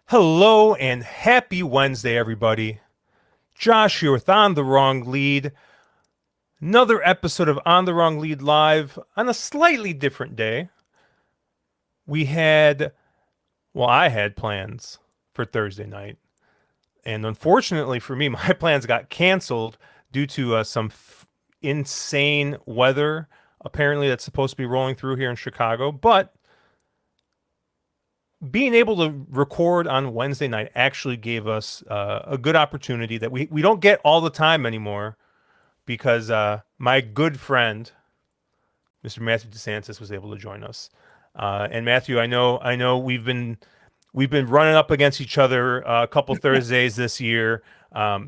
Hello and happy Wednesday, everybody. Josh here with On the Wrong Lead. Another episode of On the Wrong Lead live on a slightly different day. I had plans for Thursday night. And unfortunately for me, my plans got canceled due to some insane weather. Apparently that's supposed to be rolling through here in Chicago. But being able to record on Wednesday night actually gave us a good opportunity that we don't get all the time anymore, because my good friend, Mr. Matthew DeSantis, was able to join us. And Matthew, I know we've been running up against each other a couple Thursdays this year.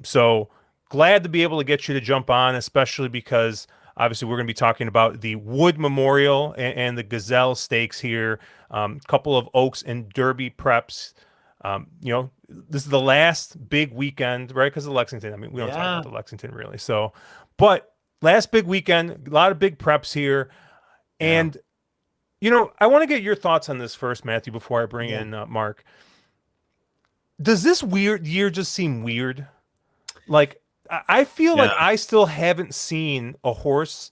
So glad to be able to get you to jump on, especially because obviously we're going to be talking about the Wood Memorial and the Gazelle Stakes here. Couple of Oaks and Derby preps. This is the last big weekend, right? Because of Lexington. I mean, we don't talk about the Lexington really. So, but last big weekend, a lot of big preps here. And, I want to get your thoughts on this first, Matthew, before I bring in Mark. Does this weird year just seem weird? Like, I feel like I still haven't seen a horse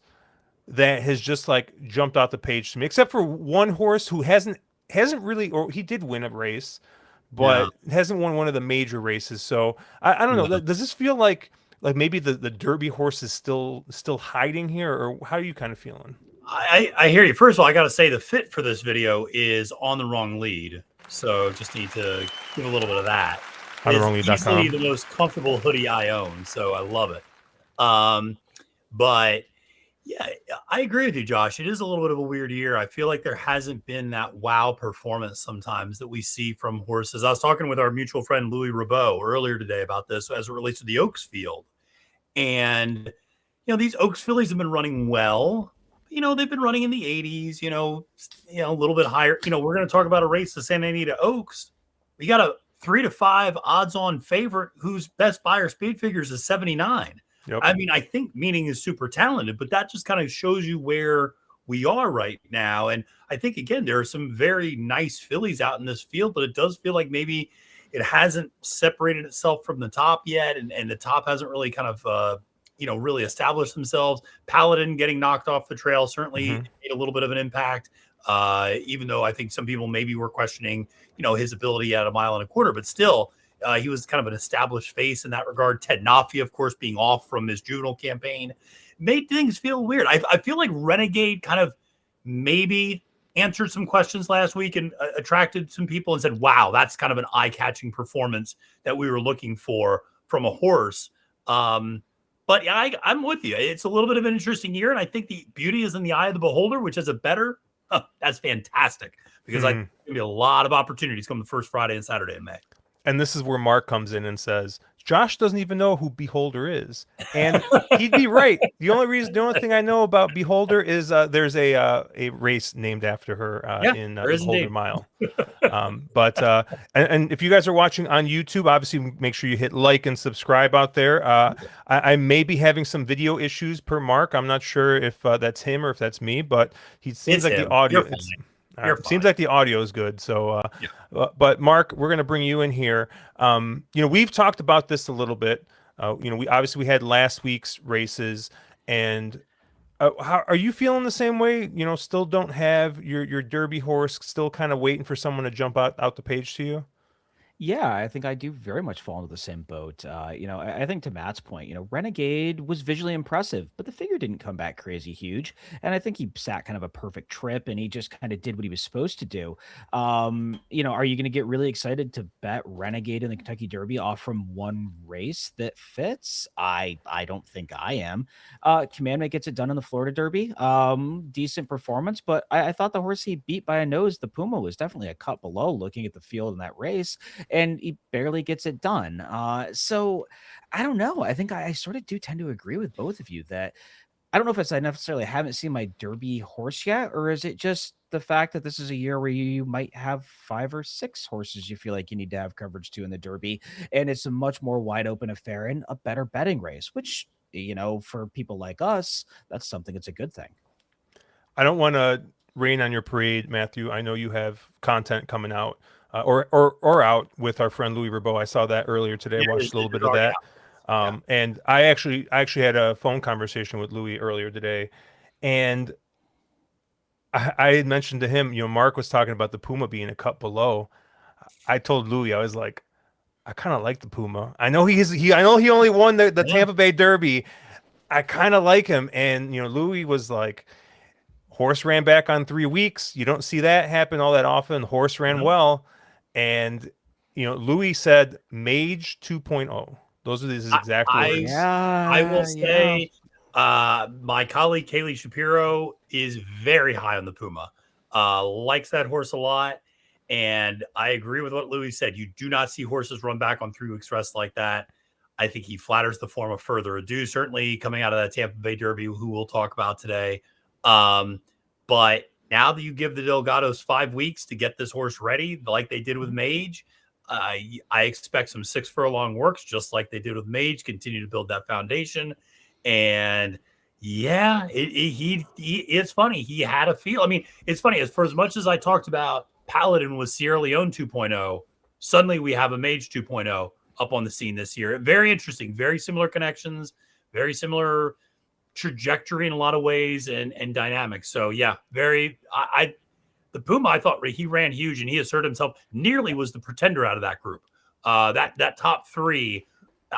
that has just like jumped out the page to me, except for one horse who hasn't really, or he did win a race, but hasn't won one of the major races. So I don't know. Does this feel like maybe the Derby horse is still hiding here, or how are you kind of feeling? I hear you. First of all, I got to say the fit for this video is On the Wrong Lead. So just need to give a little bit of that. It's easily the most comfortable hoodie I own, so I love it. But yeah, I agree with you, Josh. It is a little bit of a weird year. I feel like there hasn't been that wow performance sometimes that we see from horses. I was talking with our mutual friend Louis Rabot earlier today about this as it relates to the Oaks field. And, these Oaks fillies have been running well. They've been running in the 80s, a little bit higher. We're going to talk about a race, the Santa Anita Oaks. We got a 3-5 odds-on favorite whose best buyer speed figures is 79. Yep. I mean, I think Meaning is super talented, but that just kind of shows you where we are right now. And I think, again, there are some very nice fillies out in this field, but it does feel like maybe it hasn't separated itself from the top yet, and the top hasn't really kind of really established themselves. Paladin getting knocked off the trail certainly made a little bit of an impact, even though I think some people maybe were questioning, his ability at 1.25 miles, but still, he was kind of an established face in that regard. Ted Naffi, of course, being off from his juvenile campaign made things feel weird. I feel like Renegade kind of maybe answered some questions last week and attracted some people and said, wow, that's kind of an eye-catching performance that we were looking for from a horse. But yeah, I'm with you. It's a little bit of an interesting year, and I think the beauty is in the eye of the beholder, which is a better. That's fantastic, because I think there'll be a lot of opportunities come the first Friday and Saturday in May. And this is where Mark comes in and says, Josh doesn't even know who Beholder is. And he'd be right. The only thing I know about Beholder is there's a race named after her in Beholder Mile. And if you guys are watching on YouTube, obviously make sure you hit like and subscribe out there. I may be having some video issues per Mark. I'm not sure if that's him or if that's me, but he seems like the audio. Seems like the audio is good. So, but Mark, we're going to bring you in here. We've talked about this a little bit. We had last week's races, and how are you feeling the same way? Still don't have your Derby horse, still kind of waiting for someone to jump out the page to you. Yeah, I think I do very much fall into the same boat. I think to Matt's point, Renegade was visually impressive, but the figure didn't come back crazy huge. And I think he sat kind of a perfect trip, and he just kind of did what he was supposed to do. Are you going to get really excited to bet Renegade in the Kentucky Derby off from one race that fits? I don't think I am. Commandment gets it done in the Florida Derby. Decent performance, but I thought the horse he beat by a nose, the Puma, was definitely a cut below looking at the field in that race. and he barely gets it done. So I don't know. I think I sort of do tend to agree with both of you that I don't know if it's I necessarily haven't seen my Derby horse yet, or is it just the fact that this is a year where you might have 5 or 6 horses you feel like you need to have coverage to in the Derby, and it's a much more wide open affair and a better betting race, which, for people like us, that's something it's a good thing. I don't want to rain on your parade, Matthew. I know you have content coming out or out with our friend Louis Rabeau. I saw that earlier today. Yeah, Watched a little bit of that. And I actually had a phone conversation with Louis earlier today, and I had mentioned to him, Mark was talking about the Puma being a cut below. I told Louis, I was like, I kind of like the Puma. I know I know he only won the Tampa Bay Derby. I kind of like him, and Louis was like, horse ran back on 3 weeks. You don't see that happen all that often. Horse ran well, and Louis said Mage 2.0. Those are his exact words. I will say, my colleague Kaylie Shapiro is very high on the Puma. Likes that horse a lot, and I agree with what Louis said. You do not see horses run back on 3 weeks rest like that. I think he flatters the form of further ado. Certainly coming out of that Tampa Bay Derby, who we'll talk about today. But now that you give the Delgados 5 weeks to get this horse ready, like they did with Mage, I expect some 6 furlong works, just like they did with Mage, continue to build that foundation. And yeah, it's funny. He had a feel. I mean, it's funny, for as much as I talked about Paladin was Sierra Leone 2.0, suddenly we have a Mage 2.0 up on the scene this year. Very interesting, very similar connections, very similar trajectory in a lot of ways and dynamics. So yeah, the Puma, I thought he ran huge and he asserted himself. Nearly was the pretender out of that group. That top 3.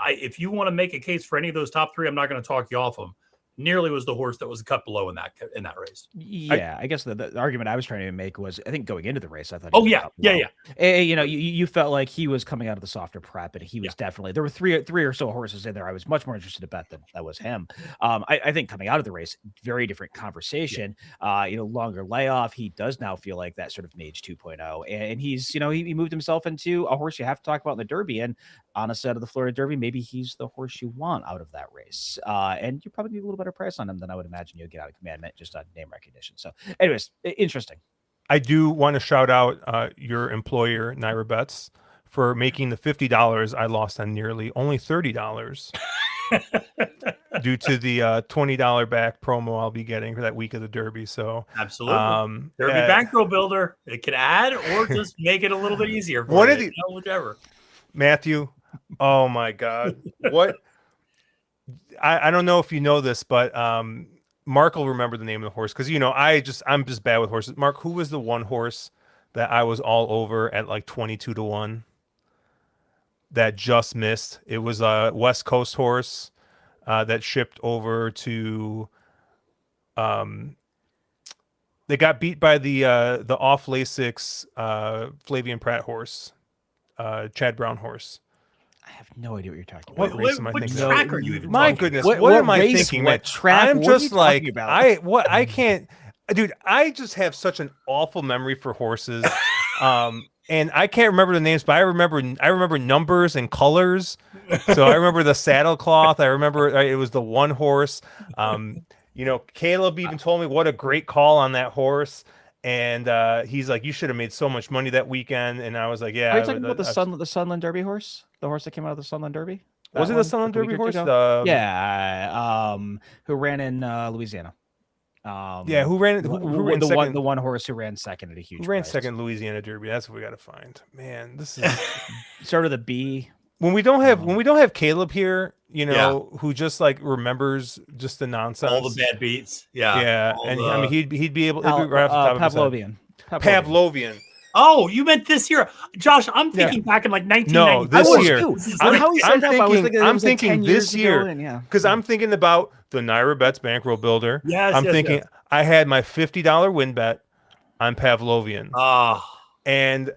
If you want to make a case for any of those top 3, I'm not going to talk you off them. Nearly was the horse that was cut below in that race. Yeah, I guess the argument I was trying to make was, I think going into the race, I thought. You felt like he was coming out of the softer prep, and he was definitely. There were three or so horses in there I was much more interested to bet than that was him. I think coming out of the race, very different conversation. Longer layoff. He does now feel like that sort of Mage 2.0, and he's he moved himself into a horse you have to talk about in the Derby, and on a set of the Florida Derby, maybe he's the horse you want out of that race. And you probably need a little better price on him than I would imagine you'll get out of Commandment just on name recognition. So anyways, interesting. I do want to shout out your employer, NYRA Bets, for making the $50 I lost on nearly only $30 due to the $20 back promo I'll be getting for that week of the Derby. So absolutely, Derby bankroll builder. It can add or just make it a little bit easier. For whichever. Matthew, oh my God, what? I don't know if you know this, but Mark will remember the name of the horse because I'm just bad with horses. Mark, who was the one horse that I was all over at like 22-1 that just missed? It was a West Coast horse that shipped over to. They got beat by the off Lasix Flavian Pratt horse, Chad Brown horse. I have no idea what you're talking about. What race am I thinking? Track are you even My goodness, what am I thinking? What track? I'm just like I can't, dude. I just have such an awful memory for horses, and I can't remember the names, but I remember numbers and colors. So I remember the saddle cloth. I remember it was the one horse. Caleb even told me what a great call on that horse. And he's like, you should have made so much money that weekend. And I was like, yeah. Are you talking about the Sunland Derby horse? The horse that came out of the Sunland Derby? Was it the Sunland Derby horse? Who ran in Louisiana. Who ran second? The one horse who ran second at a huge. Who ran price. second Louisiana Derby? That's what we got to find. Man, this is sort of the B. When we don't have Caleb here, who just like remembers just the nonsense, all the bad beats. He'd be able to right off the top Pavlovian. Oh, you meant this year, Josh? I'm thinking back in like 1990. No, this year. I'm thinking this year because I'm thinking about the NYRA Bets bankroll builder. I'm thinking I had my $50 win bet on Pavlovian. And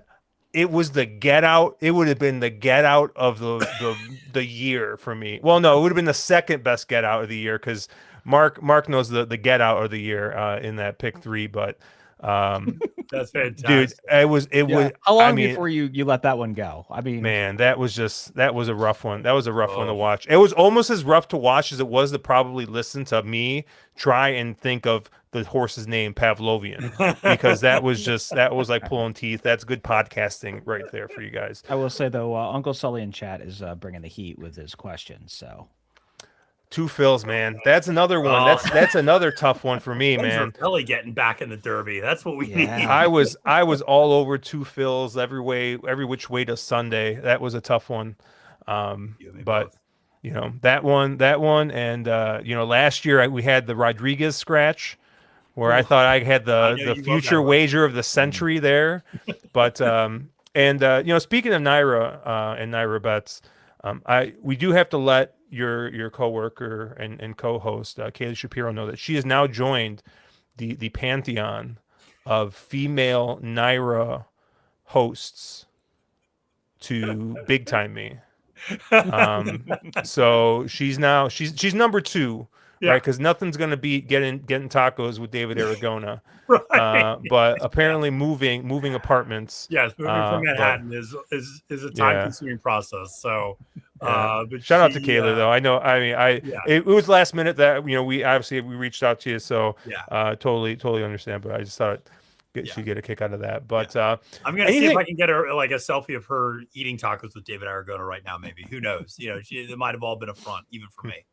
it was the get out. It would have been the get out of the year for me. Well, no, it would have been the second best get out of the year because Mark knows the get out of the year in that pick 3. But That's fantastic. Dude, it was. How long I mean, before you let that one go? I mean, man, that was a rough one. That was a rough one to watch. It was almost as rough to watch as it was to probably listen to me try and think of the horse's name, Pavlovian, because that was like pulling teeth. That's good podcasting right there for you guys. I will say though, Uncle Sully in chat is bringing the heat with his questions. So Two Phils, man. That's another one. That's another tough one for me, man. Really getting back in the Derby. That's what we need. I was all over Two Phils every which way to Sunday. That was a tough one. But both. you know, that one, and you know, last year we had the Rodriguez scratch where I thought I had the future wager of the century there. But you know, speaking of NYRA and NYRA Bets, we do have to let your coworker and co-host Kaylie Shapiro know that she has now joined the pantheon of female NYRA hosts to big time me. So she's number 2, right? Because nothing's gonna beat getting tacos with David Aragona. Right. But apparently moving apartments. Yes, moving from Manhattan is a time consuming process. So but shout out to Kaylie though. I know. I mean, it was last minute that we reached out to you. So totally understand. But I just thought she'd get a kick out of that. But I'm gonna see if I can get her like a selfie of her eating tacos with David Aragona right now. Maybe, who knows? You know, it might have all been a front, even for me.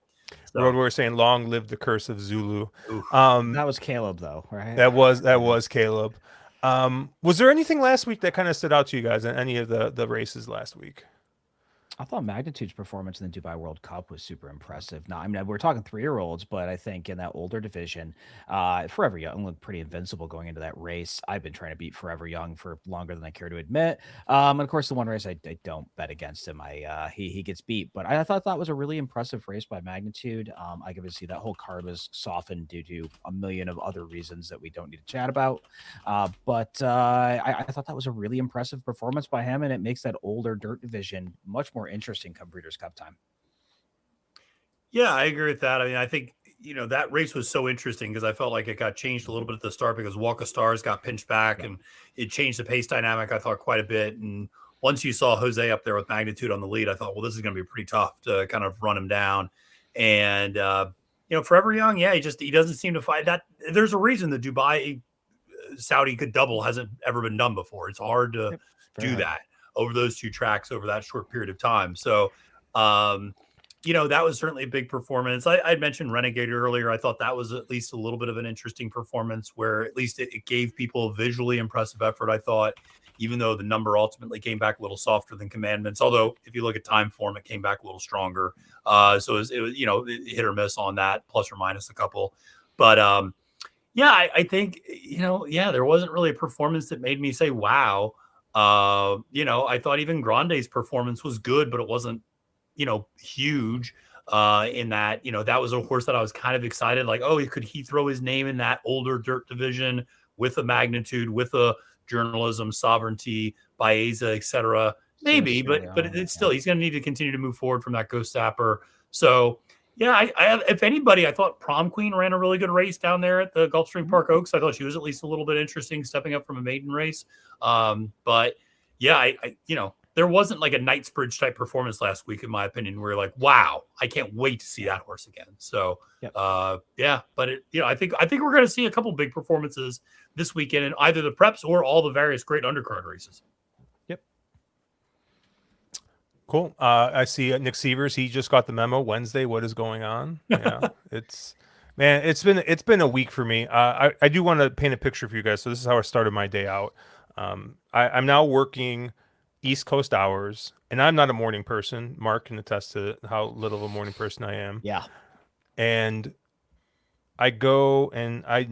So. Road Warrior saying, "Long live the curse of Zulu." That was Caleb, though, right? That was Caleb. Was there anything last week that kind of stood out to you guys in any of the races last week? I thought Magnitude's performance in the Dubai World Cup was super impressive. Now, I mean, we're talking 3-year-olds, but I think in that older division, Forever Young looked pretty invincible going into that race. I've been trying to beat Forever Young for longer than I care to admit. And of course, the one race I don't bet against him. He gets beat, but I thought that was a really impressive race by Magnitude. I can see that whole card was softened due to a million of other reasons that we don't need to chat about. But I thought that was a really impressive performance by him, and it makes that older dirt division much more interesting come Breeders' Cup time. Yeah, I agree with that. I mean, I think, that race was so interesting because I felt like it got changed a little bit at the start because Walk of Stars got pinched back and it changed the pace dynamic, I thought, quite a bit. And once you saw Jose up there with Magnitude on the lead, I thought, well, this is going to be pretty tough to kind of run him down. And, Forever Young, he doesn't seem to fight that. There's a reason the Dubai Saudi could double hasn't ever been done before. It's hard to do that over those two tracks over that short period of time. So, that was certainly a big performance. I mentioned Renegade earlier. I thought that was at least a little bit of an interesting performance where at least it gave people a visually impressive effort, I thought, even though the number ultimately came back a little softer than Commandments. Although if you look at time form, it came back a little stronger. So it was hit or miss on that, plus or minus a couple. But I think, there wasn't really a performance that made me say, wow. I thought even Grande's performance was good, but it wasn't, huge in that, that was a horse that I was kind of excited. Like, could he throw his name in that older dirt division with a Magnitude, with a journalism, sovereignty, Baeza, et cetera? Maybe, but it's still, he's going to need to continue to move forward from that Ghost Sapper. So, if anybody, I thought Prom Queen ran a really good race down there at the Gulfstream Park Oaks. I thought she was at least a little bit interesting, stepping up from a maiden race. But there wasn't like a Knightsbridge type performance last week, in my opinion, where you're like, wow, I can't wait to see that horse again. So, but I think we're going to see a couple big performances this weekend in either the preps or all the various great undercard races. Cool. I see Nick Sievers. He just got the memo Wednesday. What is going on? Yeah, it's been a week for me. I do want to paint a picture for you guys. So this is how I started my day out. I'm now working East Coast hours, and I'm not a morning person. Mark can attest to how little of a morning person I am. Yeah. And I go and I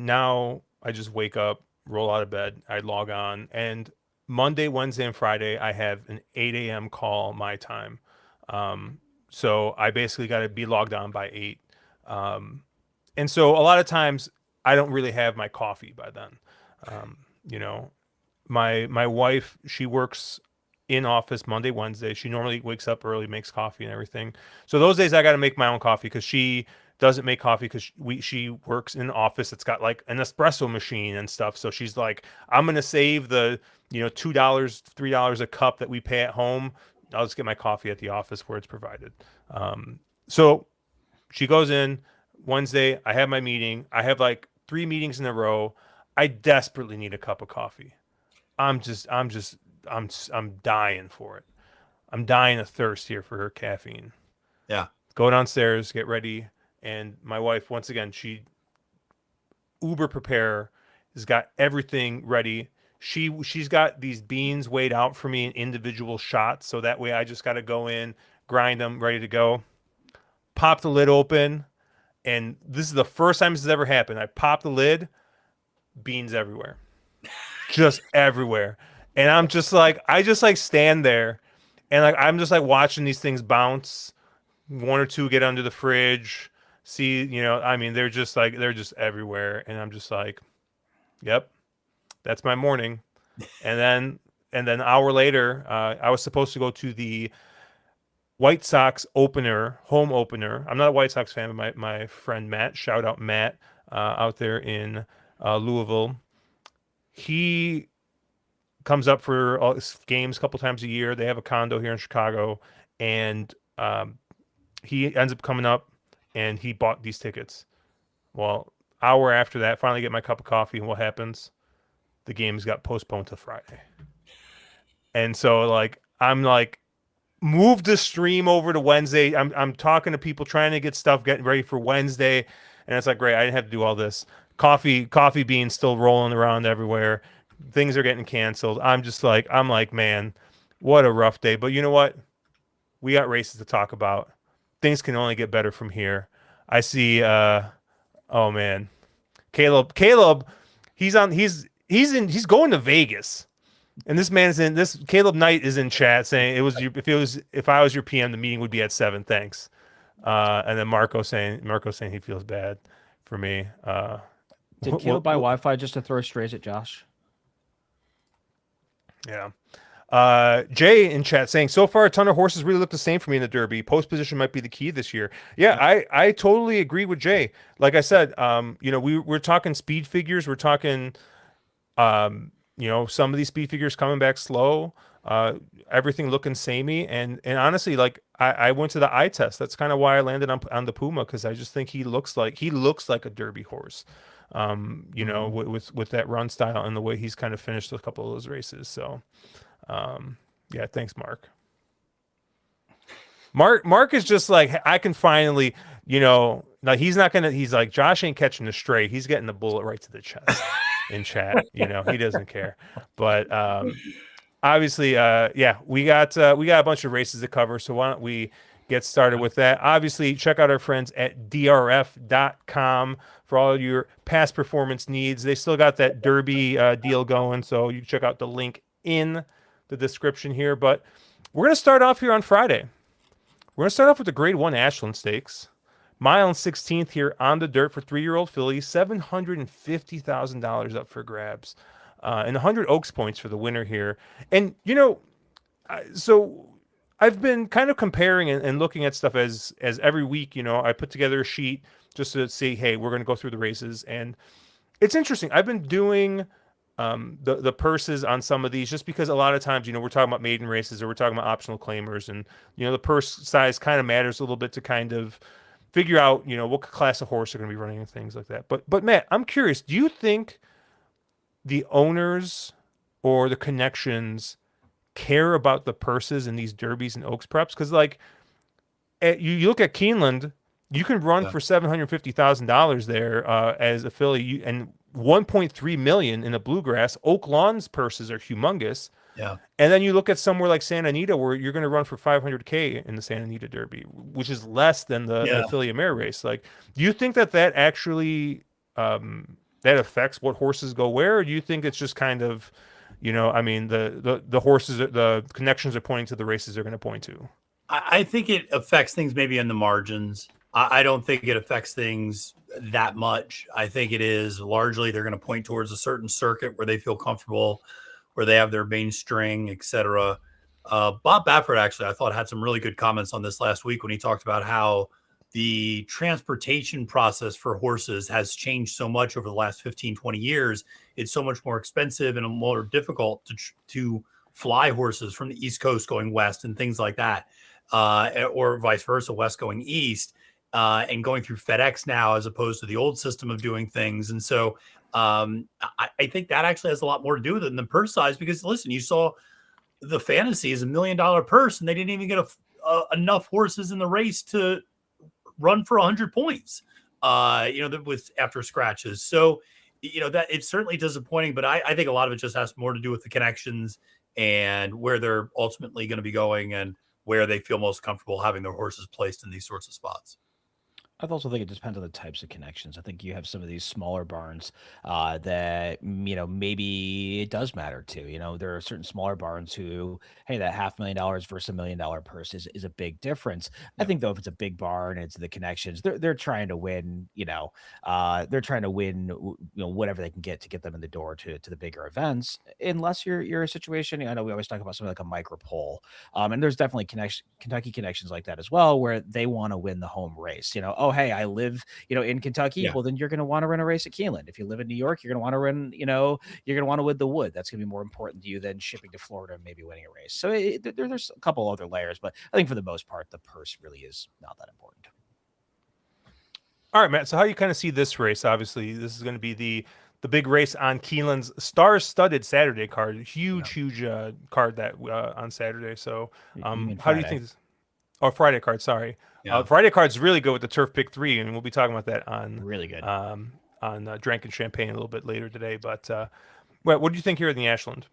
just wake up, roll out of bed, I log on, and Monday, Wednesday, and Friday, I have an 8 a.m. call my time. So I basically got to be logged on by 8. And so a lot of times I don't really have my coffee by then. My wife, she works in office Monday, Wednesday. She normally wakes up early, makes coffee and everything. So those days I got to make my own coffee because she doesn't make coffee because she works in an office that's got like an espresso machine and stuff. So she's like, I'm gonna save the $2, $3 a cup that we pay at home. I'll just get my coffee at the office where it's provided. So she goes in Wednesday. I have my meeting. I have like 3 meetings in a row. I desperately need a cup of coffee. I'm dying for it. I'm dying of thirst here for her caffeine. Yeah. Go downstairs, get ready. And my wife, once again, she uber prepare, has got everything ready. She's got these beans weighed out for me in individual shots. So that way I just got to go in, grind them, ready to go. Pop the lid open. And this is the first time this has ever happened. I pop the lid, beans everywhere. Just everywhere. And I'm just like, I just like stand there and like I'm just like watching these things bounce. 1 or 2 get under the fridge. See, they're just everywhere. And I'm just like, yep, that's my morning. And then an hour later, I was supposed to go to the White Sox home opener. I'm not a White Sox fan, but my friend Matt, shout out Matt, out there in Louisville. He comes up for all games a couple times a year. They have a condo here in Chicago, and he ends up coming up, and he bought these tickets. Well, hour after that, finally get my cup of coffee, and what happens? The games got postponed to Friday. And so, like, I'm like, move the stream over to Wednesday. I'm talking to people, trying to get stuff, getting ready for Wednesday, and it's like, great, I didn't have to do all this. Coffee beans still rolling around everywhere. Things are getting canceled. I'm like, man, what a rough day. But you know what? We got races to talk about. Things can only get better from here. I see. Oh man, Caleb, he's going to Vegas, and this man is in this. Caleb Knight is in chat saying if I was your PM, the meeting would be at 7. Thanks. And then Marco saying he feels bad for me. Did Caleb buy Wi-Fi just to throw strays at Josh? Yeah. Jay in chat saying, so far a ton of horses really look the same for me in the Derby. Post position might be the key this year. Yeah, I totally agree with Jay. Like I said, we're talking speed figures. We're talking, some of these speed figures coming back slow. Everything looking samey. And honestly, like I went to the eye test. That's kind of why I landed on the Puma, because I just think he looks like a Derby horse. With that run style and the way he's kind of finished a couple of those races. So, yeah, thanks, Mark. Mark is just like, I can finally, like he's like, Josh ain't catching the stray. He's getting the bullet right to the chest in chat. He doesn't care. But obviously, we got a bunch of races to cover. So why don't we get started with that? Obviously, check out our friends at drf.com for all your past performance needs. They still got that Derby deal going, so you can check out the link in the description here. But we're going to start off here on Friday. We're going to start off with the Grade 1 Ashland Stakes. Mile and 16th here on the dirt for 3-year-old fillies. $750,000 up for grabs. And 100 Oaks points for the winner here. And, so I've been kind of comparing and looking at stuff as every week, I put together a sheet just to say, hey, we're going to go through the races. And it's interesting. I've been doing the purses on some of these just because a lot of times, we're talking about maiden races or we're talking about optional claimers. And, the purse size kind of matters a little bit to kind of figure out, what class of horse are going to be running and things like that. But Matt, I'm curious, do you think the owners or the connections care about the purses in these derbies and Oaks preps? Because like you look at Keeneland, you can run for $750,000 there as a filly, and $1.3 million in a Bluegrass. Oaklawn's purses are humongous. Yeah. And then you look at somewhere like Santa Anita, where you're going to run for $500K in the Santa Anita Derby, which is less than the Filly Mare race. Like, do you think that actually that affects what horses go where, or do you think it's just kind of, the horses, the connections are pointing to the races they're going to point to? I think it affects things maybe in the margins. I don't think it affects things that much. I think it is largely they're going to point towards a certain circuit where they feel comfortable, where they have their mainstring, etc. Bob Baffert, actually, I thought had some really good comments on this last week when he talked about how the transportation process for horses has changed so much over the last 15, 20 years. It's so much more expensive and more difficult to fly horses from the East Coast going west and things like that, or vice versa, west going east, and going through FedEx now as opposed to the old system of doing things. And so I think that actually has a lot more to do with it than the purse size, because listen, you saw the fantasy is $1 million purse and they didn't even get enough horses in the race to run for 100 points, with after scratches. So, that it's certainly disappointing, but I think a lot of it just has more to do with the connections and where they're ultimately going to be going and where they feel most comfortable having their horses placed in these sorts of spots. I also think it depends on the types of connections. I think you have some of these smaller barns that maybe it does matter to. There are certain smaller barns who, hey, that $500,000 versus $1 million purse is a big difference. I think though, if it's a big barn, it's the connections. They're trying to win. They're trying to win. Whatever they can get to get them in the door to the bigger events. Unless you're a situation. I know we always talk about something like a micro pole, and there's definitely Kentucky connections like that as well, where they want to win the home race. Oh, hey, I live, in Kentucky. Yeah. Well, then you're going to want to run a race at Keeneland. If you live in New York, you're going to want to run, you're going to want to win the Wood. That's going to be more important to you than shipping to Florida and maybe winning a race. So there's a couple other layers, but I think for the most part, the purse really is not that important. All right, Matt. So how you kind of see this race? Obviously, this is going to be the big race on Keeneland's star-studded Saturday card. Huge card that on Saturday. So how do you think this? Oh, Friday card. Sorry. Yeah. Friday card's really good with the Turf Pick 3, and we'll be talking about that on really good on Drank and Champagne a little bit later today. But what do you think here in the Ashland?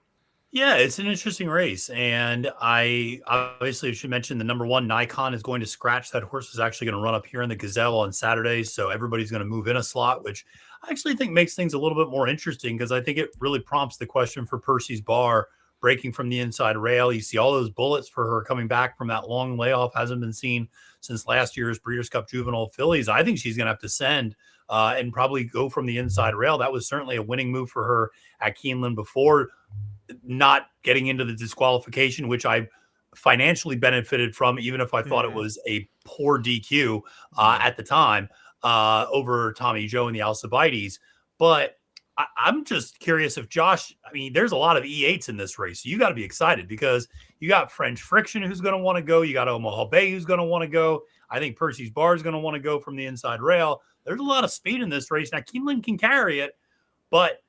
Yeah, it's an interesting race, and I obviously should mention the number one Nikon is going to scratch. That horse is actually going to run up here in the Gazelle on Saturday, so everybody's going to move in a slot, which I actually think makes things a little bit more interesting, because I think it really prompts the question for Percy's Bar breaking from the inside rail. You see all those bullets for her coming back from that long layoff, hasn't been seen since last year's Breeders' Cup Juvenile Fillies. I think she's going to have to send and probably go from the inside rail. That was certainly a winning move for her at Keeneland before, not getting into the disqualification, which I financially benefited from, even if I thought it was a poor DQ at the time over Tommy Joe and the Alcibiades. But I'm just curious if Josh, there's a lot of E8s in this race. So you got to be excited, because you got French Friction who's going to want to go. You got Omaha Bay who's going to want to go. I think Percy's Bar is going to want to go from the inside rail. There's a lot of speed in this race. Now, Keeneland can carry it, but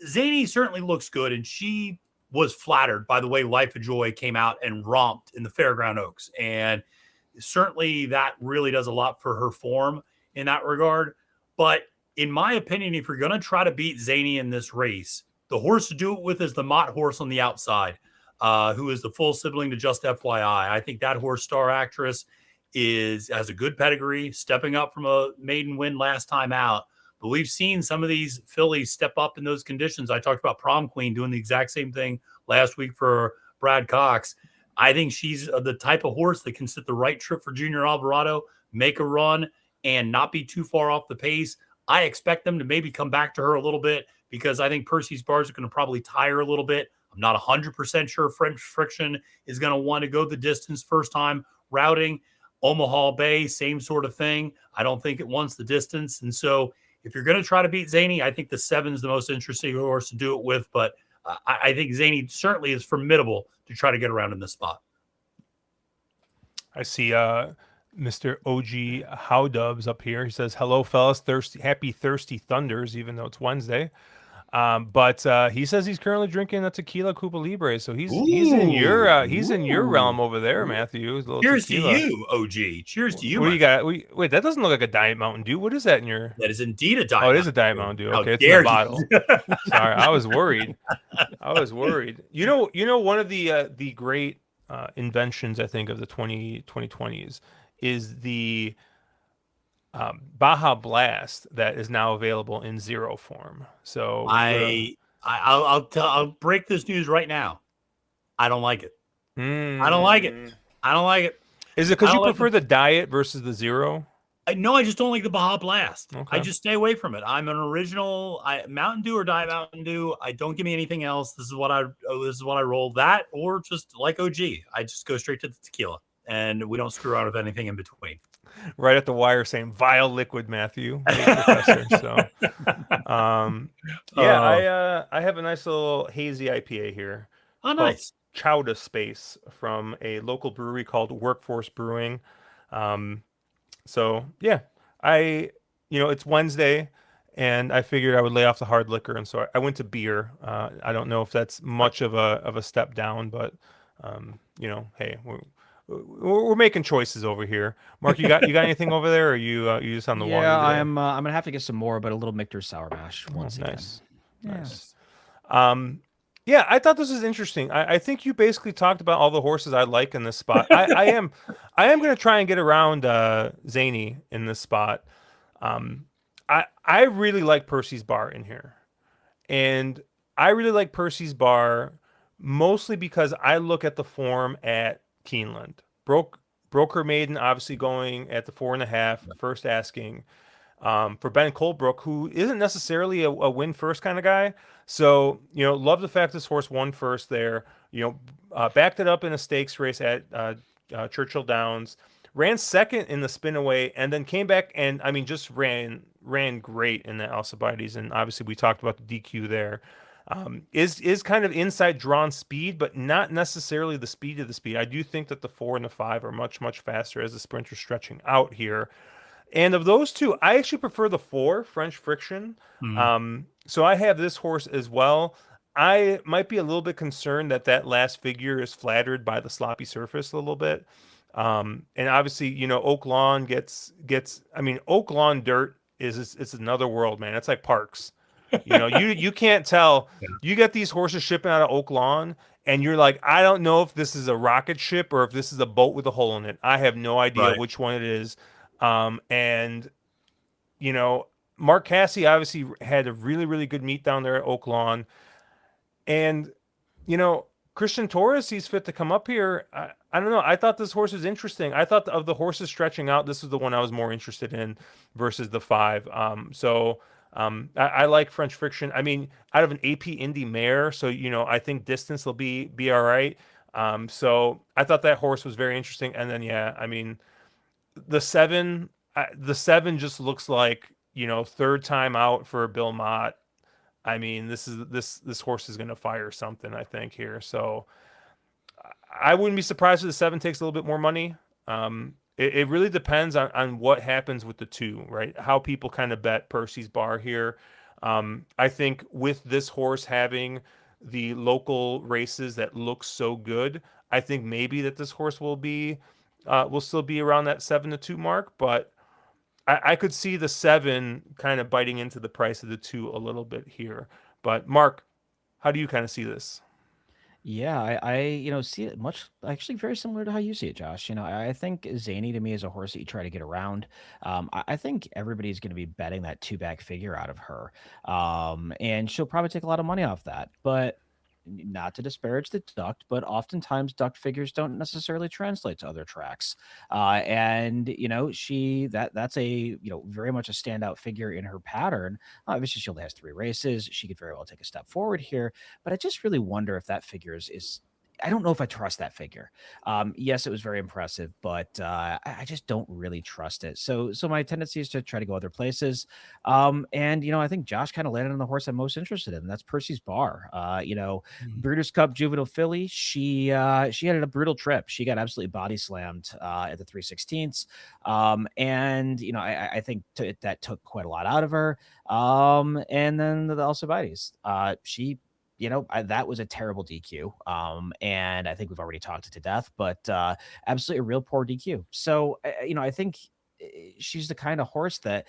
Zany certainly looks good, and she was flattered by the way Life of Joy came out and romped in the Fairground Oaks. And certainly that really does a lot for her form in that regard. But in my opinion, if you're going to try to beat Zany in this race, the horse to do it with is the Mott horse on the outside, who is the full sibling to Just FYI. I think that horse, Star Actress, has a good pedigree, stepping up from a maiden win last time out. But we've seen some of these fillies step up in those conditions. I talked about Prom Queen doing the exact same thing last week for Brad Cox. I think she's the type of horse that can sit the right trip for Junior Alvarado, make a run, and not be too far off the pace. I expect them to maybe come back to her a little bit, because I think Percy's Bars are going to probably tire a little bit. I'm not 100% sure French Friction is going to want to go the distance first time routing. Omaha Bay, same sort of thing. I don't think it wants the distance. And so if you're going to try to beat Zany, I think the 7 is the most interesting horse to do it with. But I think Zany certainly is formidable to try to get around in this spot. I see Mr. OG Howdubs up here. He says, hello, fellas. Happy Thirsty Thunders, even though it's Wednesday. But he says he's currently drinking a tequila Cuba Libre, so he's in your realm over there, Matthew. Cheers tequila. to you, OG. Cheers to you. What do you got? Wait, that doesn't look like a Diet Mountain Dew. What is that in your? That is indeed a Diet. Oh, it is a Diet Mountain Dew. Okay, it's in the bottle. Sorry, I was worried. You know, one of the great inventions, I think, of the 2020s is the Baja Blast that is now available in zero form. So I'll break this news right now. I don't like it. I don't like it. Is it because you prefer the diet versus the zero? No, I just don't like the Baja Blast. Okay. I just stay away from it. I'm an original Mountain Dew or Diet Mountain Dew. I don't give me anything else. This is what I roll. That or just like OG. I just go straight to the tequila. and we don't screw around with anything in between. Right at the wire saying vile liquid, Matthew, professor. So, I have a nice little hazy IPA here. Oh, Called nice. Chowda Space from a local brewery called Workforce Brewing. So yeah, it's Wednesday, and I figured I would lay off the hard liquor, and so I went to beer. I don't know if that's much of a step down, but hey, we're making choices over here. Mark, you got anything over there, or you just on the water Yeah, today? I'm gonna have to get some more, but a little Michter's Sour Mash once again. Nice. Yeah. Nice. Yeah, I thought this was interesting. I think you basically talked about all the horses I like in this spot. I am going to try and get around Zany in this spot. I really like Percy's Bar in here, and I really like Percy's Bar mostly because I look at the form at Keeneland. Broker Maiden obviously going at the 4.5, first asking. For Ben Colebrook, who isn't necessarily a win first kind of guy. So, love the fact this horse won first there. Backed it up in a stakes race at Churchill Downs, ran second in the spin away, and then came back and just ran great in the Alcibiades. And obviously, we talked about the DQ there. Is kind of inside drawn speed, but not necessarily the speed of the speed. I do think that the 4 and the 5 are much, much faster as the sprinter stretching out here. And of those two, I actually prefer the 4, French Friction. So I have this horse as well. I might be a little bit concerned that last figure is flattered by the sloppy surface a little bit. And obviously, Oaklawn gets. Oaklawn dirt it's another world, man. It's like parks. You can't tell. Yeah. You get these horses shipping out of Oaklawn, and you're like, I don't know if this is a rocket ship or if this is a boat with a hole in it. I have no idea which one it is. Mark Casse obviously had a really, really good meet down there at Oaklawn. And, Christian Torres sees fit to come up here. I don't know. I thought this horse was interesting. I thought of the horses stretching out, this was the one I was more interested in versus the 5. I like French Friction. Out of an AP Indy mare, so, I think distance will be all right. So I thought that horse was very interesting. And then, the 7 just looks like, third time out for Bill Mott. This horse is going to fire something, I think, here. So I wouldn't be surprised if the 7 takes a little bit more money. It really depends on what happens with the 2, right? How people kind of bet Percy's Bar here. I think with this horse having the local races that look so good, I think maybe that this horse will still be around that 7-2 mark, but I could see the 7 kind of biting into the price of the 2 a little bit here. But Mark, how do you kind of see this? Yeah, I see it actually very similar to how you see it, Josh. I think Zany to me is a horse that you try to get around. I think everybody's going to be betting that 2-back figure out of her. And she'll probably take a lot of money off that. But not to disparage the duct, but oftentimes duct figures don't necessarily translate to other tracks. And that's a very much a standout figure in her pattern. Obviously, she only has 3 races. She could very well take a step forward here, but I just really wonder if that figure is I don't know if I trust that figure. Yes, it was very impressive, but I just don't really trust it. So my tendency is to try to go other places. I think Josh kind of landed on the horse I'm most interested in. And that's Percy's Bar. Breeders' Cup Juvenile Filly. She had a brutal trip. She got absolutely body slammed at the 3/16. I think that took quite a lot out of her. And then the Alcibiades. That was a terrible DQ. And I think we've already talked it to death, but absolutely a real poor DQ. So, I think she's the kind of horse that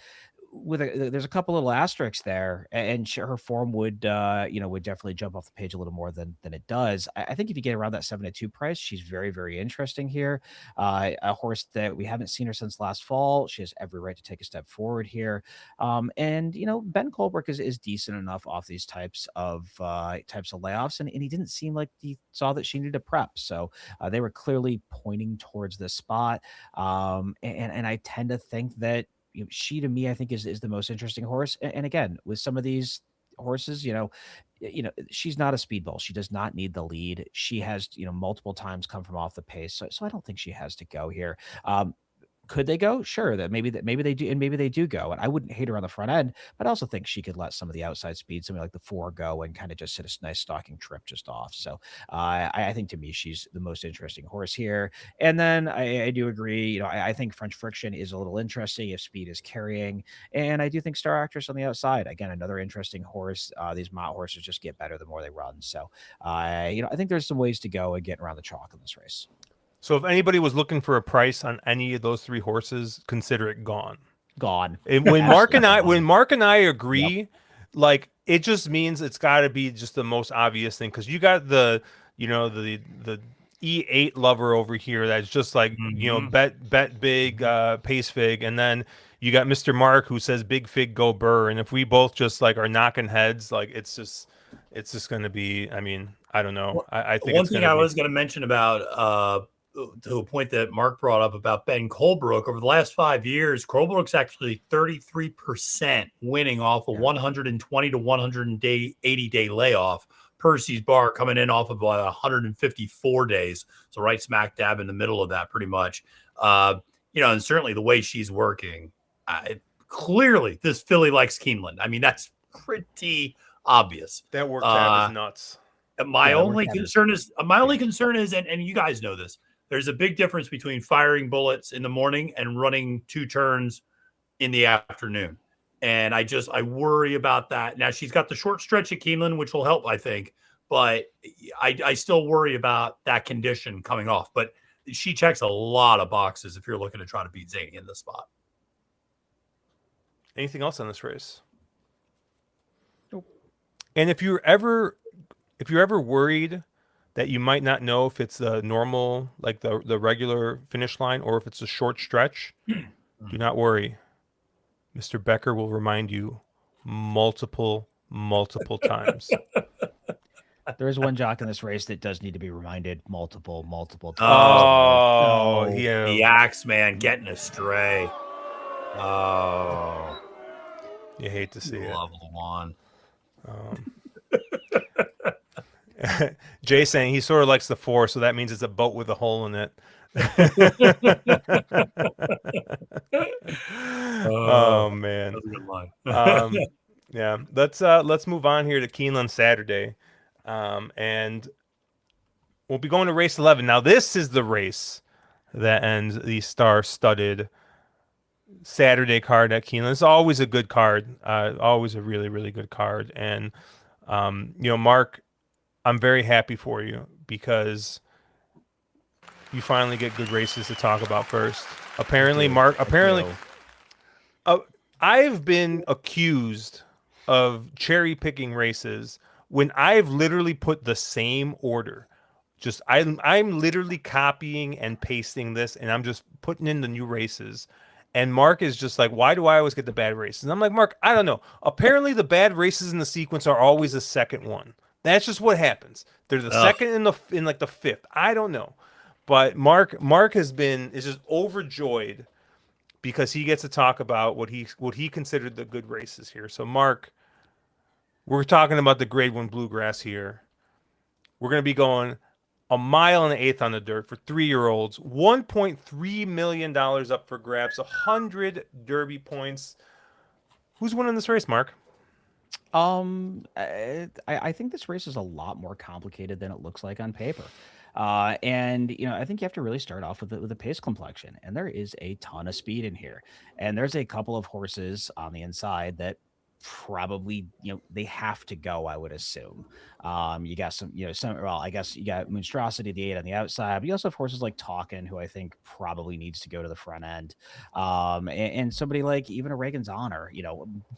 there's a couple little asterisks there, and her form would definitely jump off the page a little more than it does. I think if you get around that 7-2 price, she's very, very interesting here. A horse that we haven't seen her since last fall. She has every right to take a step forward here. Ben Colebrook is decent enough off these types of layoffs, and he didn't seem like he saw that she needed a prep. So they were clearly pointing towards this spot. And I tend to think that she to me, I think is the most interesting horse. And again, with some of these horses, she's not a speedball. She does not need the lead. She has, multiple times come from off the pace. So I don't think she has to go here. Could they go? Sure. Maybe they do, and maybe they do go. And I wouldn't hate her on the front end, but I also think she could let some of the outside speed, something like the 4 go and kind of just hit a nice stalking trip just off. So I think to me she's the most interesting horse here. And then I do agree. I think French Friction is a little interesting if speed is carrying, and I do think Star Actress on the outside, again, another interesting horse. These mount horses just get better the more they run. So I think there's some ways to go and get around the chalk in this race. So if anybody was looking for a price on any of those 3 horses, consider it gone. And when Mark and I agree, like, it just means it's got to be just the most obvious thing, because you got the E8 lover over here that's just like bet big, pace fig, and then you got Mr. Mark who says big fig go burr, and if we both just like are knocking heads, like it's just going to be. I mean, I don't know. I think one thing I was going to mention about to a point that Mark brought up about Ben Colebrook, over the last 5 years, Colebrook's actually 33% winning off a 120 to 180 day layoff. Percy's Bar coming in off of 154 days. So right smack dab in the middle of that pretty much. And certainly the way she's working, clearly this filly likes Keeneland. I mean, that's pretty obvious. That work tab is nuts. My only concern is, and you guys know this, there's a big difference between firing bullets in the morning and running 2 turns in the afternoon. And I worry about that. Now she's got the short stretch at Keeneland, which will help, I think, but I still worry about that condition coming off. But she checks a lot of boxes if you're looking to try to beat Zany in this spot. Anything else on this race? Nope. And if you're ever worried that you might not know if it's the normal, like the regular finish line, or if it's a short stretch, do not worry. Mr. Becker will remind you multiple times. There is one jock in this race that does need to be reminded multiple times. Oh, yeah. The Axe Man getting astray. Oh. You hate to see it. Level 1. Jay saying he sort of likes the 4, so that means it's a boat with a hole in it. Oh man. That's a good line. Yeah. Let's move on here to Keeneland Saturday. And we'll be going to race 11. Now this is the race that ends the star-studded Saturday card at Keeneland. It's always a good card. Always a really, really good card. And Mark, I'm very happy for you because you finally get good races to talk about first. Apparently, Mark. I've been accused of cherry picking races when I've literally put the same order. Just I'm literally copying and pasting this, and I'm just putting in the new races. And Mark is just like, why do I always get the bad races? And I'm like, Mark, I don't know. Apparently, the bad races in the sequence are always the second one. That's just what happens. They're the second in like the 5th. I don't know. But Mark is just overjoyed because he gets to talk about what he considered the good races here. So Mark, we're talking about the Grade 1 Bluegrass here. We're going to be going 1 mile and 1/8 on the dirt for 3-year-olds. $1.3 million up for grabs. 100 Derby points. Who's winning this race, Mark? I think this race is a lot more complicated than it looks like on paper. And I think you have to really start off with a pace complexion, and there is a ton of speed in here, and there's a couple of horses on the inside that probably they have to go, I would assume. You got some I guess you got Monstrosity, the 8 on the outside, but you also have horses like Talkin, who I think probably needs to go to the front end. And somebody like even a Reagan's Honor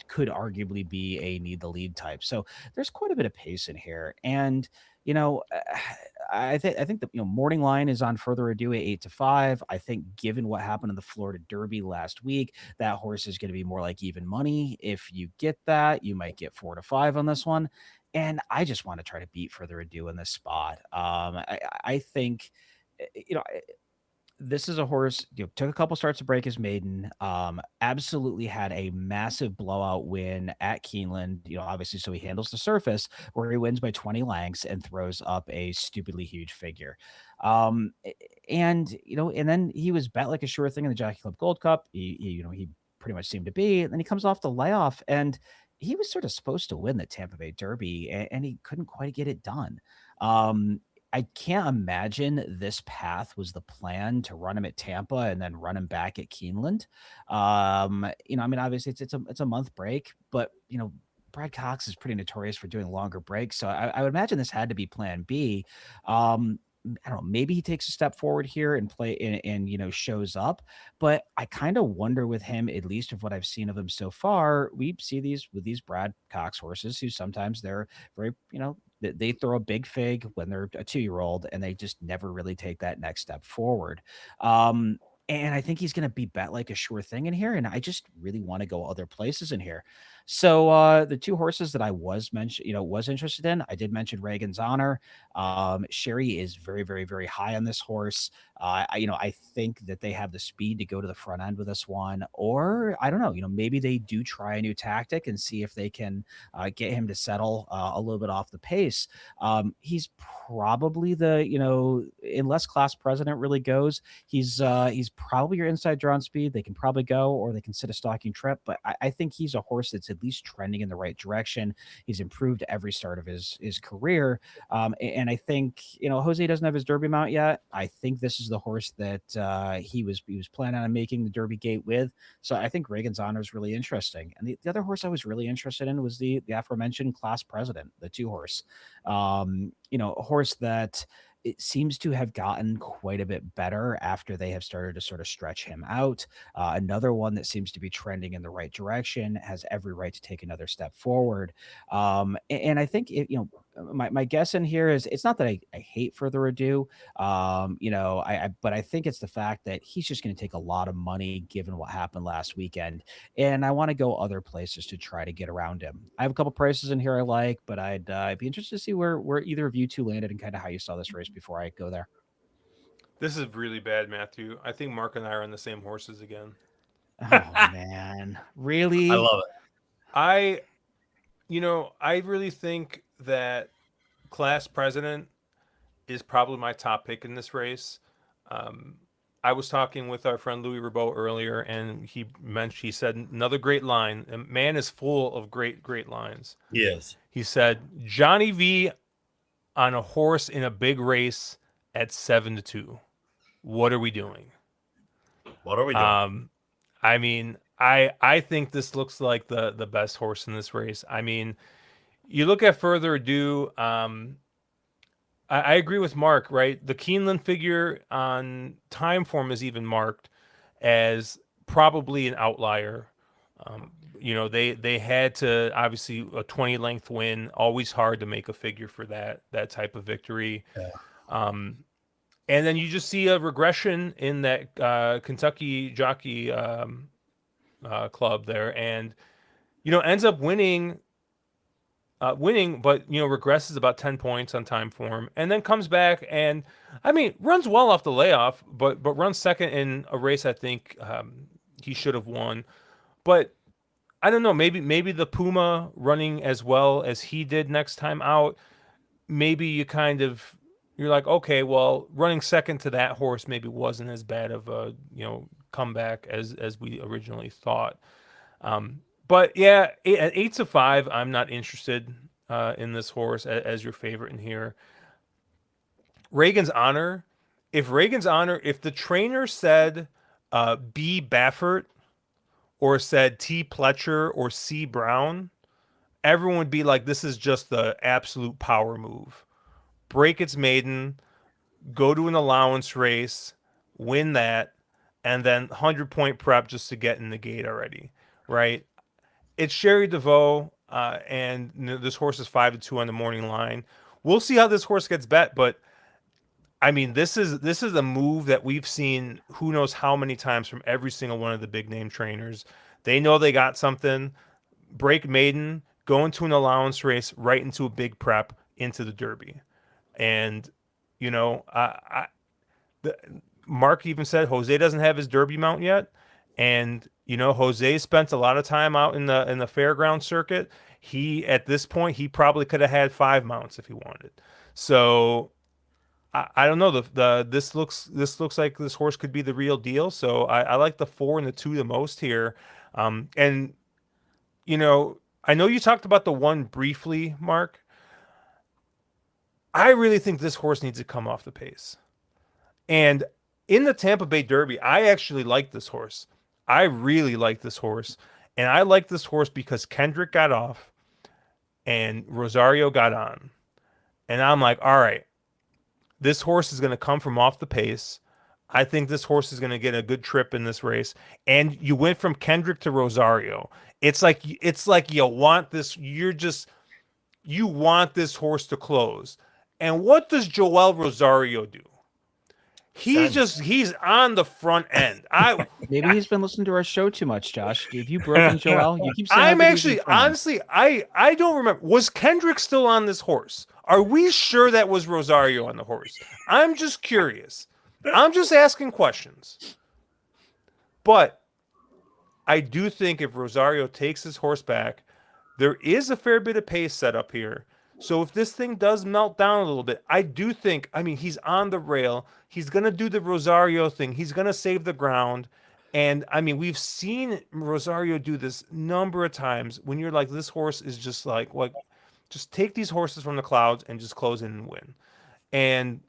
could arguably be a need the lead type. So there's quite a bit of pace in here, and I think the morning line is on Further Ado at 8-5. I think given what happened in the Florida Derby last week, that horse is going to be more like even money. If you get that, you might get 4-5 on this one. And I just want to try to beat Further Ado in this spot. I think this is a horse, took a couple starts to break his maiden, absolutely had a massive blowout win at Keeneland, obviously, so he handles the surface where he wins by 20 lengths and throws up a stupidly huge figure. And then he was bet like a sure thing in the Jockey Club Gold Cup. He pretty much seemed to be. And then he comes off the layoff, and he was sort of supposed to win the Tampa Bay Derby, and he couldn't quite get it done. I can't imagine this path was the plan to run him at Tampa and then run him back at Keeneland. I mean, obviously it's a month break, but Brad Cox is pretty notorious for doing longer breaks, so I would imagine this had to be Plan B. I don't know, maybe he takes a step forward here and shows up, but I kind of wonder with him, at least of what I've seen of him so far, we see these with these Brad Cox horses who sometimes they're very, they throw a big fig when they're a 2-year-old and they just never really take that next step forward. And I think he's going to be bet like a sure thing in here. And I just really want to go other places in here. So the two horses that I was interested in, I did mention Reagan's Honor. Sherry is very, very, very high on this horse. I think that they have the speed to go to the front end with this one, or I don't know, maybe they do try a new tactic and see if they can get him to settle a little bit off the pace. He's probably unless Class President really goes, he's probably your inside draw on speed. They can probably go, or they can sit a stalking trip, but I think he's a horse that's at least trending in the right direction. He's improved every start of his career. And I think, Jose doesn't have his Derby mount yet. I think this is the horse that he was planning on making the Derby gate with. So I think Reagan's Honor is really interesting. And the other horse I was really interested in was the aforementioned Class President, the 2-horse. A horse that it seems to have gotten quite a bit better after they have started to sort of stretch him out. Another one that seems to be trending in the right direction, has every right to take another step forward. And I think my guess in here is, it's not that I hate Further Ado, but I think it's the fact that he's just going to take a lot of money given what happened last weekend, and I want to go other places to try to get around him. I have a couple prices in here I like, but I'd be interested to see where either of you two landed and kind of how you saw this race before I go there. This is really bad, Matthew. I think Mark and I are on the same horses again. Oh man, really? I love it. I really think that Class President is probably my top pick in this race. I was talking with our friend Louis Rabot earlier, and he said another great line. A man is full of great lines. Yes. He said, Johnny V on a horse in a big race at 7-2. What are we doing? What are we doing? I mean, I think this looks like the best horse in this race. I mean, you look at Further Ado. I agree with Mark, right? The Keeneland figure on time form is even marked as probably an outlier. They had to, obviously, a 20 length win, always hard to make a figure for that type of victory. Yeah. And then you just see a regression in that Kentucky jockey club there, and ends up winning, but regresses about 10 points on time form, and then comes back and, I mean, runs well off the layoff, but runs second in a race I think he should have won. But I don't know, maybe the Puma running as well as he did next time out, maybe you're like, okay, well, running second to that horse maybe wasn't as bad of a comeback as we originally thought. But yeah, at 8-5, I'm not interested in this horse as your favorite in here. Reagan's Honor. If the trainer said B. Baffert or said T. Pletcher or C. Brown, everyone would be like, this is just the absolute power move. Break its maiden, go to an allowance race, win that, and then 100-point prep just to get in the gate already, right? It's Sherry DeVoe, and this horse is 5-2 on the morning line. We'll see how this horse gets bet, but I mean, this is a move that we've seen who knows how many times from every single one of the big name trainers. They know they got something, break maiden, go into an allowance race, right into a big prep, into the Derby. And Mark even said Jose doesn't have his Derby mount yet, and Jose spent a lot of time out in the fairground circuit. He at this point he probably could have had 5 mounts if he wanted. So I don't know. This looks like this horse could be the real deal. So I like the 4 and the 2 the most here. And I know you talked about the 1 briefly, Mark. I really think this horse needs to come off the pace. And in the Tampa Bay Derby, I actually like this horse. I really like this horse. And I like this horse because Kendrick got off and Rosario got on. And I'm like, all right, this horse is going to come from off the pace. I think this horse is going to get a good trip in this race. And you went from Kendrick to Rosario. It's like you want this. You want this horse to close. And what does Joel Rosario do? He's on the front end. Maybe he's been listening to our show too much, Josh. Have you broken Joel? You keep saying I'm actually honestly I don't remember. Was Kendrick still on this horse? Are we sure that was Rosario on the horse? I'm just curious. I'm just asking questions. But I do think if Rosario takes his horse back, there is a fair bit of pace set up here. So if this thing does melt down a little bit, I do think, he's on the rail. He's going to do the Rosario thing. He's going to save the ground. And, we've seen Rosario do this number of times when you're like, this horse is just like, what? Just take these horses from the clouds and just close in and win. And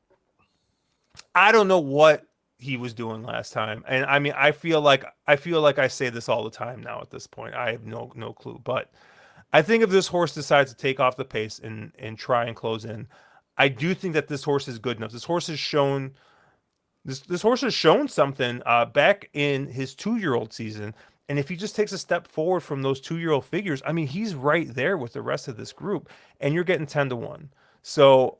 I don't know what he was doing last time. And, I feel like I say this all the time now at this point. I have no clue. But I think if this horse decides to take off the pace and try and close in, I do think that this horse is good enough. This horse has shown something back in his 2-year-old season. And if he just takes a step forward from those 2-year-old figures, he's right there with the rest of this group. And you're getting 10-1. So,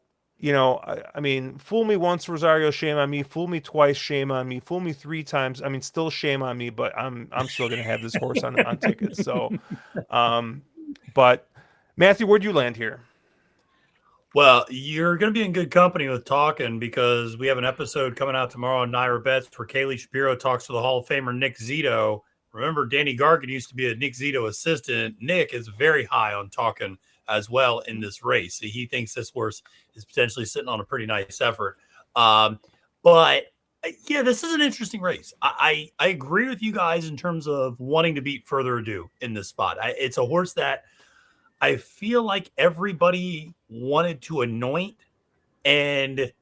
fool me once, Rosario, shame on me. Fool me twice, shame on me. Fool me 3 times. Still shame on me, but I'm still going to have this horse on tickets. So, but Matthew, where'd you land here? Well, you're going to be in good company with talking because we have an episode coming out tomorrow on NYRA Bets where Kaylie Shapiro talks to the Hall of Famer Nick Zito. Remember, Danny Gargan used to be a Nick Zito assistant. Nick is very high on talking as well in this race. He thinks this horse is potentially sitting on a pretty nice effort. But yeah, this is an interesting race. I agree with you guys in terms of wanting to beat Further Ado in this spot. It's a horse that I feel like everybody wanted to anoint and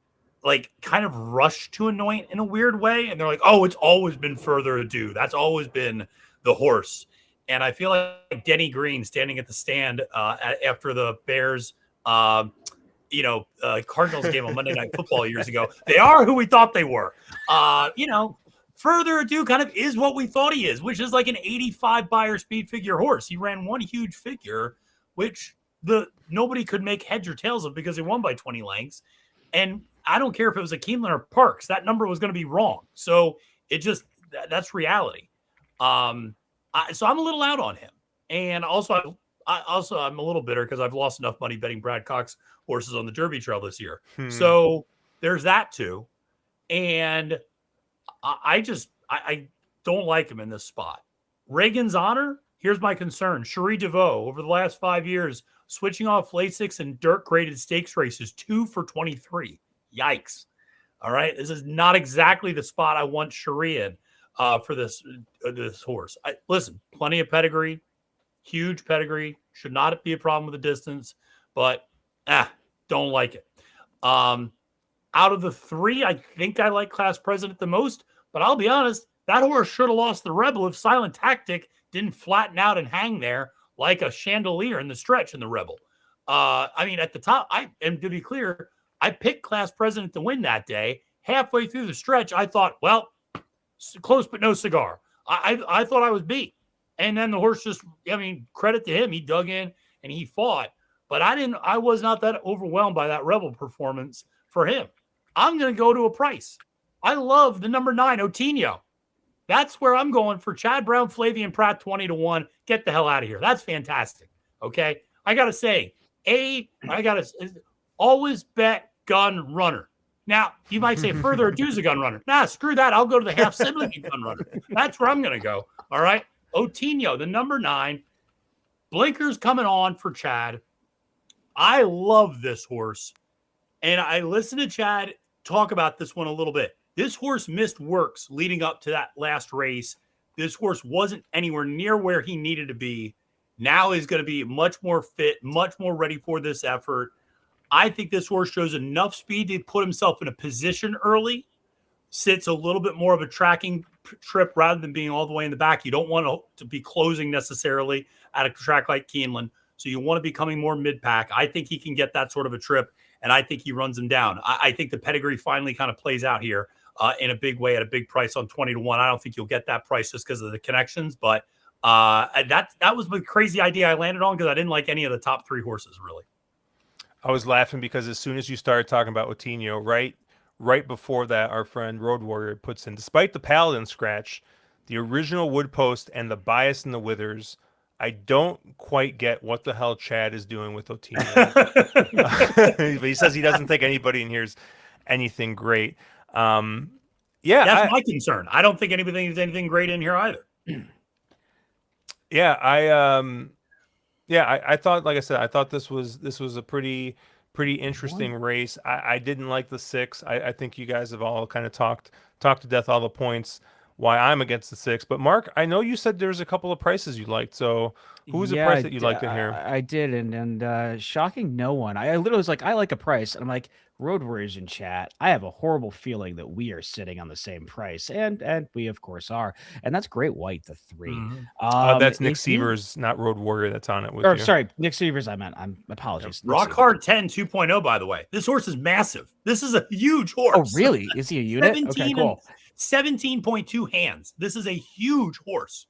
like kind of rush to anoint in a weird way. And they're like, oh, it's always been Further Ado. That's always been the horse. And I feel like Denny Green standing at the stand after the Bears, Cardinals game on Monday Night Football years ago. They are who we thought they were. Further Ado kind of is what we thought he is, which is like an 85 buyer speed figure horse. He ran one huge figure, which nobody could make heads or tails of because he won by 20 lengths. And I don't care if it was a Keeneland or Parks, that number was going to be wrong. So that's reality. So I'm a little out on him. And also, I'm a little bitter because I've lost enough money betting Brad Cox horses on the Derby Trail this year. So there's that too. And I don't like him in this spot. Reagan's Honor, here's my concern. Cherie DeVoe, over the last 5 years, switching off Lasix and dirt-graded stakes races, 2 for 23. Yikes. All right. This is not exactly the spot I want Cherie in for this horse. Listen, plenty of pedigree, huge pedigree. Should not be a problem with the distance, but don't like it. Out of the 3, I think I like Class President the most, but I'll be honest, that horse should have lost the Rebel if Silent Tactic didn't flatten out and hang there like a chandelier in the stretch in the Rebel. At the top, and to be clear, I picked Class President to win that day. Halfway through the stretch, I thought, well, close but no cigar. I thought I was beat. And then the horse just, credit to him. He dug in and he fought. But I was not that overwhelmed by that Rebel performance for him. I'm going to go to a price. I love the number 9, Otino. That's where I'm going for Chad Brown, Flavian Pratt, 20-1. Get the hell out of here. That's fantastic. Okay. I got to say, I got to always bet gun runner. Now, you might say Further Adu's a gun runner. Nah, screw that. I'll go to the half sibling gun runner. That's where I'm going to go. All right. Otinho, the number 9. Blinkers coming on for Chad. I love this horse. And I listened to Chad talk about this one a little bit. This horse missed works leading up to that last race. This horse wasn't anywhere near where he needed to be. Now he's going to be much more fit, much more ready for this effort. I think this horse shows enough speed to put himself in a position early, sits a little bit more of a tracking trip rather than being all the way in the back. You don't want to be closing necessarily at a track like Keeneland. So you want to be coming more mid-pack. I think he can get that sort of a trip, and I think he runs him down. I think the pedigree finally kind of plays out here in a big way at a big price on 20-1. I don't think you'll get that price just because of the connections, but that was the crazy idea I landed on because I didn't like any of the top 3 horses, really. I was laughing because as soon as you started talking about Otinho, right before that, our friend Road Warrior puts in, despite the Paladin scratch, the original wood post and the bias in the withers, I don't quite get what the hell Chad is doing with Otinho. But he says he doesn't think anybody in here's anything great. Yeah, that's my concern. I don't think anybody is anything great in here either. Yeah, I thought, like I said, I thought this was a pretty interesting race. I didn't like the 6. I think you guys have all kind of talked to death all the points why I'm against the 6. But Mark, I know you said there's a couple of prices you liked. So who was the price that you liked in here? I did, and shocking no one. I literally was like, I like a price, and I'm like, Road Warriors in chat. I have a horrible feeling that we are sitting on the same price, and we of course are, and that's Great White, the 3. That's Nick Sievers, not Road Warrior. That's on it with you. Sorry, Nick Sievers. I'm apologies. Rock Hard 10 2.0. By the way, this horse is massive. This is a huge horse. Oh, really? Is he a unit? Okay, cool. 17.2 hands. This is a huge horse.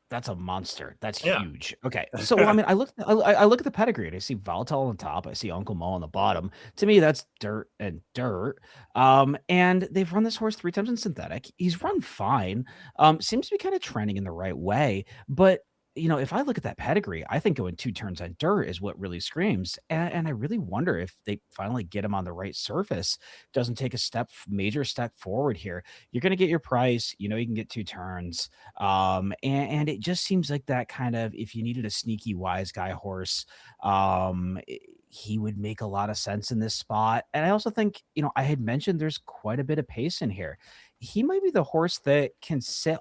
That's a monster. That's huge. Okay. So, I mean, I look at the pedigree and I see Volatile on the top. I see Uncle Mo on the bottom. To me, that's dirt and dirt. And they've run this horse 3 times in synthetic. He's run fine. Seems to be kind of trending in the right way. But, if I look at that pedigree, I think going 2 turns on dirt is what really screams. And I really wonder if they finally get him on the right surface, doesn't take a major step forward here. You're going to get your price. You can get 2 turns. And it just seems like that kind of, if you needed a sneaky wise guy horse, he would make a lot of sense in this spot. And I also think, I had mentioned there's quite a bit of pace in here. He might be the horse that can sit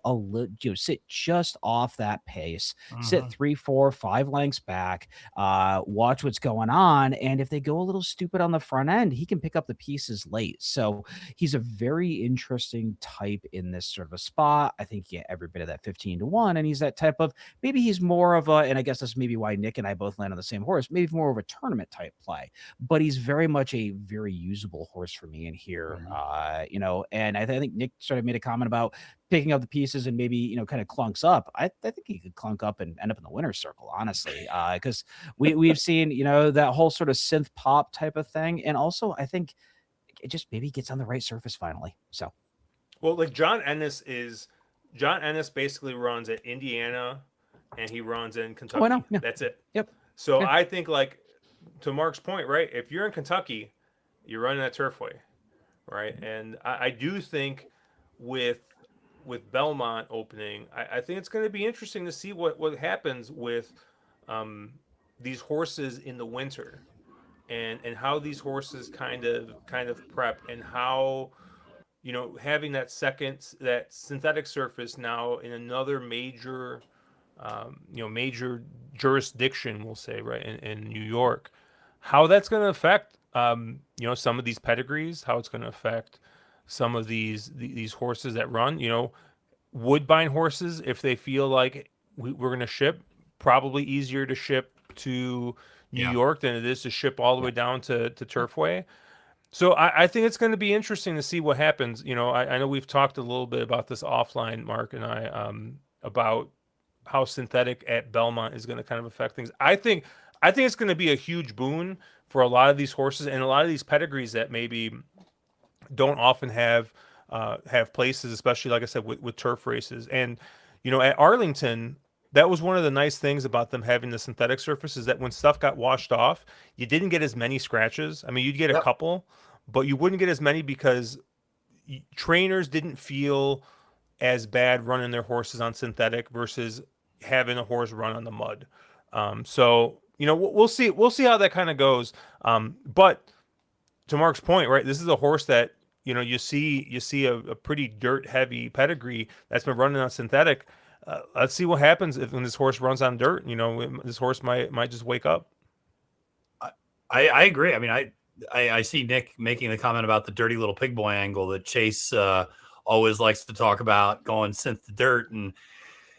sit just off that pace, sit 3, 4, 5 lengths back, watch what's going on. And if they go a little stupid on the front end, he can pick up the pieces late. So he's a very interesting type in this sort of a spot. I think you get every bit of that 15-1. And he's that type of, maybe he's more of and I guess that's maybe why Nick and I both land on the same horse, maybe more of a tournament type play, but he's very much a very usable horse for me in here. And I think Nick sort of made a comment about picking up the pieces and maybe, kind of clunks up. I think he could clunk up and end up in the winner's circle, honestly, because we've seen, that whole sort of synth pop type of thing. And also, I think it just maybe gets on the right surface finally. So, well, like John Ennis basically runs at Indiana and he runs in Kentucky. Oh, I know. Yeah. That's it. Yep. So I think, like, to Mark's point, right? If you're in Kentucky, you're running that Turfway. Right. And I do think with Belmont opening, I think it's going to be interesting to see what happens with these horses in the winter and how these horses kind of prep and how, having that synthetic surface now in another major, major jurisdiction, we'll say, right, in New York, how that's going to affect some of these pedigrees, how it's going to affect some of these horses that run, Woodbine horses, if they feel like we're going to ship, probably easier to ship to New York than it is to ship all the way down to Turfway. So I think it's going to be interesting to see what happens. I know we've talked a little bit about this offline, Mark and I, about how synthetic at Belmont is going to kind of affect things. I think it's going to be a huge boon for a lot of these horses and a lot of these pedigrees that maybe don't often have places, especially, like I said, with turf races. And, at Arlington, that was one of the nice things about them having the synthetic surface is that when stuff got washed off, you didn't get as many scratches. I mean, you'd get a couple, but you wouldn't get as many because trainers didn't feel as bad running their horses on synthetic versus having a horse run on the mud. So we'll see. We'll see how that kind of goes. But to Mark's point, right? This is a horse that you see a pretty dirt heavy pedigree that's been running on synthetic. Let's see what happens when this horse runs on dirt. This horse might just wake up. I agree. I mean, I see Nick making the comment about the dirty little pig boy angle that Chase always likes to talk about, going synth to dirt. And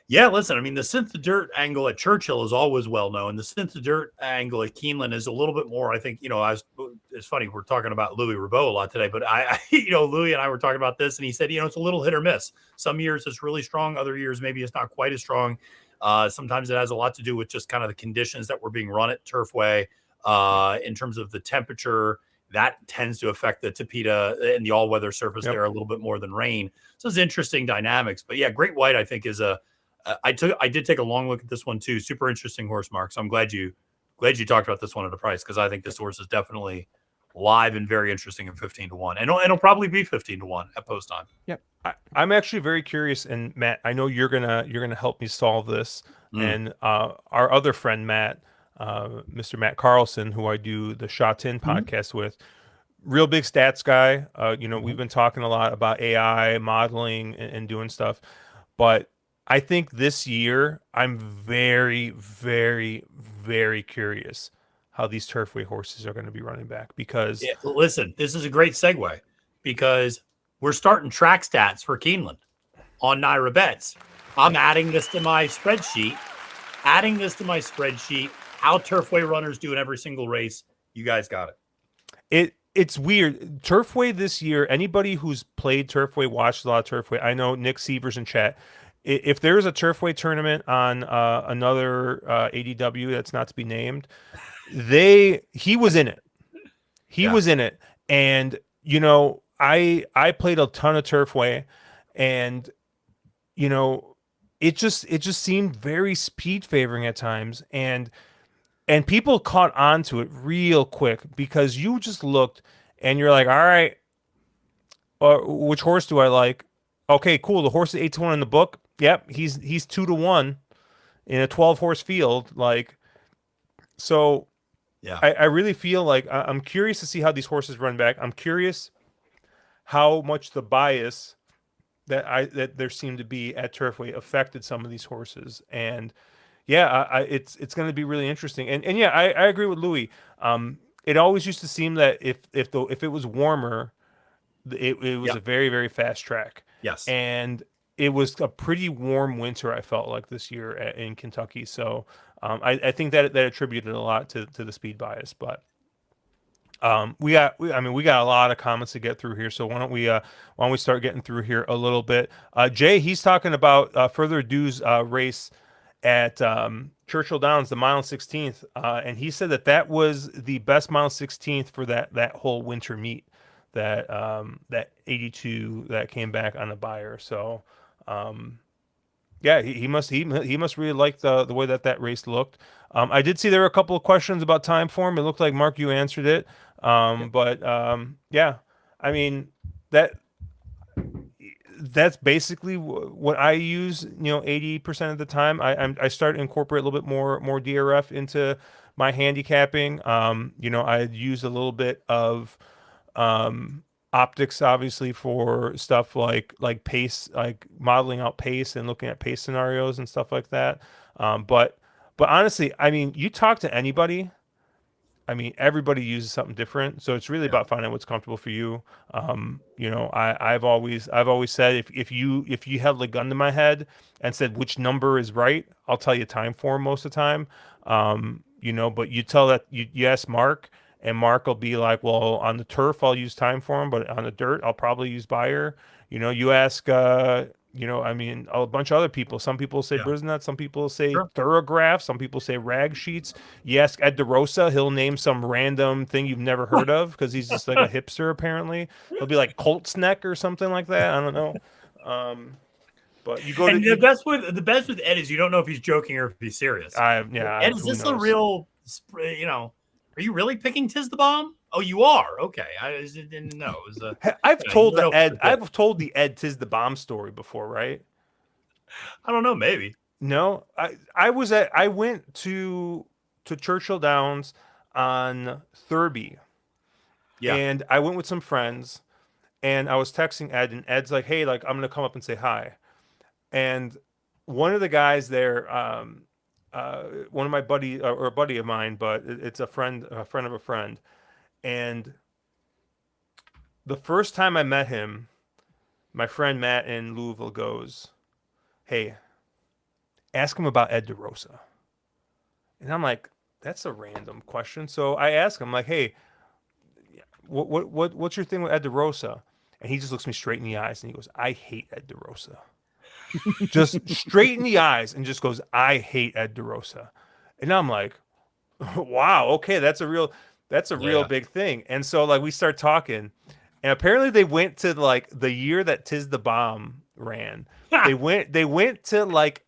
yeah, listen, I mean, the synth to dirt angle at Churchill is always well known. The synth to dirt angle at Keeneland is a little bit more, I think, it's funny. We're talking about Louis Rabot a lot today, but Louis and I were talking about this, and he said, it's a little hit or miss. Some years it's really strong. Other years, maybe it's not quite as strong. Sometimes it has a lot to do with just kind of the conditions that were being run at Turfway. In terms of the temperature, that tends to affect the Tapeta and the all-weather surface there a little bit more than rain. So it's interesting dynamics. But yeah, Great White, I think, is I did take a long look at this one too. Super interesting horse, Mark. So I'm glad you talked about this one at a price, because I think this horse is definitely live and very interesting at 15-1, and it'll probably be 15-1 at post time. Yep. I'm actually very curious, and Matt, I know you're gonna help me solve this, and our other friend Matt. Mr. Matt Carlson, who I do the Shot In podcast with, real big stats guy. We've been talking a lot about AI modeling and doing stuff, but I think this year I'm very, very, very curious how these Turfway horses are going to be running back, because listen, this is a great segue, because we're starting track stats for Keeneland on NYRA Bets. I'm adding this to my spreadsheet. How Turfway runners do in every single race. You guys got it. It's weird. Turfway this year, anybody who's played Turfway, watched a lot of Turfway. I know Nick Sievers in chat. If there's a Turfway tournament on another ADW that's not to be named, he was in it. He was in it. And, I played a ton of Turfway, and, it just seemed very speed favoring at times. And people caught on to it real quick, because you just looked and you're like, all right, which horse do I like? Okay, cool. The horse is 8-1 in the book. Yep, he's 2-1 in a 12-horse field. So yeah, I really feel like I'm curious to see how these horses run back. I'm curious how much the bias that there seemed to be at Turfway affected some of these horses. And yeah, it's going to be really interesting. And yeah, I agree with Louis. It always used to seem that if it was warmer, it was a very, very fast track. Yes. And it was a pretty warm winter, I felt like, this year in Kentucky. So I think that attributed a lot to the speed bias. But we got a lot of comments to get through here. So why don't we start getting through here a little bit? Jay, he's talking about Further Adu's race at Churchill Downs, the mile and 16th, and he said that was the best mile and 16th for that whole winter meet, that 82 that came back on the buyer. So yeah, he must really like the way that race looked. I did see there were a couple of questions about time form. It looked like, Mark, you answered it. But yeah, I mean, that's basically what I use, 80% of the time. I start to incorporate a little bit more DRF into my handicapping. I use a little bit of optics, obviously, for stuff like pace, like modeling out pace and looking at pace scenarios and stuff like that. But honestly, I mean, you talk to anybody, I mean, everybody uses something different, so it's really about finding what's comfortable for you. I've always said, if you held a gun to my head and said which number is right, I'll tell you time form most of the time. But you tell that you ask Mark, and Mark will be like, well, on the turf I'll use time form, but on the dirt I'll probably use buyer. You ask a bunch of other people. Some people say Brisnet, some people say Thorograph, some people say rag sheets. You ask Ed DeRosa, he'll name some random thing you've never heard of, because he's just like a hipster, apparently. He'll be like Colt's Neck or something like that. I don't know. But you go to the best with Ed is you don't know if he's joking or if he's serious. Ed, is this a real, are you really picking Tiz the Bomb? Oh, you are? Okay. I just didn't know. It was I've yeah, told you the know, Ed. I've told the Ed Tis the Bomb story before, right? I don't know. Maybe. No, I went to Churchill Downs on Thurby, Yeah. and I went with some friends, and I was texting Ed, and Ed's like, "Hey, like I'm gonna come up and say hi," and one of the guys there, one of my buddy or a buddy of mine, but it's a friend of a friend, and the first time I met him, my friend Matt in Louisville goes, "Hey, ask him about Ed DeRosa." And I'm like, that's a random question. So I ask him, like, hey, what's your thing with Ed DeRosa? And he just looks me straight in the eyes and he goes, I hate Ed DeRosa. Just straight in the eyes and just goes, I hate Ed DeRosa. And I'm like, wow, okay, that's a real Yeah. big thing. And so like we start talking, and apparently they went to like the year that Tis the Bomb ran. They went to like,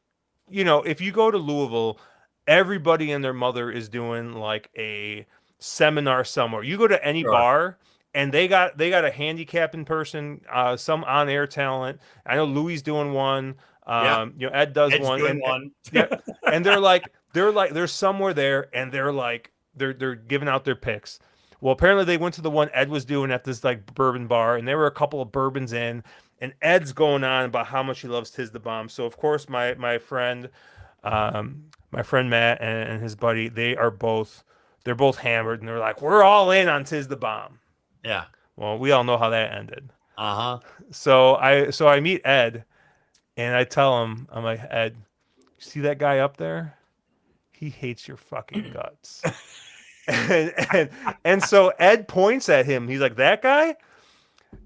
if you go to Louisville, everybody and their mother is doing like a seminar somewhere. You go to any Sure. bar and they got a handicap in person, some on air talent. I know Louis doing one. Yeah. Ed does Ed's one, doing and one. yeah, and they're somewhere there, and they're giving out their picks. Well, apparently they went to the one Ed was doing at this like bourbon bar, and there were a couple of bourbons in, and Ed's going on about how much he loves Tis the Bomb. So of course my friend Matt and his buddy, they're both hammered, and they're like, we're all in on Tis the Bomb. Yeah. Well, we all know how that ended. Uh-huh. So I meet Ed, and I tell him, I'm like, Ed, see that guy up there? He hates your fucking guts. and so Ed points at him. He's like, that guy?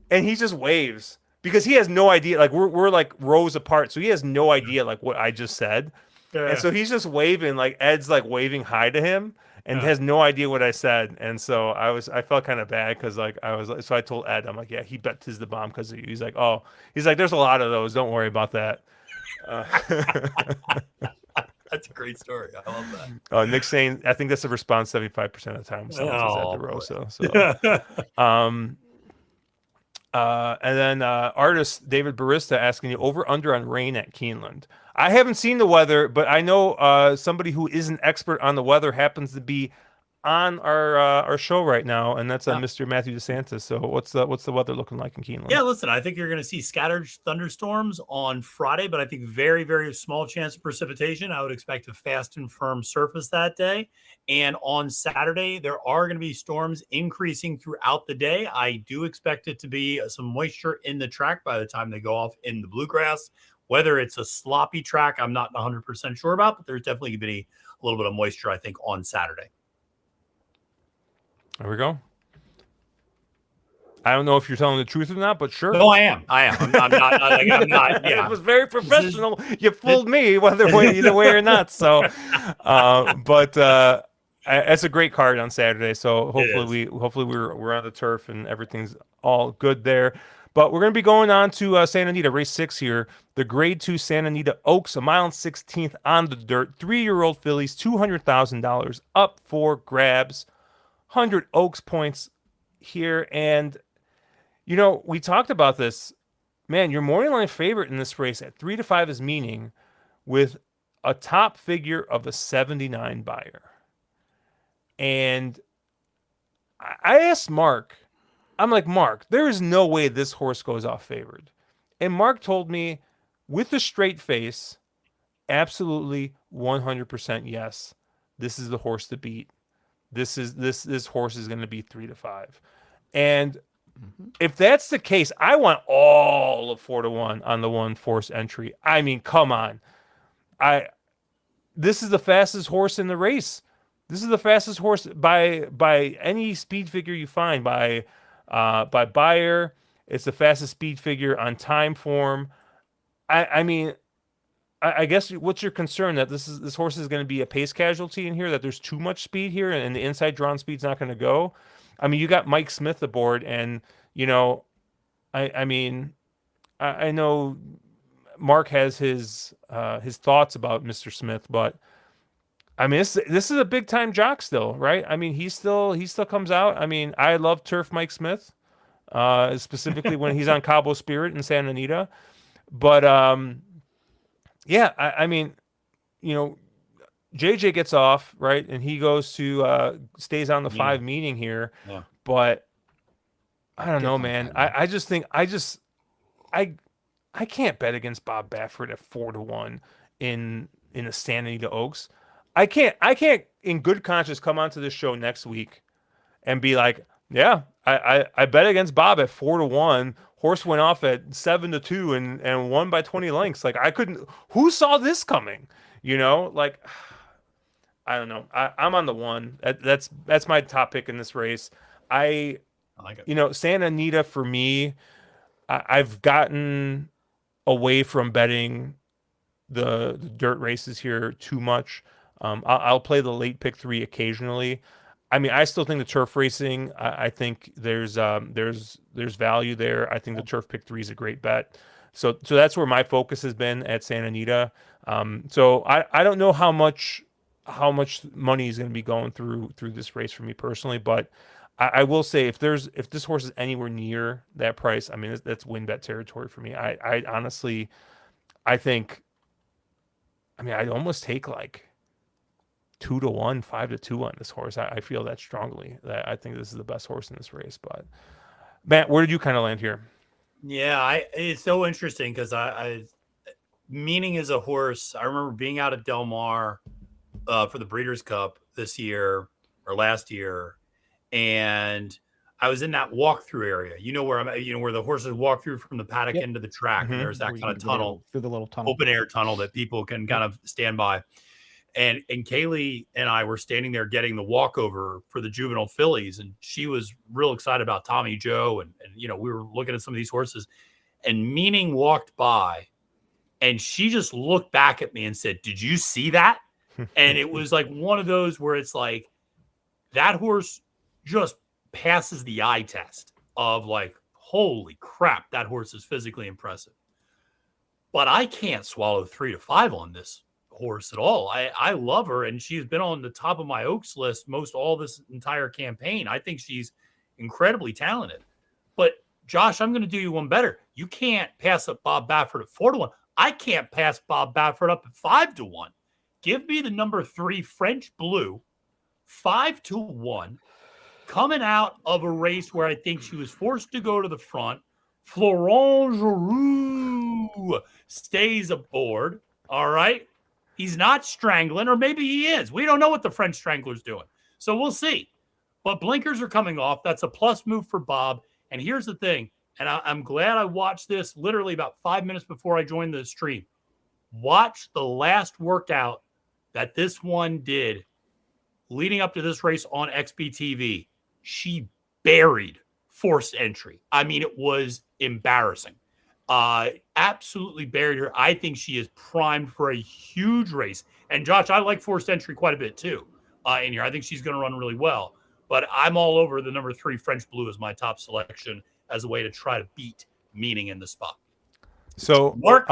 And he just waves because he has no idea. Like we're like rows apart, so he has no idea like what I just said. Yeah. And so he's just waving, like Ed's like waving hi to him and Yeah. has no idea what I said. And so I felt kind of bad because like so I told Ed, I'm like, yeah, he bet Tis the Bomb because he's like, oh, he's like, there's a lot of those. Don't worry about that. That's a great story. I love that. Nick saying, I think that's a response 75% of the time. Someone says Ed DeRosa. So, and then artist David Barista asking you over under on rain at Keeneland. I haven't seen the weather, but I know somebody who is an expert on the weather happens to be on our show right now, and that's Mr. Matthew DeSantis. So what's the weather looking like in Keeneland? Yeah, listen, I think you're going to see scattered thunderstorms on Friday, but I think very, very small chance of precipitation. I would expect a fast and firm surface that day. And on Saturday, there are going to be storms increasing throughout the day. I do expect it to be some moisture in the track by the time they go off in the bluegrass. Whether it's a sloppy track, I'm not 100% sure about, but there's definitely going to be a little bit of moisture, I think, on Saturday. There we go. I don't know if you're telling the truth or not, but sure. No, I am. I'm not. I'm not. Yeah. It was very professional. You fooled me, either way or not. So, but it's a great card on Saturday. So hopefully we're on the turf and everything's all good there. But we're going to be going on to Santa Anita, race 6 here. The Grade 2 Santa Anita Oaks, a mile and 16th on the dirt. 3-year-old fillies, $200,000 up for grabs. 100 Oaks points here. And, we talked about this. Man, your morning line favorite in this race at 3-5 is meaning with a top figure of a 79 buyer. And I asked Mark, I'm like, Mark, there is no way this horse goes off favored. And Mark told me with a straight face, absolutely 100% yes. This is the horse to beat. This horse is going to be 3-5. And if that's the case, I want all of 4-1 on the one force entry. I mean, come on. This is the fastest horse in the race. This is the fastest horse by any speed figure you find, by buyer. It's the fastest speed figure on time form. I mean, I guess what's your concern that this horse is going to be a pace casualty in here, that there's too much speed here and the inside drawn speed's not going to go? I mean, you got Mike Smith aboard, and I know Mark has his thoughts about Mr. Smith, but I mean, this is a big time jock still, right? I mean, he still comes out. I mean, I love Turf Mike Smith, specifically when he's on Cabo Spirit in Santa Anita. But yeah, I mean, you know, JJ gets off, right, and he goes to stays on the 5 meeting here. Yeah. But I don't know, on man. 5, I just think I can't bet against Bob Baffert at 4-1 in the Santa Anita Oaks. I can't in good conscience come onto this show next week and be like, yeah, I bet against Bob at 4-1. Horse went off at 7-2 and won by 20 lengths. Like, I couldn't. Who saw this coming? You know, like, I don't know. I'm on the 1. That's my top pick in this race. I like it. You know, Santa Anita for me, I've gotten away from betting the dirt races here too much. I'll play the late pick 3 occasionally. I mean, I still think the turf racing. I think there's value there. I think the turf pick 3 is a great bet. So that's where my focus has been at Santa Anita. So I don't know how much money is going to be going through this race for me personally, but I will say if this horse is anywhere near that price, I mean that's win bet territory for me. I honestly, I think, I mean, I'd almost take like 2-1, 5-2 on this horse. I feel that strongly. That I think this is the best horse in this race. But Matt, where did you kind of land here? Yeah, it's so interesting because I Meaning is a horse. I remember being out at Del Mar for the Breeders' Cup this year or last year, and I was in that walkthrough area. You know where where the horses walk through from the paddock into the track, and there's that kind of tunnel, through the little tunnel, open air tunnel that people can kind of stand by. And Kaylie and I were standing there getting the walkover for the juvenile fillies, and she was real excited about Tommy Joe, and we were looking at some of these horses, and Meaning walked by, and she just looked back at me and said, "Did you see that?" And it was like one of those where it's like that horse just passes the eye test of like, holy crap, that horse is physically impressive. But I can't swallow 3-5 on this horse at all. I love her, and she's been on the top of my Oaks list most all this entire campaign. I think she's incredibly talented. But Josh, I'm going to do you one better. You can't pass up Bob Baffert at 4-1. I can't pass Bob Baffert up at 5-1. Give me the number 3 French Blue, 5-1, coming out of a race where I think she was forced to go to the front. Florent Giroux stays aboard. All right. He's not strangling, or maybe he is. We don't know what the French Strangler's doing. So we'll see. But blinkers are coming off. That's a plus move for Bob. And here's the thing, and I'm glad I watched this literally about 5 minutes before I joined the stream. Watch the last workout that this one did leading up to this race on XBTV. She buried forced entry. I mean, it was embarrassing. Absolutely buried her. I think she is primed for a huge race. And Josh, I like forced entry quite a bit too in here. I think she's going to run really well. But I'm all over the number 3 French Blue as my top selection as a way to try to beat Meaning in the spot. So, Mark,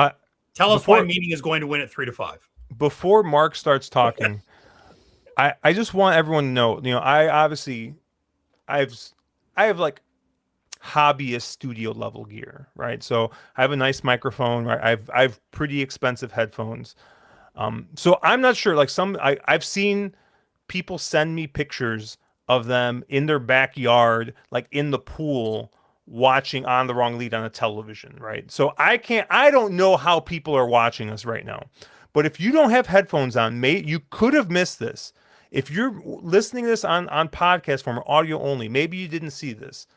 tell us why Meaning is going to win at 3-5. Before Mark starts talking, I just want everyone to know, I have like hobbyist studio level gear, right? So I have a nice microphone, right? I've pretty expensive headphones. So I'm not sure, like I've seen people send me pictures of them in their backyard, like in the pool, watching On the Wrong Lead on a television, right? So I don't know how people are watching us right now. But if you don't have headphones on, you could have missed this. If you're listening to this on podcast form or audio only, maybe you didn't see this.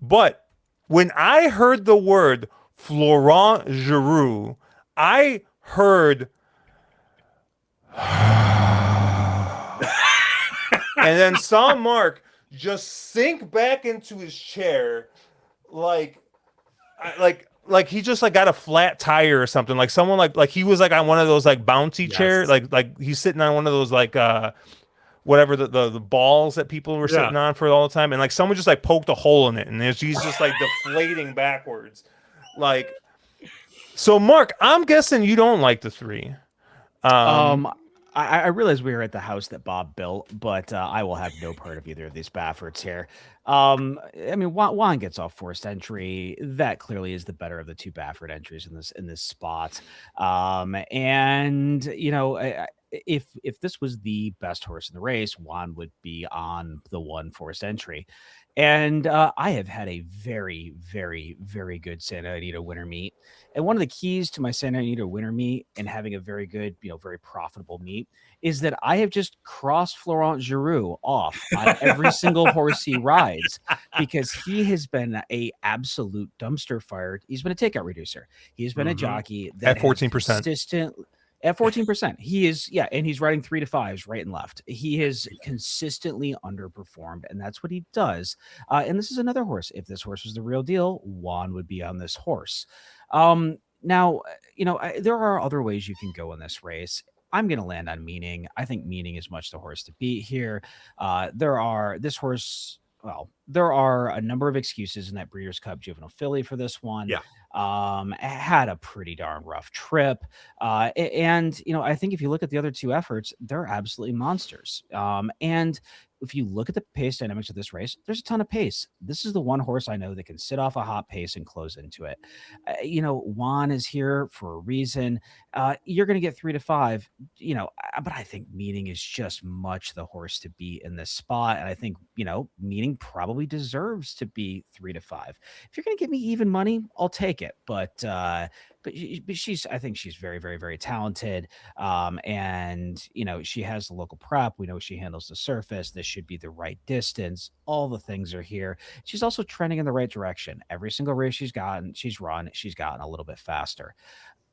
But when I heard the word Florent Giroux, I heard and then saw Mark just sink back into his chair like he just like got a flat tire or something. Like someone like he was like on one of those like bouncy chairs, like he's sitting on one of those like whatever the balls that people were sitting on for all the time, and like someone just like poked a hole in it, and he's just like deflating backwards. Like, so Mark, I'm guessing you don't like the 3. I realize we were at the house that Bob built, but I will have no part of either of these Bafferts here. I mean, Juan gets off forced entry. That clearly is the better of the two Baffert entries in this spot. And you know, if this was the best horse in the race, Juan would be on the one forced entry. And I have had a very, very, very good Santa Anita winter meet. And one of the keys to my Santa Anita winter meet and having a very good, very profitable meet is that I have just crossed Florent Giroux off on every single horse he rides because he has been a absolute dumpster fire. He's been a takeout reducer. He's been a jockey that At 14%. consistent at 14%. He is, and he's riding 3 to 5s right and left. He has consistently underperformed, and that's what he does. And this is another horse. If this horse was the real deal, Juan would be on this horse. Now, there are other ways you can go in this race. I'm going to land on Meaning. I think Meaning is much the horse to beat here. There are a number of excuses in that Breeders' Cup Juvenile Filly for this one. Yeah. Had a pretty darn rough trip. And I think if you look at the other two efforts, they're absolutely monsters. And if you look at the pace dynamics of this race, there's a ton of pace. This is the one horse I know that can sit off a hot pace and close into it. Juan is here for a reason. You're going to get 3 to 5, but I think Meaning is just much the horse to be in this spot. And I think, Meaning probably deserves to be 3 to 5. If you're going to give me even money, I'll take it. But I think she's very, very, very talented. And she has the local prep. We know she handles the surface. This should be the right distance. All the things are here. She's also trending in the right direction. Every single race she's gotten a little bit faster.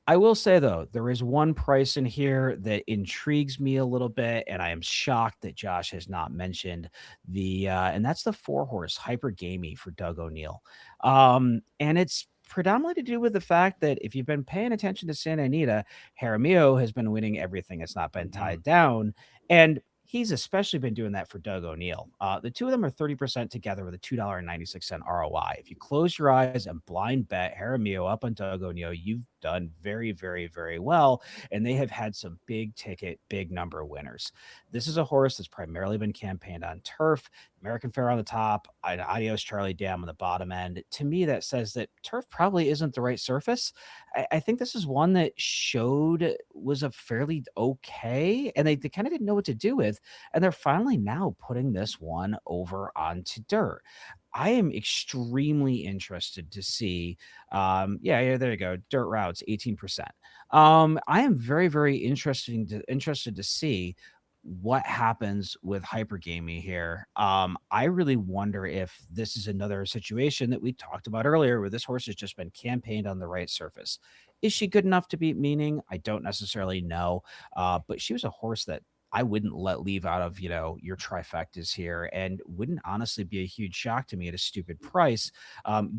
I will say, though, there is one price in here that intrigues me a little bit, and I am shocked that Josh has not mentioned and that's the 4-horse Hyper Gamey for Doug O'Neill. And it's predominantly to do with the fact that if you've been paying attention to Santa Anita, Jaramillo has been winning everything that's not been tied down. And he's especially been doing that for Doug O'Neill. The two of them are 30% together with a $2.96 ROI. If you close your eyes and blind bet Jaramillo up on Doug O'Neill, you've done very, very, very well. And they have had some big ticket, big number winners. This is a horse that's primarily been campaigned on turf, American Fair on the top, and Adios Charlie Dam on the bottom end. To me, that says that turf probably isn't the right surface. I think this is one that was a fairly okay, and they kind of didn't know what to do with. And they're finally now putting this one over onto dirt. I am extremely interested to see. There you go. Dirt routes, 18%. I am very, very interested to see what happens with Hyper Gamey here. I really wonder if this is another situation that we talked about earlier where this horse has just been campaigned on the right surface. Is she good enough to beat Meaning? I don't necessarily know. But she was a horse that I wouldn't let leave out of, your trifectas here, and wouldn't honestly be a huge shock to me at a stupid price,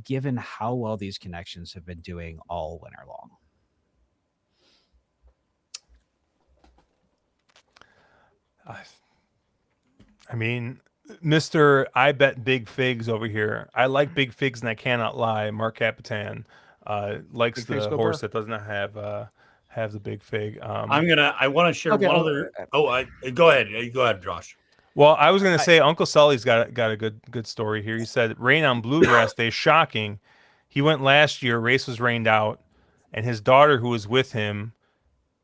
given how well these connections have been doing all winter long. I mean, Mr. I bet big figs over here. I like big figs and I cannot lie. Mark Capitan likes Big the figs horse go that doesn't have the big fig. I want to share one other. Go ahead, Josh. Well, I was going to say Uncle Sully's got a good story here. He said rain on Bluegrass Day, shocking. He went last year, race was rained out, and his daughter who was with him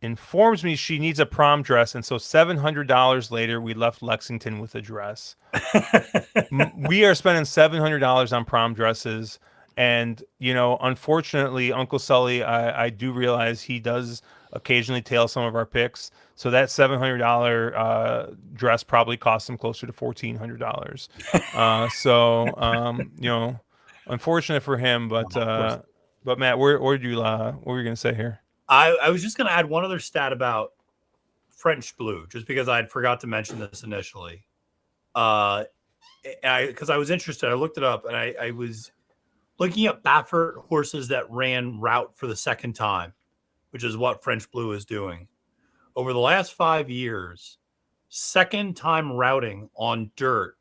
informs me she needs a prom dress, and so $700 later we left Lexington with a dress. We are spending $700 on prom dresses, and unfortunately Uncle Sully, I do realize he does occasionally tail some of our picks, so that $700 dress probably cost him closer to $1,400. Unfortunate for him, but Matt, what were you gonna say here? I was just going to add one other stat about French Blue, just because I had forgot to mention this initially. Because I was interested. I looked it up, and I was looking at Baffert horses that ran route for the second time, which is what French Blue is doing. Over the last 5 years, second time routing on dirt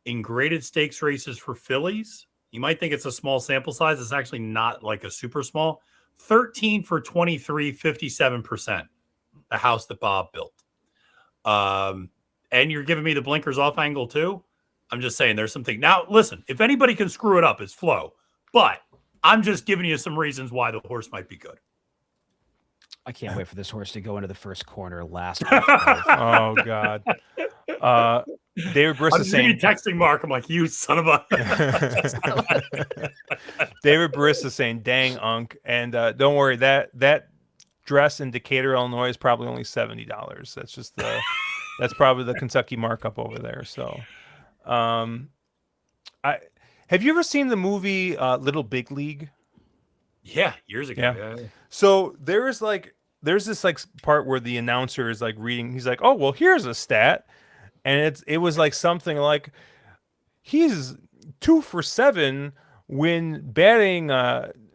in graded stakes races for fillies. You might think it's a small sample size. It's actually not like a super small. 13 for 23, 57%. the house that Bob built. And you're giving me the blinkers off angle too. I'm just saying there's something. Now, listen, if anybody can screw it up, it's Flo. But I'm just giving you some reasons why the horse might be good. I can't wait for this horse to go into the first corner last. Oh, God. David Briss I'm is saying texting Mark. I'm like, you son of a. David Briss is saying, dang, Unk. And don't worry, that dress in Decatur, Illinois is probably only $70. That's just that's probably the Kentucky markup over there. So have you ever seen the movie Little Big League? Yeah, years ago. Yeah. So there's this like part where the announcer is like reading. He's like, "Oh, well, here's a stat," and it was like something like he's 2 for 7 when batting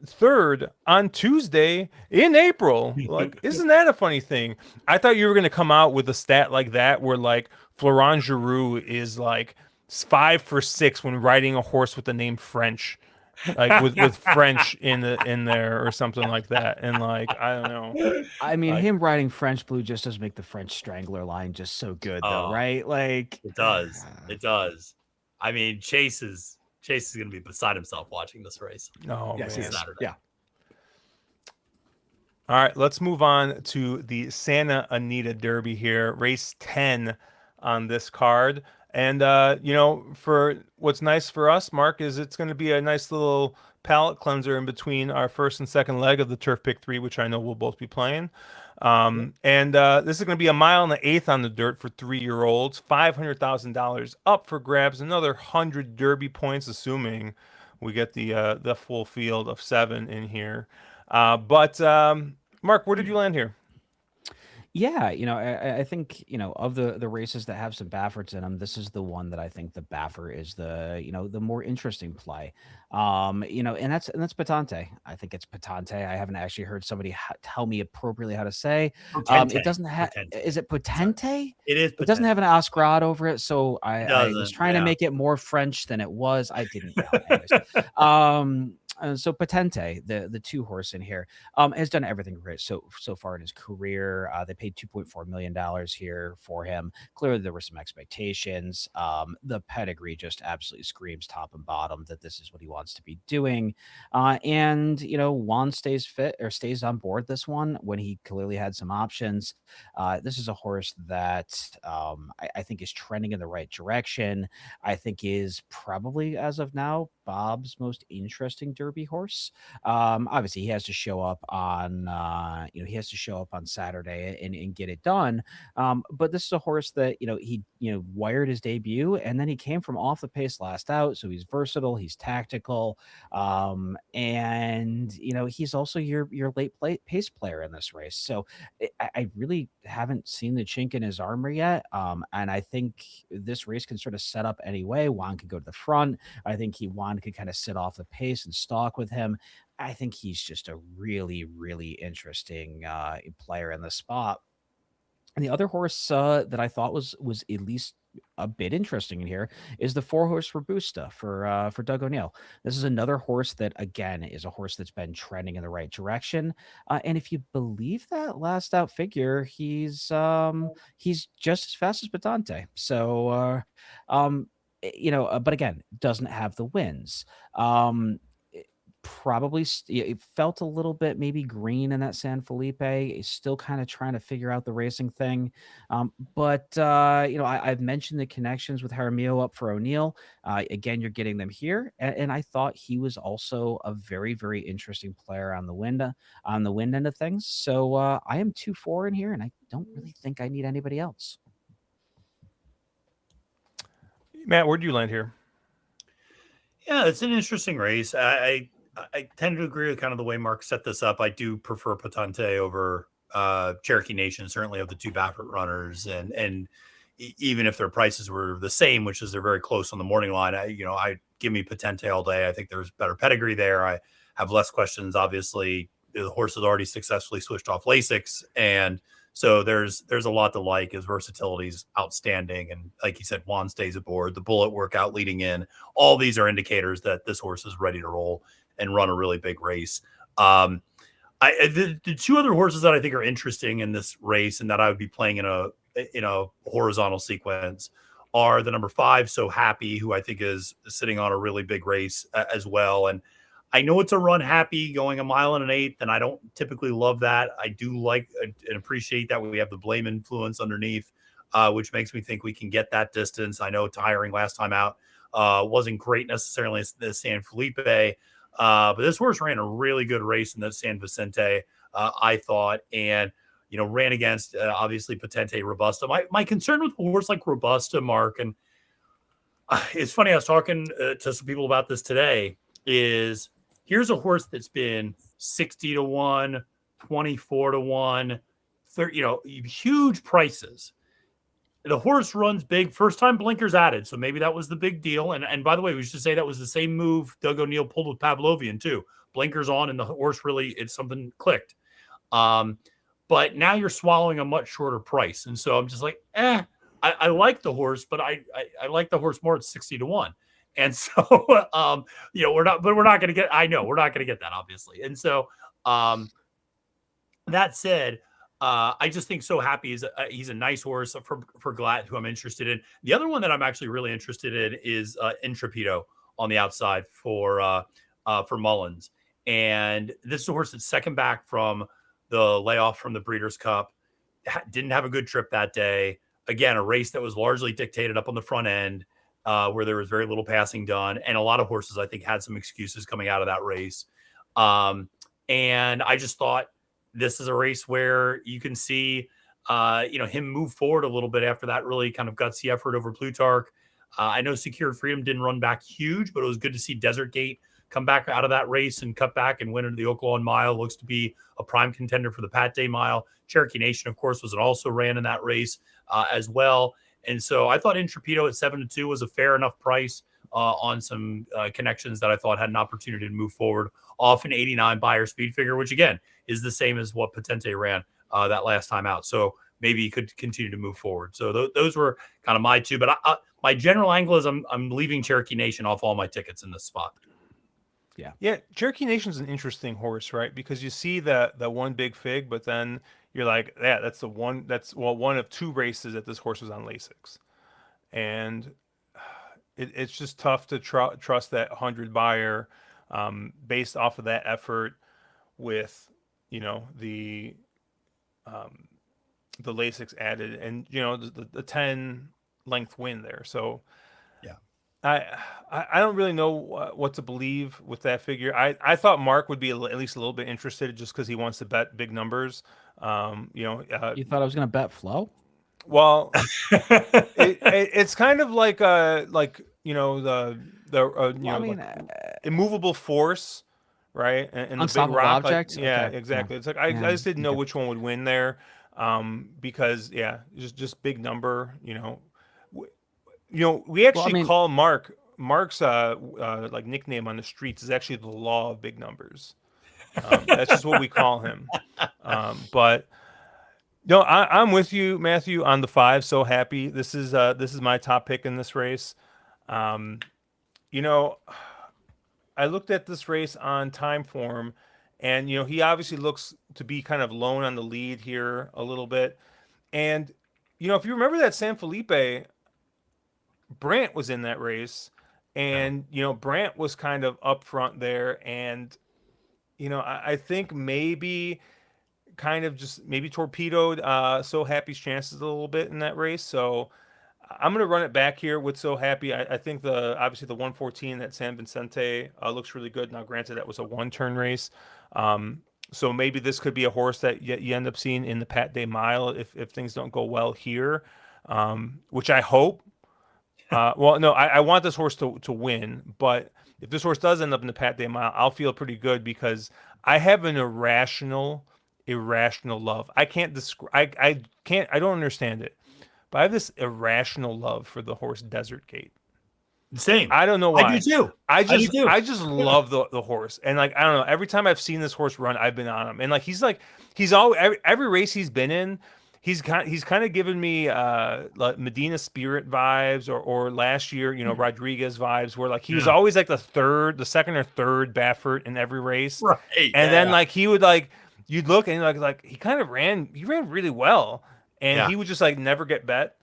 third on Tuesday in April. Like, isn't that a funny thing? I thought you were gonna come out with a stat like that where like Florent Giroux is like 5 for 6 when riding a horse with the name French. Like with French in there or something like that, and like I don't know. I mean, him riding French Blue just does make the French Strangler line just so good, though, right? Like it does. I mean, Chase is going to be beside himself watching this race. Oh, yes, man. Saturday. Yeah. All right, let's move on to the Santa Anita Derby here, race 10 on this card. And, for what's nice for us, Mark, is it's going to be a nice little palate cleanser in between our first and second leg of the Turf Pick 3, which I know we'll both be playing. And this is going to be 1.1 miles on the dirt for 3-year-olds, $500,000 up for grabs, another 100 Derby points, assuming we get the full field of 7 in here. But Mark, where did you land here? Yeah, I think, of the races that have some Bafferts in them, this is the one that I think the Baffert is the more interesting play. And that's Patente. I think it's Patente. I haven't actually heard somebody tell me appropriately how to say. It doesn't have. Is it Potente? It is. It doesn't have an Oscarade over it, so I was trying to make it more French than it was. I didn't know. So Patente, the 2 horse in here, has done everything great so far in his career. They paid $2.4 million here for him. Clearly, there were some expectations. The pedigree just absolutely screams top and bottom that this is what he wants to be doing. And Juan stays fit or stays on board this one when he clearly had some options. This is a horse that I think is trending in the right direction. I think is probably, as of now, Bob's most interesting Derby horse. Obviously, he has to show up on Saturday and get it done. But this is a horse that he wired his debut, and then he came from off the pace last out. So he's versatile, he's tactical, and he's also your late pace player in this race. So I really haven't seen the chink in his armor yet. And I think this race can sort of set up anyway. Juan could go to the front. I think Juan could kind of sit off the pace and stalk with him. I think he's just a really, really interesting player in the spot. And the other horse that I thought was at least a bit interesting in here is the 4-horse Robusta for Doug O'Neill. This is another horse that, again, is a horse that's been trending in the right direction. And if you believe that last out figure, he's just as fast as Patente. So, but again, doesn't have the wins. Probably it felt a little bit maybe green in that San Felipe. Is still kind of trying to figure out the racing thing. But I've mentioned the connections with Jaramillo up for O'Neill. Again, you're getting them here. And I thought he was also a very, very interesting player on the wind end of things. So I am 2-4 in here, and I don't really think I need anybody else. Matt, where'd you land here? Yeah, it's an interesting race. I tend to agree with kind of the way Mark set this up. I do prefer Patente over Cherokee Nation, certainly of the 2 Baffert runners. And even if their prices were the same, which is they're very close on the morning line, I give me Patente all day. I think there's better pedigree there. I have less questions. Obviously, the horse has already successfully switched off Lasix. And so there's a lot to like. His versatility is outstanding. And like you said, Juan stays aboard. The bullet workout leading in. All these are indicators that this horse is ready to roll and run a really big race. The two other horses that I think are interesting in this race and that I would be playing in a horizontal sequence are the number 5, So Happy, who I think is sitting on a really big race as well. And I know it's a run happy going a mile and an eighth, and I don't typically love that. I do like and appreciate that we have the blame influence underneath, which makes me think we can get that distance. I know tiring last time out wasn't great necessarily in San Felipe, but this horse ran a really good race in the San Vicente, I thought, and ran against obviously Potente Robusta. My concern with a horse like Robusta, Mark, and it's funny, I was talking to some people about this today, is here's a horse that's been 60 to 1, 24 to 1, 30, huge prices. The horse runs big, first time blinkers added. So maybe that was the big deal. And by the way, we should say that was the same move Doug O'Neill pulled with Pavlovian too. Blinkers on and the horse really, something clicked. But now you're swallowing a much shorter price. And so I'm just like, I like the horse, but I like the horse more at 60 to 1. And so, we're not going to get that obviously. And so, that said, I just think So Happy he's a nice horse for Glatt, who I'm interested in. The other one that I'm actually really interested in is Intrepido on the outside for Mullins. And this is a horse that's second back from the layoff from the Breeders' Cup. Didn't have a good trip that day. Again, a race that was largely dictated up on the front end, where there was very little passing done. And a lot of horses, I think, had some excuses coming out of that race. And I just thought this is a race where you can see, him move forward a little bit after that really kind of gutsy effort over Plutarch. I know Secured Freedom didn't run back huge, but it was good to see Desert Gate come back out of that race and cut back and win into the Oaklawn Mile. Looks to be a prime contender for the Pat Day Mile. Cherokee Nation, of course, also ran in that race as well. And so I thought Intrepido at 7 to 2 was a fair enough price on some connections that I thought had an opportunity to move forward off an 89 buyer speed figure, which again is the same as what Potente ran that last time out. So maybe he could continue to move forward. So those were kind of my two. But my general angle is I'm leaving Cherokee Nation off all my tickets in this spot. Yeah. Cherokee Nation's an interesting horse, right? Because you see the one big fig, but then you're like, yeah, that's one of two races that this horse was on Lasix, and it's just tough to trust that 100 buyer based off of that effort with the Lasix added and the 10 length win there. So yeah. I don't really know what to believe with that figure. I thought Mark would be at least a little bit interested just because he wants to bet big numbers. You thought I was going to bet Flo? Well, it's kind of like immovable force, right? And the big rock, object. Yeah, okay. exactly. It's like I just didn't know which one would win there, because just big number. We actually call Mark's like nickname on the streets is actually the law of big numbers. That's just what we call him. But no, I'm with you, Matthew, on the 5. So Happy. This is my top pick in this race. I looked at this race on time form, and he obviously looks to be kind of lone on the lead here a little bit. And if you remember that San Felipe, Brant was in that race, and Brant was kind of up front there, and I think maybe kind of just maybe torpedoed So Happy's chances a little bit in that race. So I'm going to run it back here with So Happy. I think obviously the 114 at San Vicente looks really good. Now, granted, that was a one-turn race. So maybe this could be a horse that you end up seeing in the Pat Day Mile if things don't go well here, which I hope. Well, no, I want this horse to win, but if this horse does end up in the Pat Day Mile, I'll feel pretty good because I have an irrational love. I can't describe. I don't understand it, but I have this irrational love for the horse Desert Gate. Same. I don't know why. I do too. I just love the horse, and I don't know. Every time I've seen this horse run, I've been on him, and he's always every race he's been in. He's kind of given me like Medina Spirit vibes or last year, Rodriguez vibes, where he was always like the second or third Baffert in every race. Right. And then he would you'd look and like he ran really well, and he would just like never get bet.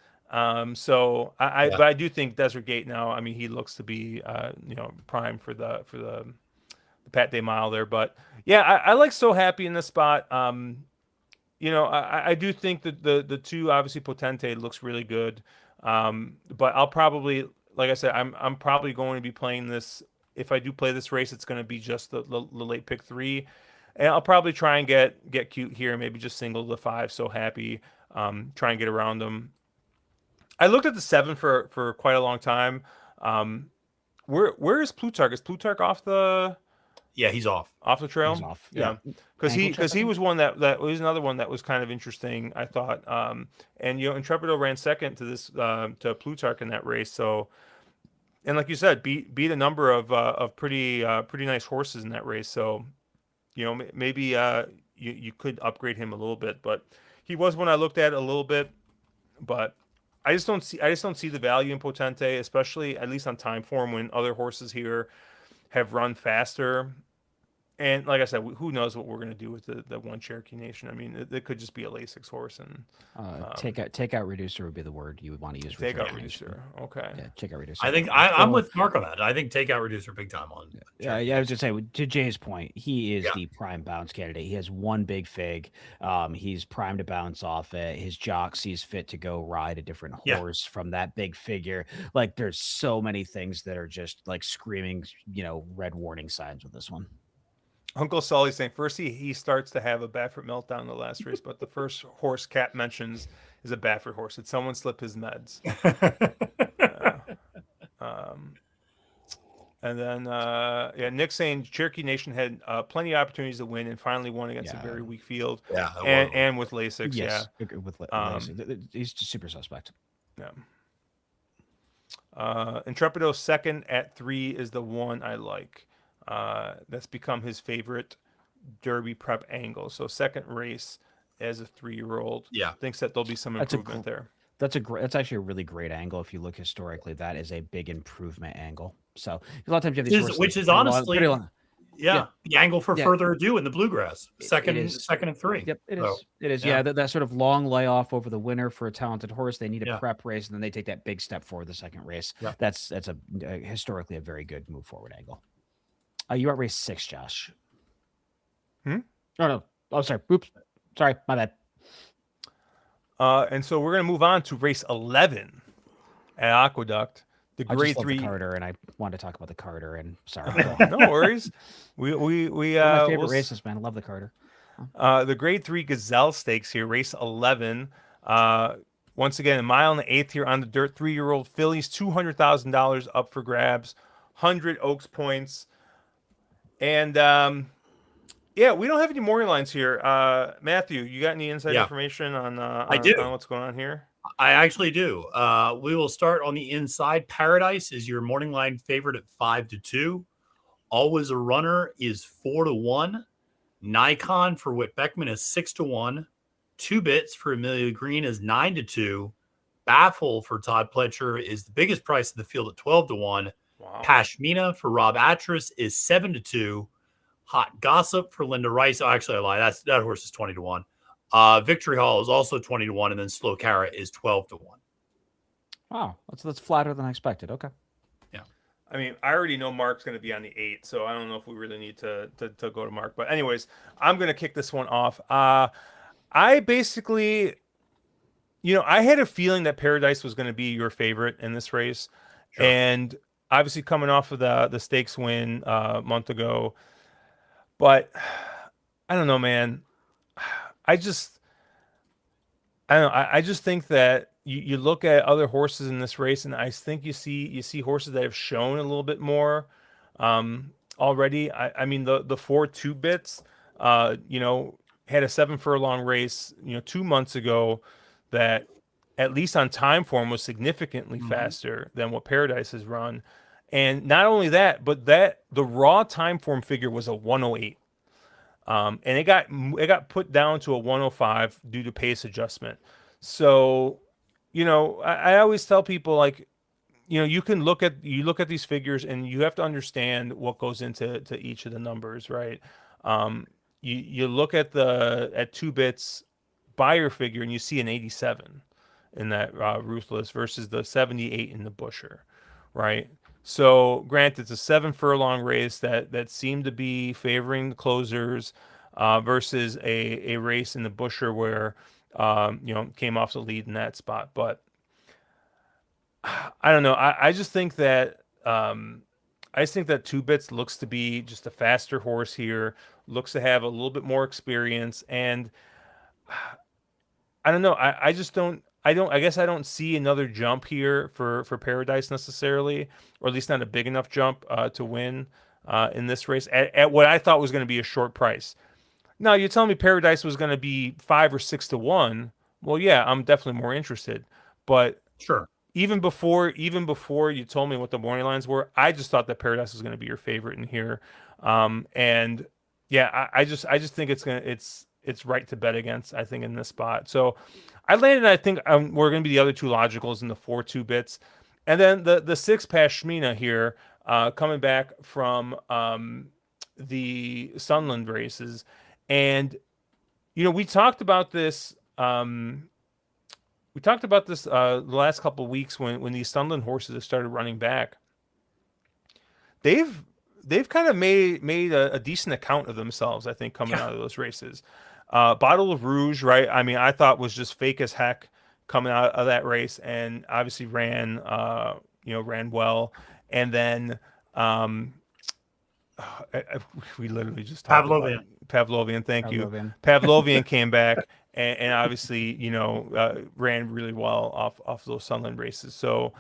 So but I do think Desert Gate now. I mean, he looks to be prime for the Pat Day Mile there. But yeah, I like So Happy in this spot. I do think that the two, obviously Potente looks really good. But I'll probably, like I said, I'm probably going to be playing this. If I do play this race, it's going to be just the late pick 3, and I'll probably try and get cute here. Maybe just single the 5. So Happy. Try and get around them. I looked at the 7 for quite a long time. Where is Plutarch? Is Plutarch off the? Yeah, he's off the trail. He's off. Yeah, because he was one that was another one that was kind of interesting, I thought. And Intrepido ran second to this to Plutarch in that race. So, and like you said, beat a number of pretty nice horses in that race. So, maybe you could upgrade him a little bit, but he was one I looked at a little bit, but I just don't see the value in Potente, especially at least on time form when other horses here have run faster. And like I said, who knows what we're going to do with the one Cherokee Nation? I mean, it could just be a Lasix horse. And take out reducer would be the word you would want to use. Take out reducer. Okay. Yeah, take out reducer. I think I'm with Mark on that. I think take out reducer big time on. Yeah, I was just saying, to Jay's point, he is the prime bounce candidate. He has one big fig. He's primed to bounce off it. His jock sees fit to go ride a different horse from that big figure. Like, there's so many things that are just like screaming, red warning signs with this one. Uncle Sully's saying first he starts to have a Baffert meltdown in the last race, but the first horse Cap mentions is a Baffert horse. Did someone slip his meds? And then Nick saying Cherokee Nation had plenty of opportunities to win and finally won against a very weak field. Yeah, and with Lasix. Yes, with Lasix. He's just super suspect. Yeah. Intrepido second at 3 is the one I like. That's become his favorite Derby prep angle. So second race as a 3-year-old. Yeah, thinks that there'll be some improvement there. That's actually a really great angle. If you look historically, that is a big improvement angle. So a lot of times you have these horses which is honestly pretty long. Yeah, the angle for further ado in the Bluegrass, second and 3. Yep, it is. It is. Yeah, that sort of long layoff over the winter for a talented horse. They need a prep race, and then they take that big step forward the second race. Yeah. That's a historically a very good move forward angle. You at race 6, Josh. Oh no. Oh, sorry. Oops. Sorry, my bad. And so we're gonna move on to race 11 at Aqueduct. The grade 3 Carter, and I wanted to talk about the Carter. And sorry, no worries. We my favorite races, man. I love the Carter. The grade 3 Gazelle Stakes here, race 11. Once again, a mile and the 8th here on the dirt. 3-year-old fillies, $200,000 up for grabs, 100 Oaks points, and we don't have any morning lines here. Matthew, you got any inside information on what's going on here? I actually do. We will start on the inside. Paradise is your morning line favorite at 5-2. Always a Runner is 4-1. Nikon for Whit Beckman is 6-1. 2 Bits for Amelia Green is 9-2. Baffle for Todd Pletcher is the biggest price in the field at 12-1. Wow. Pashmina for Rob Atras is 7-2. Hot Gossip for Linda Rice. Oh, actually, I lie. That horse is 20-1. Victory Hall is also 20-1, and then Slow Carrot is 12-1. Wow, that's flatter than I expected. Okay. Yeah. I mean, I already know Mark's going to be on the 8, so I don't know if we really need to go to Mark. But anyways, I'm going to kick this one off. I basically, I had a feeling that Paradise was going to be your favorite in this race. Sure. And obviously coming off of the stakes win a month ago. But I don't know, man. I just think that you look at other horses in this race, and I think you see horses that have shown a little bit more already. I mean, the 4 2 Bits, had a 7 furlong race, 2 months ago that at least on time form was significantly faster than what Paradise has run. And not only that, but the raw time form figure was a 108. And it got put down to a 105 due to pace adjustment. So, I always tell people, like, you look at these figures and you have to understand what goes into each of the numbers, right? you look at Two Bits buyer figure and you see an 87 in that Ruthless versus the 78 in the Busher, right? So, granted, it's a 7 furlong race that seemed to be favoring the closers versus a race in the Busher where came off the lead in that spot. But I don't know. I just think that Two Bits looks to be just a faster horse here. Looks to have a little bit more experience, and I don't know. I just don't. I guess I don't see another jump here for Paradise necessarily, or at least not a big enough jump to win in this race at what I thought was going to be a short price. Now you're telling me Paradise was going to be 5 or 6 to 1. Well, yeah, I'm definitely more interested. But Sure. even before you told me what the morning lines were, I just thought that Paradise was going to be your favorite in here. And yeah, I just think it's right to bet against, I think, in this spot. So I landed, I think we're going to be the other two logicals in the 4 2 bits. And then the 6 Pashmina here, coming back from the Sunland races. And, we talked about this. The last couple of weeks when these Sunland horses have started running back. They've kind of made a decent account of themselves, I think, coming out of those races. Bottle of Rouge, right? I mean, I thought was just fake as heck coming out of that race, and obviously ran well. And then we literally just talked about Pavlovian. Thank you. Pavlovian came back and obviously, ran really well off those Sunland races. So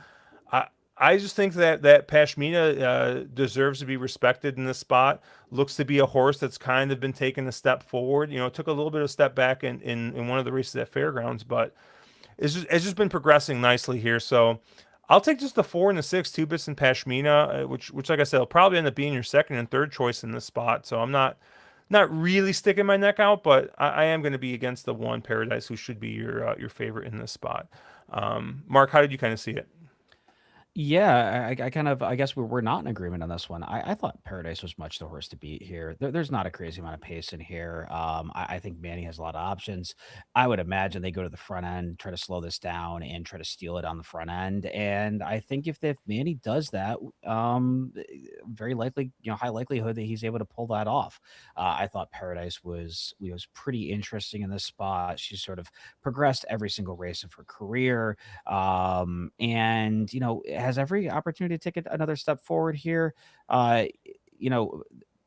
I just think that Pashmina deserves to be respected in this spot. Looks to be a horse that's kind of been taking a step forward. Took a little bit of a step back in one of the races at Fairgrounds, but it's just been progressing nicely here. So I'll take just the 4 and the 6, 2 Bits and Pashmina, which like I said, will probably end up being your second and third choice in this spot. So I'm not really sticking my neck out, but I am going to be against the 1 Paradise, who should be your favorite in this spot. Mark, how did you kind of see it? Yeah, I guess we're not in agreement on this one. I thought Paradise was much the horse to beat here. There's not a crazy amount of pace in here. I think Manny has a lot of options. I would imagine they go to the front end, try to slow this down, and try to steal it on the front end. And I think if Manny does that, very likely, high likelihood that he's able to pull that off. I thought Paradise was pretty interesting in this spot. She sort of progressed every single race of her career, and has every opportunity to take another step forward here. You know,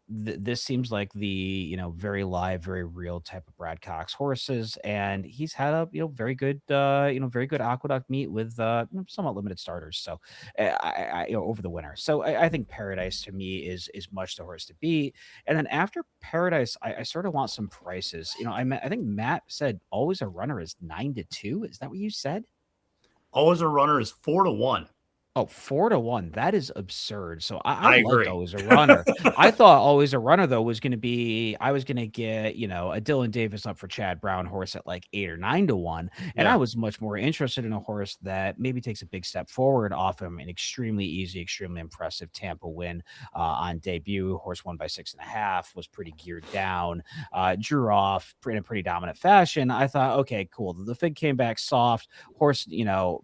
this seems like the very live, very real type of Brad Cox horses, and he's had a very good very good Aqueduct meet with somewhat limited starters. So over the winter. So I think Paradise to me is much the horse to beat. And then after Paradise, I sort of want some prices. I think Matt said Always a Runner is 9-2. Is that what you said? Always a Runner is 4-1. Oh, 4-1. That is absurd. So I agree. liked Always a Runner. I thought Always a Runner, though, was going to be, I was going to get, a Dylan Davis up for Chad Brown horse at like 8 or 9-1. And I was much more interested in a horse that maybe takes a big step forward off him. An extremely easy, extremely impressive Tampa win on debut. Horse won by 6.5, was pretty geared down, drew off in a pretty dominant fashion. I thought, okay, cool. The fig came back soft. Horse,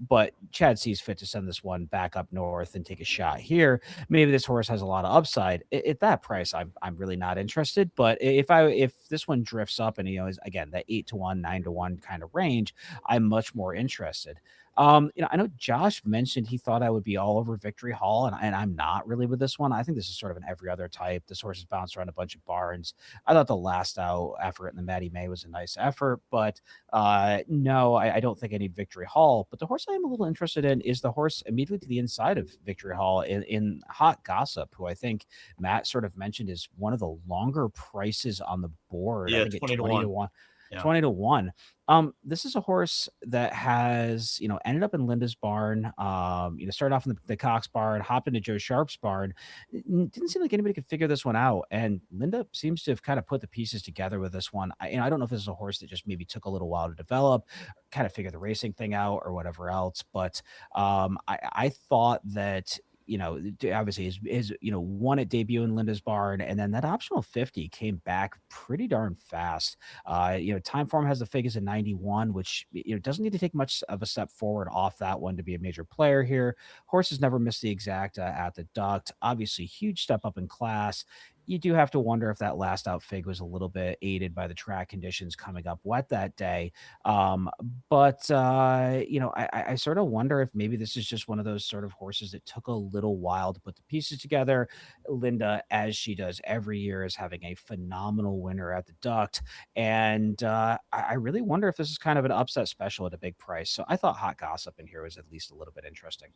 but Chad sees fit to send this one back up north and take a shot here. Maybe this horse has a lot of upside. At that price, I'm really not interested. But if this one drifts up and is again that 8-1, 9-1 kind of range, I'm much more interested. I know Josh mentioned he thought I would be all over Victory Hall, and I'm not really with this one. I think this is sort of an every other type. This horse has bounced around a bunch of barns. I thought the last out effort in the Maddie May was a nice effort, but no, I don't think I need Victory Hall. But the horse I am a little interested in is the horse immediately to the inside of Victory Hall in Hot Gossip, who I think Matt sort of mentioned is one of the longer prices on the board. Yeah, I think 20 to 1. 20-1. This is a horse that has, ended up in Linda's barn, started off in the Cox barn, hopped into Joe Sharp's barn. Didn't seem like anybody could figure this one out. And Linda seems to have kind of put the pieces together with this one. I don't know if this is a horse that just maybe took a little while to develop, kind of figure the racing thing out or whatever else. But I thought that obviously is won at debut in Linda's Barn, and then that optional 50 came back pretty darn fast. Time form has the figures of 91, which doesn't need to take much of a step forward off that one to be a major player here. Horse has never missed the exact at the duct. Obviously, huge step up in class. You do have to wonder if that last out fig was a little bit aided by the track conditions coming up wet that day. But I sort of wonder if maybe this is just one of those sort of horses that took a little while to put the pieces together. Linda, as she does every year, is having a phenomenal winner at the duct. And I really wonder if this is kind of an upset special at a big price. So I thought Hot Gossip in here was at least a little bit interesting.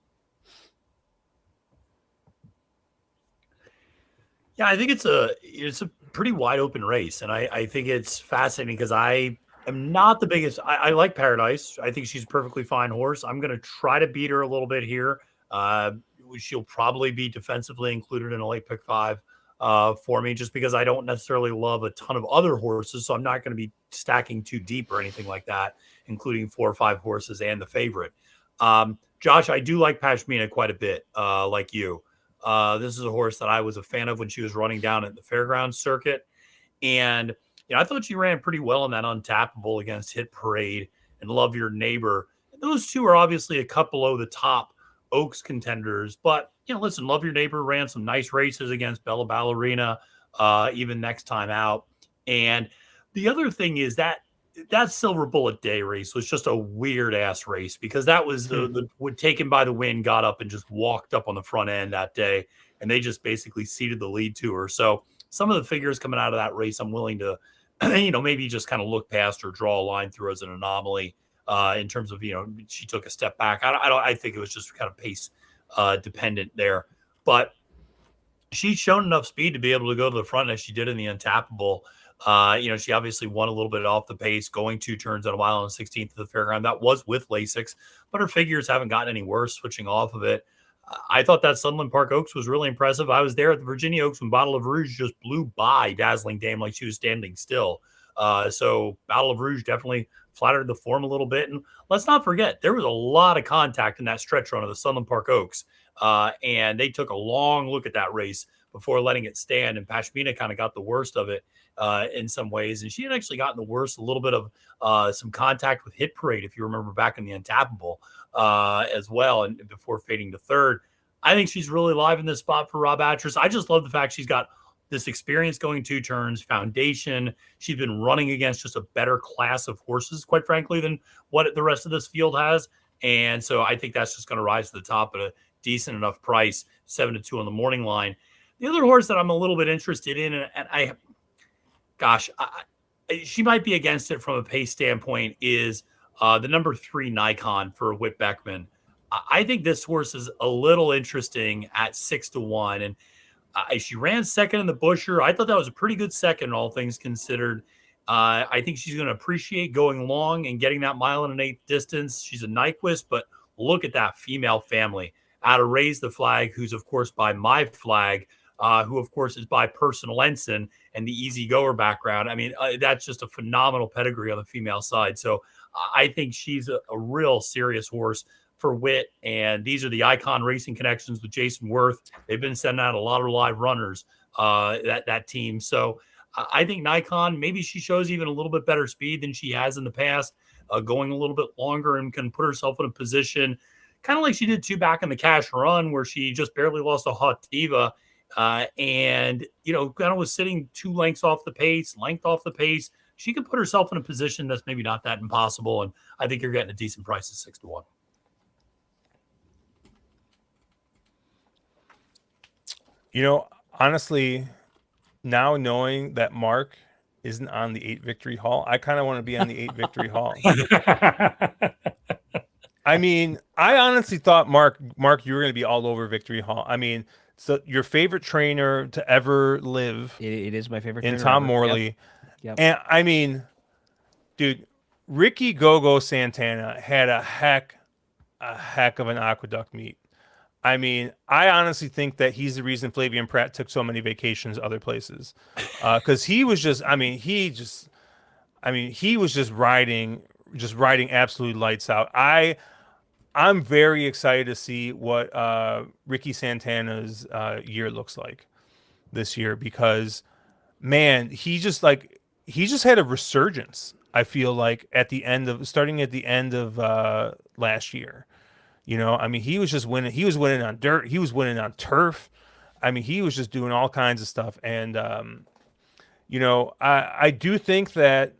Yeah, I think it's a pretty wide open race, and I think it's fascinating because I am not the biggest. I like Paradise. I think she's a perfectly fine horse. I'm going to try to beat her a little bit here. She'll probably be defensively included in a late pick 5 for me, just because I don't necessarily love a ton of other horses, so I'm not going to be stacking too deep or anything like that, including 4 or 5 horses and the favorite. Josh, I do like Pashmina quite a bit, like you. This is a horse that I was a fan of when she was running down at the fairgrounds circuit. And, I thought she ran pretty well in that untappable against Hit Parade and Love Your Neighbor. And those two are obviously a couple of the top Oaks contenders. But, listen, Love Your Neighbor ran some nice races against Bella Ballerina, even next time out. And the other thing is that Silver Bullet Day race was just a weird ass race, because that was the taken by the wind, got up and just walked up on the front end that day, and they just basically ceded the lead to her. So some of the figures coming out of that race, I'm willing to, maybe just kind of look past or draw a line through as an anomaly in terms of, she took a step back. I think it was just kind of pace dependent there, but she's shown enough speed to be able to go to the front as she did in the untappable. She obviously won a little bit off the pace, going 2 turns at a mile and 16th of the fairground. That was with Lasix, but her figures haven't gotten any worse switching off of it. I thought that Sunland Park Oaks was really impressive. I was there at the Virginia Oaks when Bottle of Rouge just blew by Dazzling Dame like she was standing still. So Battle of Rouge definitely flattered the form a little bit. And let's not forget, there was a lot of contact in that stretch run of the Sunland Park Oaks. And they took a long look at that race before letting it stand. And Pashmina kind of got the worst of it in some ways. And she had actually gotten the worst, a little bit of some contact with Hit Parade, if you remember back in the untappable as well. And before fading to third, I think she's really live in this spot for Rob Atras. I just love the fact she's got this experience going 2 turns, foundation. She's been running against just a better class of horses, quite frankly, than what the rest of this field has. And so I think that's just going to rise to the top at a decent enough price, 7-2 on the morning line. The other horse that I'm a little bit interested in, and she might be against it from a pace standpoint, is the number 3 Nikon for Whit Beckman. I think this horse is a little interesting at 6-1. And she ran second in the Busher. I thought that was a pretty good second, all things considered. I think she's going to appreciate going long and getting that 1 1/8 distance. She's a Nyquist, but look at that female family out of Raise the Flag, who's, of course, by My Flag, who, of course, is by Personal Ensign and the Easy Goer background. I mean, that's just a phenomenal pedigree on the female side. So I think she's a real serious horse for Whit. And these are the Icon Racing connections with Jason Worth. They've been sending out a lot of live runners, that team. So I think Nikon, maybe she shows even a little bit better speed than she has in the past, going a little bit longer, and can put herself in a position kind of like she did 2 back in the Cash Run, where she just barely lost a Hot Diva. And, kind of was sitting 2 length off the pace. She could put herself in a position that's maybe not that impossible. And I think you're getting a decent price at 6-1. Honestly, now knowing that Mark isn't on the 8 Victory Hall, I kind of want to be on the 8 Victory Hall. I mean, I honestly thought, Mark, you were going to be all over Victory Hall. I mean, so your favorite trainer to ever live. It is my favorite in trainer Tom ever. Morley. Yep. And I mean, dude, Ricky Gogo Santana had a heck of an Aqueduct meet. I mean, I honestly think that he's the reason Flavian Pratt took so many vacations other places, because he was just riding absolute lights out. I I'm very excited to see what Ricky Santana's year looks like this year, because man, he just had a resurgence. I feel like starting at the end of last year. You know, I mean, he was just winning. He was winning on dirt. He was winning on turf. I mean, he was just doing all kinds of stuff. And you know, I do think that,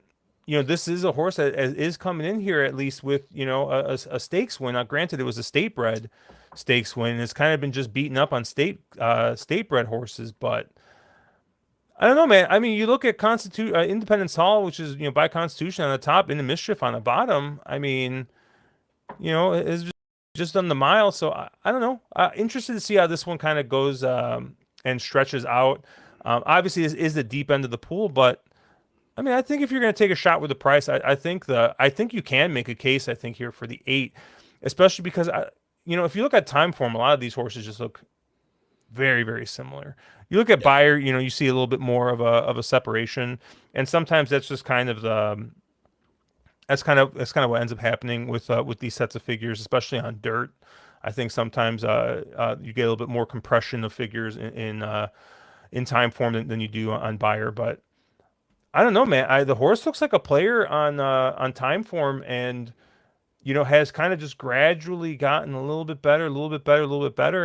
you know, this is a horse that is coming in here at least with, you know, a stakes win. Now, granted, it was a state bred stakes win. It's kind of been just beaten up on state bred horses, but I don't know, man. I mean, you look at Independence Hall, which is, you know, by Constitution on the top, Into Mischief on the bottom. I mean, you know, it's just on the mile. So I don't know. Interested to see how this one kind of goes and stretches out. Obviously, this is the deep end of the pool, but I mean, I think if you're going to take a shot with the price, I think you can make a case, I think, here for the 8, especially because you know, if you look at time form, a lot of these horses just look very, very similar. You look at Beyer, you know, you see a little bit more of a separation, and sometimes that's just kind of that's kind of what ends up happening with these sets of figures, especially on dirt. I think sometimes you get a little bit more compression of figures in time form than you do on Beyer, but I don't know, man. The horse looks like a player on time form, and you know, has kind of just gradually gotten a little bit better,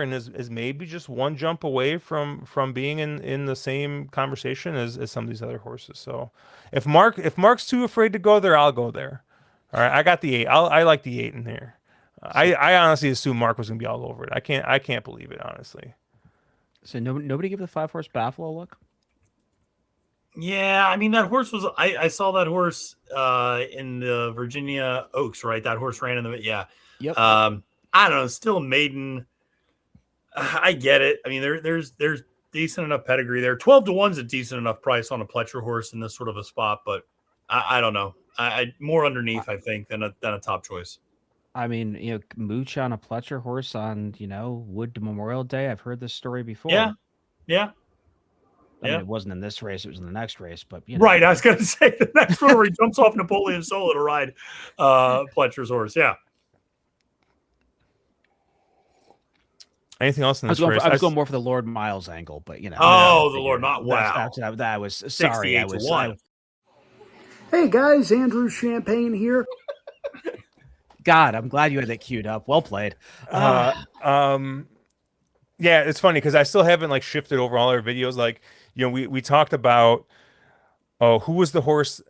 and is maybe just one jump away from being in the same conversation as some of these other horses. So if Mark's too afraid to go there, I'll go there. All right, I got the 8. I like the 8 in there. I honestly assumed Mark was gonna be all over it. I can't believe it, honestly. So nobody give the 5-horse Buffalo a look? Yeah, I mean, that horse was. I saw that horse in the Virginia Oaks, right? That horse ran in the Yep. I don't know, still maiden. I get it. I mean, there's decent enough pedigree there. 12-1's a decent enough price on a Pletcher horse in this sort of a spot, but I don't know. I more underneath, I think, than a top choice. I mean, you know, mooch on a Pletcher horse on, you know, Wood to Memorial Day. I've heard this story before. Yeah. I mean, it wasn't in this race; it was in the next race. But you know. Right, I was going to say the next one where he jumps off Napoleon Solo to ride Pletcher's horse. Yeah. Anything else in this race? I was going more for the Lord Miles angle, but you know. Oh, the Lord Miles! Wow. That was sorry. I was. Hey guys, Andrew Champagne here. God, I'm glad you had that queued up. Well played. Yeah, it's funny because I still haven't like shifted over all our videos. Like, you know, we talked about who was the horse.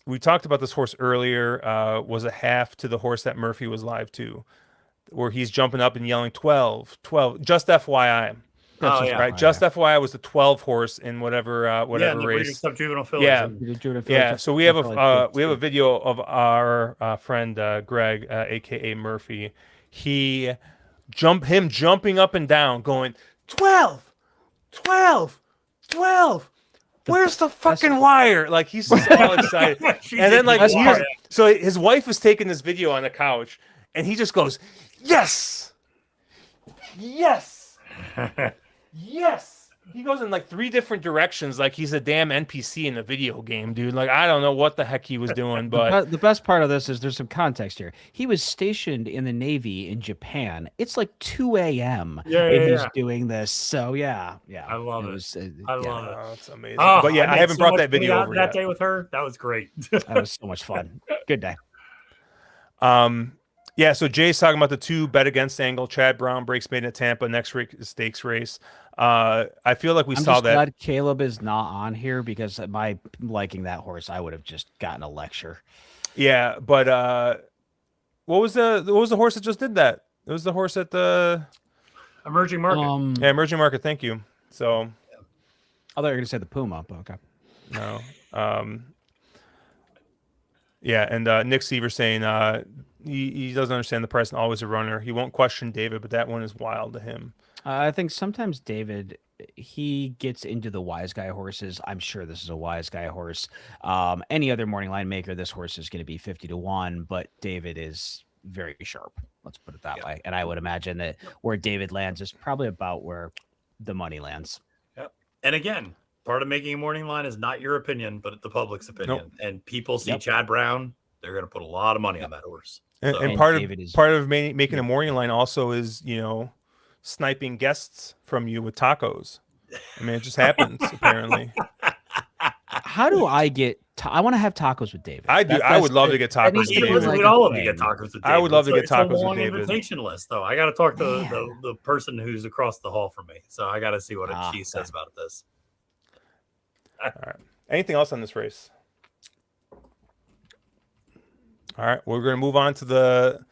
We talked about this horse earlier. Was a half to the horse that Murphy was live to, where he's jumping up and yelling 12, 12. Just FYI. Oh, yeah. Right. Just FYI was the 12 horse in whatever race. Juvenile Yeah. So we have a video of our friend Greg, aka Murphy. Him jumping up and down, going 12, 12, 12. Where's the fucking wire? Like, he's just all excited. And then like so his wife was taking this video on the couch, and he just goes, yes, yes, yes. He goes in like 3 different directions, like he's a damn NPC in a video game, dude. Like, I don't know what the heck he was doing, but the best part of this is there's some context here. He was stationed in the Navy in Japan. It's like 2 a.m. He's doing this. So yeah. I love it. I love it. Oh, it's amazing. But yeah, I haven't brought that video over that day with her. That was great. That was so much fun. Good day. Yeah, so Jay's talking about the 2 bet against angle. Chad Brown breaks maiden at Tampa, next stakes race. I feel like I'm just glad Caleb is not on here, because by liking that horse, I would have just gotten a lecture. Yeah, but what was the horse that just did that? It was the horse at the Emerging Market. Yeah, Emerging Market. Thank you. So I thought you were going to say the Puma, but okay. No. Yeah, and Nick Seaver saying he doesn't understand the price and always a runner. He won't question David, but that one is wild to him. I think sometimes David, he gets into the wise guy horses. I'm sure this is a wise guy horse. Any other morning line maker, this horse is going to be 50-1, but David is very sharp. Let's put it that way. And I would imagine that where David lands is probably about where the money lands. Yep. And again, part of making a morning line is not your opinion, but the public's opinion. Nope. And people see Chad Brown They're going to put a lot of money on that horse. And, So- and And part David of is- part of making a morning line also is, you know, sniping guests from you with tacos. I mean, it just happens apparently. How do I get? I want to have tacos with David. I do. I would love to get that tacos needs with to be David. like We'd a all love to get thing. tacos with David. I would love to get It's a tacos with long David. invitation list, though. I got to talk to Man. the person who's across the hall from me. So I got to see what she says okay. about this. All right. Anything else on this race? All right. We're going to move on to the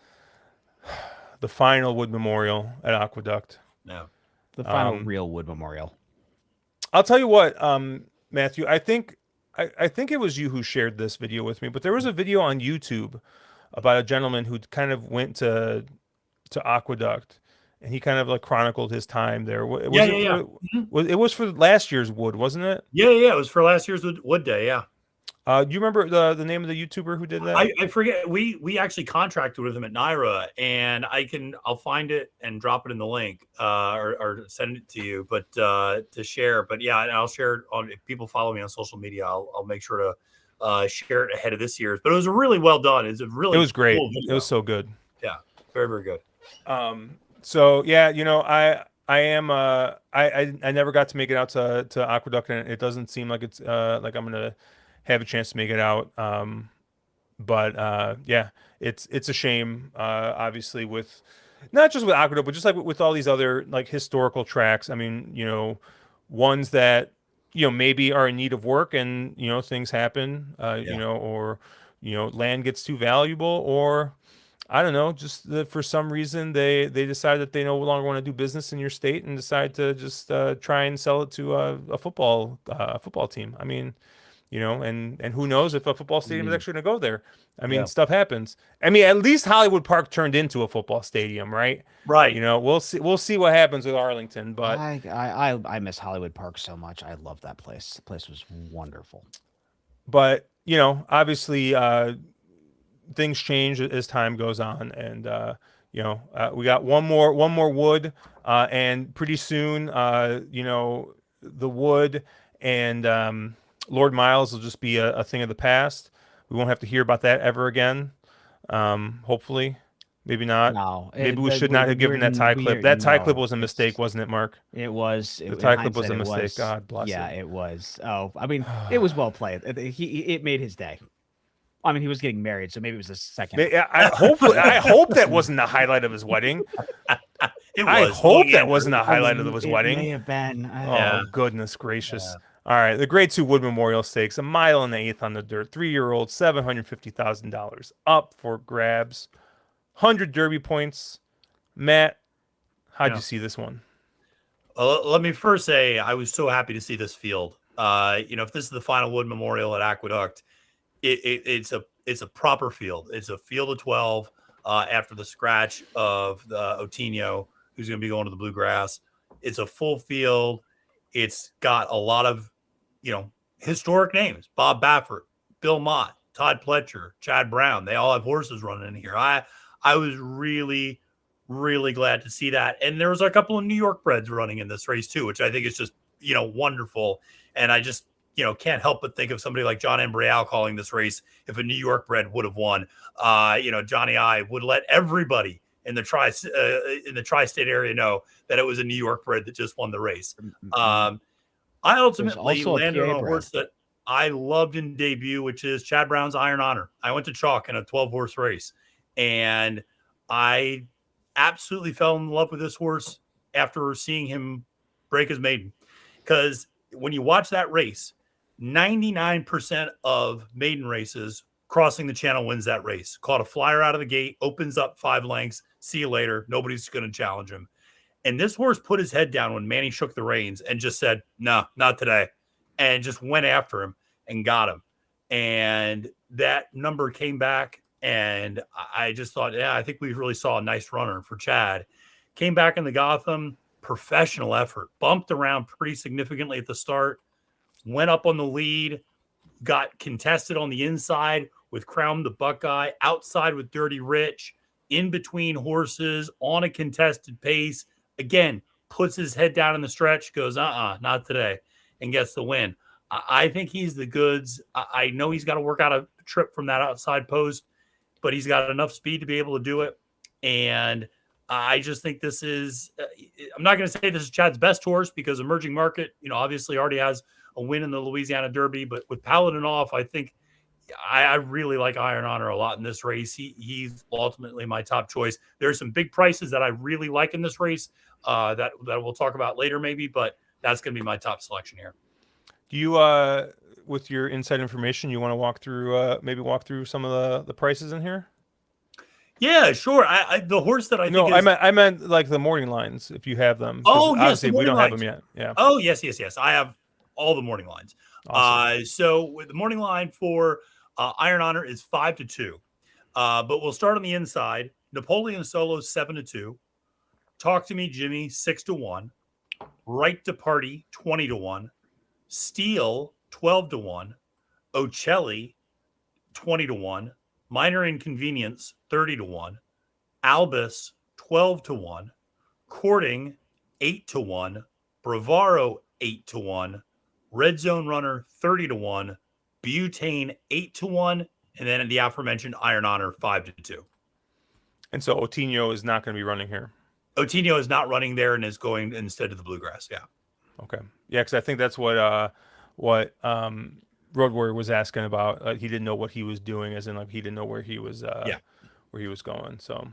final Wood Memorial at Aqueduct. No. The final real Wood Memorial. I'll tell you what, Matthew, I think it was you who shared this video with me, but there was a video on YouTube about a gentleman who kind of went to Aqueduct, and he kind of like chronicled his time there. It was for last year's Wood, wasn't it? Yeah. It was for last year's Wood Day. Yeah. Do you remember the name of the YouTuber who did that? I forget. We actually contracted with him at NYRA, and I'll find it and drop it in the link or send it to you, but to share. But yeah, and I'll share it on. If people follow me on social media, I'll make sure to share it ahead of this year's. But it was really well done. It was great. Cool It was so good. Yeah, very, very good. So yeah, you know, I never got to make it out to Aqueduct, and it doesn't seem like it's like I'm gonna have a chance to make it out. But yeah, it's a shame, obviously, with not just with Aqueduct, but just like with all these other like historical tracks. I mean, you know, ones that, you know, maybe are in need of work, and, you know, things happen, you know, or, you know, land gets too valuable, or I don't know, just for some reason they decide that they no longer want to do business in your state and decide to just try and sell it to a football team. I mean, you know, and who knows if a football stadium is actually going to go there. I mean, stuff happens. I mean, at least Hollywood Park turned into a football stadium, right? Right. You know, we'll see what happens with Arlington, but I miss Hollywood Park so much. I love that place. The place was wonderful. But, you know, obviously things change as time goes on, and you know, we got one more Wood, and pretty soon, you know, the Wood and Lord Miles will just be a thing of the past. We won't have to hear about that ever again. Hopefully, maybe not. No, maybe we should not have given that tie clip. That tie clip was a mistake, wasn't it, Mark? It was. The tie clip was a mistake. God bless it. Yeah, it was. Oh, I mean, it was well played. It made his day. I mean, he was getting married, so maybe it was the second. I hope that wasn't the highlight of his wedding. I hope that wasn't the highlight of his wedding. It may have been. Oh, goodness gracious. All right, the Grade 2 Wood Memorial Stakes, 1 1/8 on the dirt, 3-year-old, $750,000 up for grabs, 100 Derby points. Matt, how'd you see this one? Let me first say I was so happy to see this field. You know, if this is the final Wood Memorial at Aqueduct, it's a proper field. It's a field of 12 after the scratch of the Otino, who's going to be going to the Bluegrass. It's a full field. It's got a lot of, you know, historic names: Bob Baffert, Bill Mott, Todd Pletcher, Chad Brown. They all have horses running in here. I was really, really glad to see that. And there was a couple of New York breds running in this race too, which I think is just, you know, wonderful. And I just, you know, can't help but think of somebody like John Embrial calling this race. If a New York bred would have won, you know, Johnny I would let everybody in the tri-state area know that it was a New York bred that just won the race. I ultimately landed on a horse that I loved in debut, which is Chad Brown's Iron Honor. I went to chalk in a 12-horse race, and I absolutely fell in love with this horse after seeing him break his maiden. Because when you watch that race, 99% of maiden races, crossing the channel wins that race. Caught a flyer out of the gate, opens up 5 lengths. See you later. Nobody's going to challenge him. And this horse put his head down when Manny shook the reins and just said, no, not today. And just went after him and got him. And that number came back. And I just thought, yeah, I think we really saw a nice runner for Chad. Came back in the Gotham, professional effort, bumped around pretty significantly at the start, went up on the lead, got contested on the inside with Crown the Buckeye, outside with Dirty Rich, in between horses on a contested pace. Again, puts his head down in the stretch, goes, not today, and gets the win. I think he's the goods. I know he's got to work out a trip from that outside post, but he's got enough speed to be able to do it. And I just think this is, I'm not going to say this is Chad's best horse because Emerging Market, obviously already has a win in the Louisiana Derby, but with Paladin off, I think I really like Iron Honor a lot in this race. He's ultimately my top choice. There's some big prices that I really like in this race that we'll talk about later maybe, but that's going to be my top selection here. Do you, with your inside information, you want to walk through some of the prices in here? Yeah, sure. The horse that I think I meant like the morning lines if you have them. Oh, yes, obviously we don't have them yet. Yeah. Oh, yes. I have all the morning lines. Awesome. So with the morning line for Iron Honor is 5-2. But we'll start on the inside. Napoleon Solo 7-2. Talk to Me Jimmy 6-1. Right to Party 20-1. Steel 12-1. Ocelli 20-1. Minor Inconvenience 30-1. Albus 12-1. Courting 8-1. Bravaro 8-1. Red Zone Runner 30-1. Butane 8-1. And then the aforementioned Iron Honor 5-2. And so Otinho is not going to be running here. Otinho is not running there and is going instead of the Bluegrass. Yeah. Okay. Yeah, because I think that's what Road Warrior was asking about. He didn't know what he was doing, as in like he didn't know where he was where he was going. So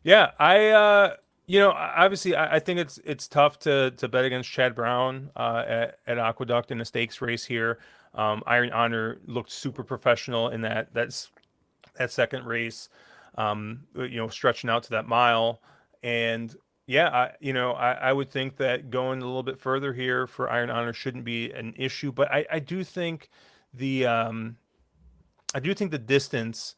yeah, obviously I think it's tough to bet against Chad Brown at Aqueduct in a stakes race here. Iron Honor looked super professional in that second race, stretching out to that mile. And yeah, I would think that going a little bit further here for Iron Honor shouldn't be an issue, but I do think the distance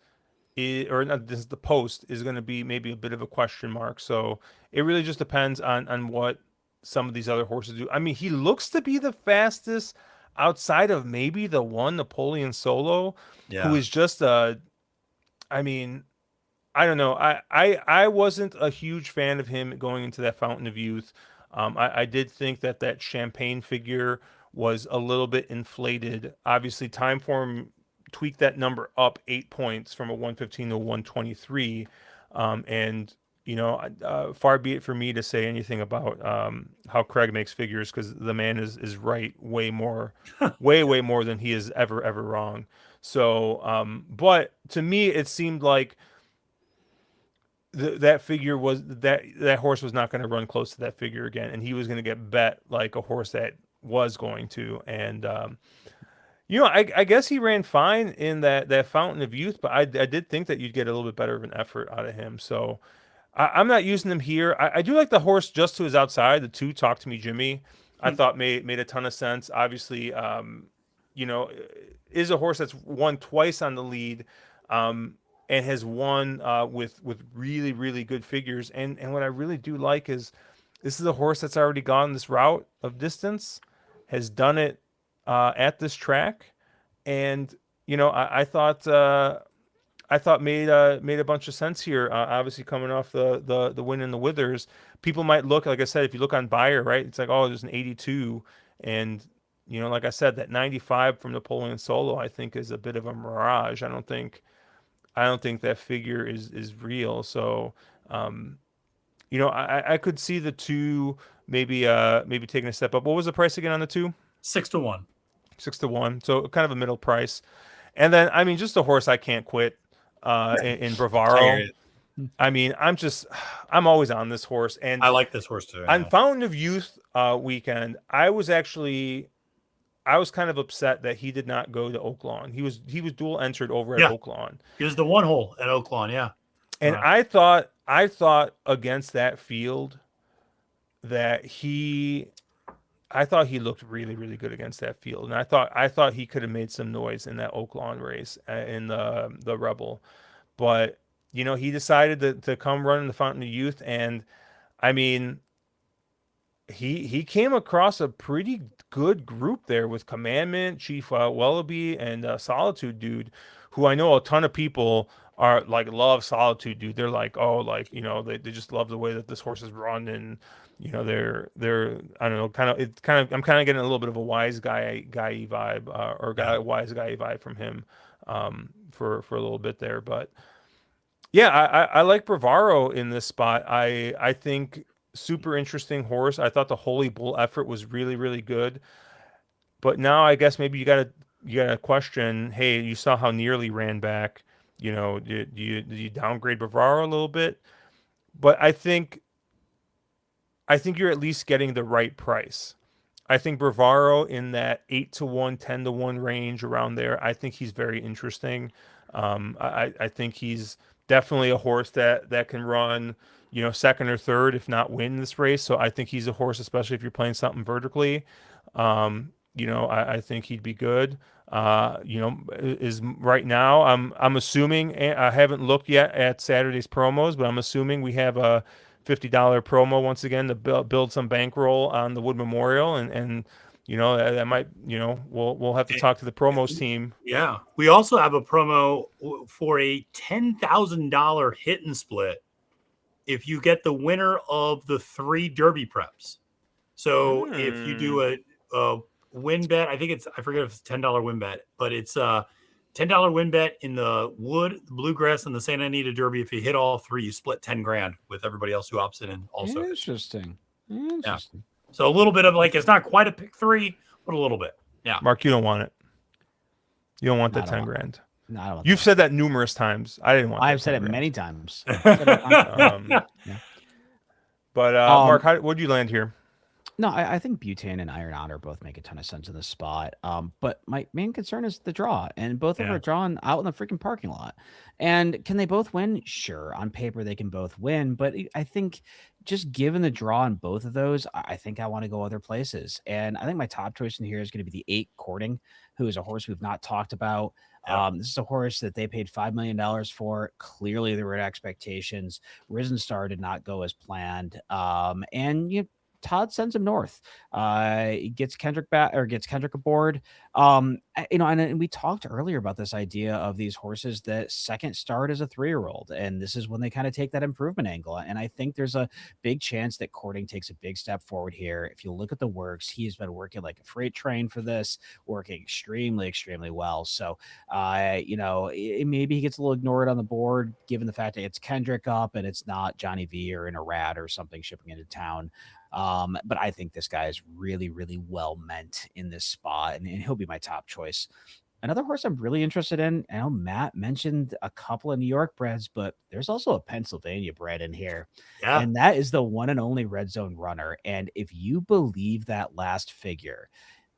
the post is going to be maybe a bit of a question mark. So it really just depends on what some of these other horses do. I mean, he looks to be the fastest outside of maybe the one Napoleon Solo, who is just I don't know. I wasn't a huge fan of him going into that Fountain of Youth. I did think that Champagne figure was a little bit inflated. Obviously, Timeform tweaked that number up 8 points from a 115 to a 123. Far be it for me to say anything about how Craig makes figures, because the man is right way more, way more than he is ever wrong. So, but to me, it seemed like that figure was that horse was not going to run close to that figure again, and he was going to get bet like a horse that was going to. And I guess he ran fine in that Fountain of Youth, but I did think that you'd get a little bit better of an effort out of him. So I'm not using him here. I do like the horse just to his outside, the 2 Talk to Me Jimmy. I thought made a ton of sense. Obviously, is a horse that's won twice on the lead. And has won with really, really good figures. And what I really do like is this is a horse that's already gone this route of distance, has done it at this track. And, I thought made a bunch of sense here. Obviously coming off the win in the Withers, people might look, like I said, if you look on Buyer, right, it's like, oh, there's an 82. And, like I said, that 95 from Napoleon Solo, I think is a bit of a mirage. I don't think that figure is real. So, I could see the 2 maybe taking a step up. What was the price again on the 2? 6-1. 6-1. So kind of a middle price. And then, just a horse I can't quit in Bravaro. I'm always on this horse. And I like this horse too. On Fountain of Youth weekend, I was kind of upset that he did not go to Oaklawn. He was dual entered over at Oaklawn. He was the 1 hole at Oaklawn, yeah. And I thought against that field that he looked really, really good against that field. And I thought he could have made some noise in that Oaklawn race in the Rebel. But, he decided to come run in the Fountain of Youth, and he came across a pretty good group there with Commandment, Chief Wellaby, and Solitude Dude, who I know a ton of people are like love Solitude Dude. They're like, oh, like, they just love the way that this horse is run, and they're I don't know, I'm kind of getting a little bit of a wise guy vibe, wise guy vibe from him. for a little bit there. But yeah, I like Bravaro in this spot. I think super interesting horse. I thought the Holy Bull effort was really, really good. But now I guess maybe you gotta question, hey, you saw how nearly ran back. Did you downgrade Bravaro a little bit? But I think you're at least getting the right price. I think Bravaro in that 8-1, 10-1 range around there. I think he's very interesting. I think he's definitely a horse that can run, second or third, if not win this race. So I think he's a horse, especially if you're playing something vertically. I think he'd be good. Is right now I'm assuming, I haven't looked yet at Saturday's promos, but I'm assuming we have a $50 promo once again to build some bankroll on the Wood Memorial, and that might, we'll have to talk to the promos team. Yeah, we also have a promo for a $10,000 hit and split if you get the winner of the 3 Derby preps. So if you do a win bet, I forget if it's a $10 win bet, but it's a $10 win bet in the Wood, the Bluegrass, and the Santa Anita Derby. If you hit all 3, you split 10 grand with everybody else who opts in also. Interesting. Yeah. So a little bit of it's not quite a pick 3, but a little bit. Yeah. Mark, you don't want it. You don't want that 10 grand. No, I don't want You've said that numerous times. I didn't want. I've said it many times. But Mark, what'd you land here? No, I think Butane and Iron Honor both make a ton of sense in this spot. But my main concern is the draw, and both of them are drawn out in the freaking parking lot. And can they both win? Sure, on paper they can both win, but I think just given the draw on both of those, I think I want to go other places. And I think my top choice in here is going to be the 8 Courting, who is a horse we've not talked about. This is a horse that they paid $5 million for. Clearly, there were expectations. Risen Star did not go as planned. And Todd sends him north. Gets Kendrick aboard. And we talked earlier about this idea of these horses that second start as a 3-year-old, and this is when they kind of take that improvement angle. And I think there's a big chance that Courting takes a big step forward here. If you look at the works, he has been working like a freight train for this, working extremely, extremely well. So, maybe he gets a little ignored on the board, given the fact that it's Kendrick up and it's not Johnny V or in a rat or something shipping into town. But I think this guy is really, really well meant in this spot, and he'll be my top choice. Another horse I'm really interested in, I know Matt mentioned a couple of New York breds, but there's also a Pennsylvania bred in here. Yeah. And that is the one and only Red Zone Runner. And if you believe that last figure,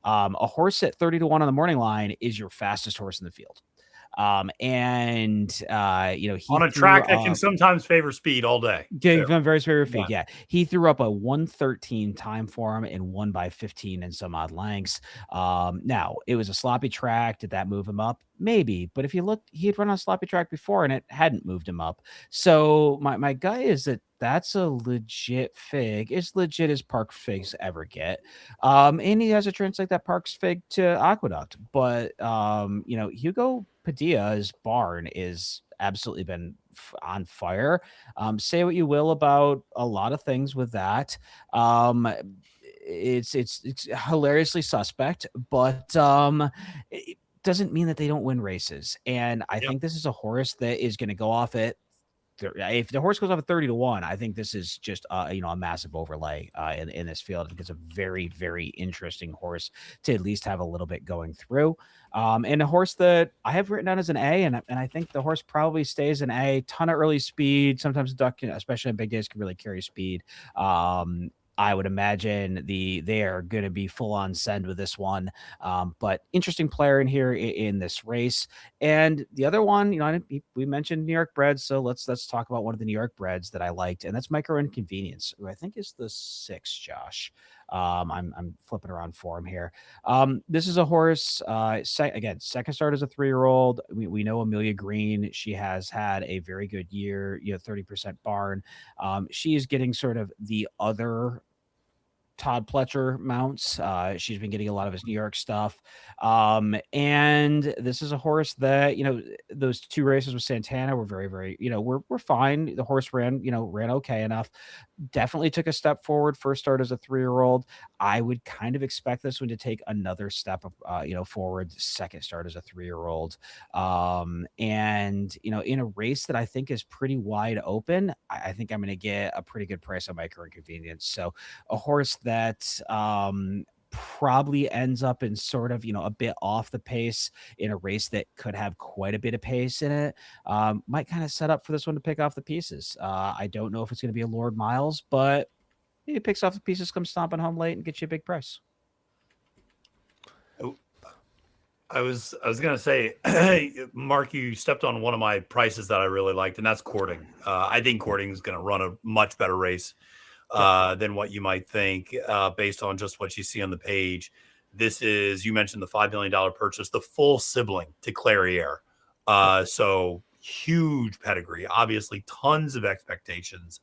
a horse at 30-1 on the morning line is your fastest horse in the field. He on a track that can sometimes favor speed all day. Very favorite feed. Yeah. He threw up a 1:13 time for him and won by 15 and some odd lengths. Now it was a sloppy track. Did that move him up? Maybe, but if you look, he had run on a sloppy track before and it hadn't moved him up. So my guy is that that's a legit fig, as legit as Park Figs ever get. And he has to translate that Park's fig to Aqueduct. But Hugo Padilla's barn is absolutely been on fire. Say what you will about a lot of things with that. It's hilariously suspect, but it doesn't mean that they don't win races. And I think this is a horse that is going to go off at, if the horse goes off at 30-1, I think this is just a massive overlay in this field. I think it's a very, very interesting horse to at least have a little bit going through. And a horse that I have written down as an A, and I think the horse probably stays an A. Ton of early speed. Sometimes the duck, especially on big days, can really carry speed. I would imagine they are going to be full on send with this one. But interesting player in here in this race. And the other one, we mentioned New York breds. So let's talk about one of the New York breds that I liked. And that's Micro Inconvenience, who I think is the 6, Josh. I'm flipping around for him here. This is a horse, second start as a 3-year-old. We know Amelia Green. She has had a very good year, 30% barn. She is getting sort of the other Todd Pletcher mounts. She's been getting a lot of his New York stuff. And this is a horse that, those 2 races with Santana were very, very, we're fine. The horse ran okay enough. Definitely took a step forward. First start as a 3-year-old. I would kind of expect this one to take another step, forward. Second start as a 3-year-old, and in a race that I think is pretty wide open, I think I'm going to get a pretty good price on Micro Inconvenience. So a horse that probably ends up in sort of a bit off the pace in a race that could have quite a bit of pace in it, might kind of set up for this one to pick off the pieces. I don't know if it's going to be a Lord Miles, but he picks off the pieces, comes stomping home late, and gets you a big price. I was gonna say, Mark, you stepped on one of my prices that I really liked, and that's Courting. I think Courting is going to run a much better race than what you might think, based on just what you see on the page. This is, you mentioned the $5 million purchase, the full sibling to Clairiere. So huge pedigree, obviously tons of expectations,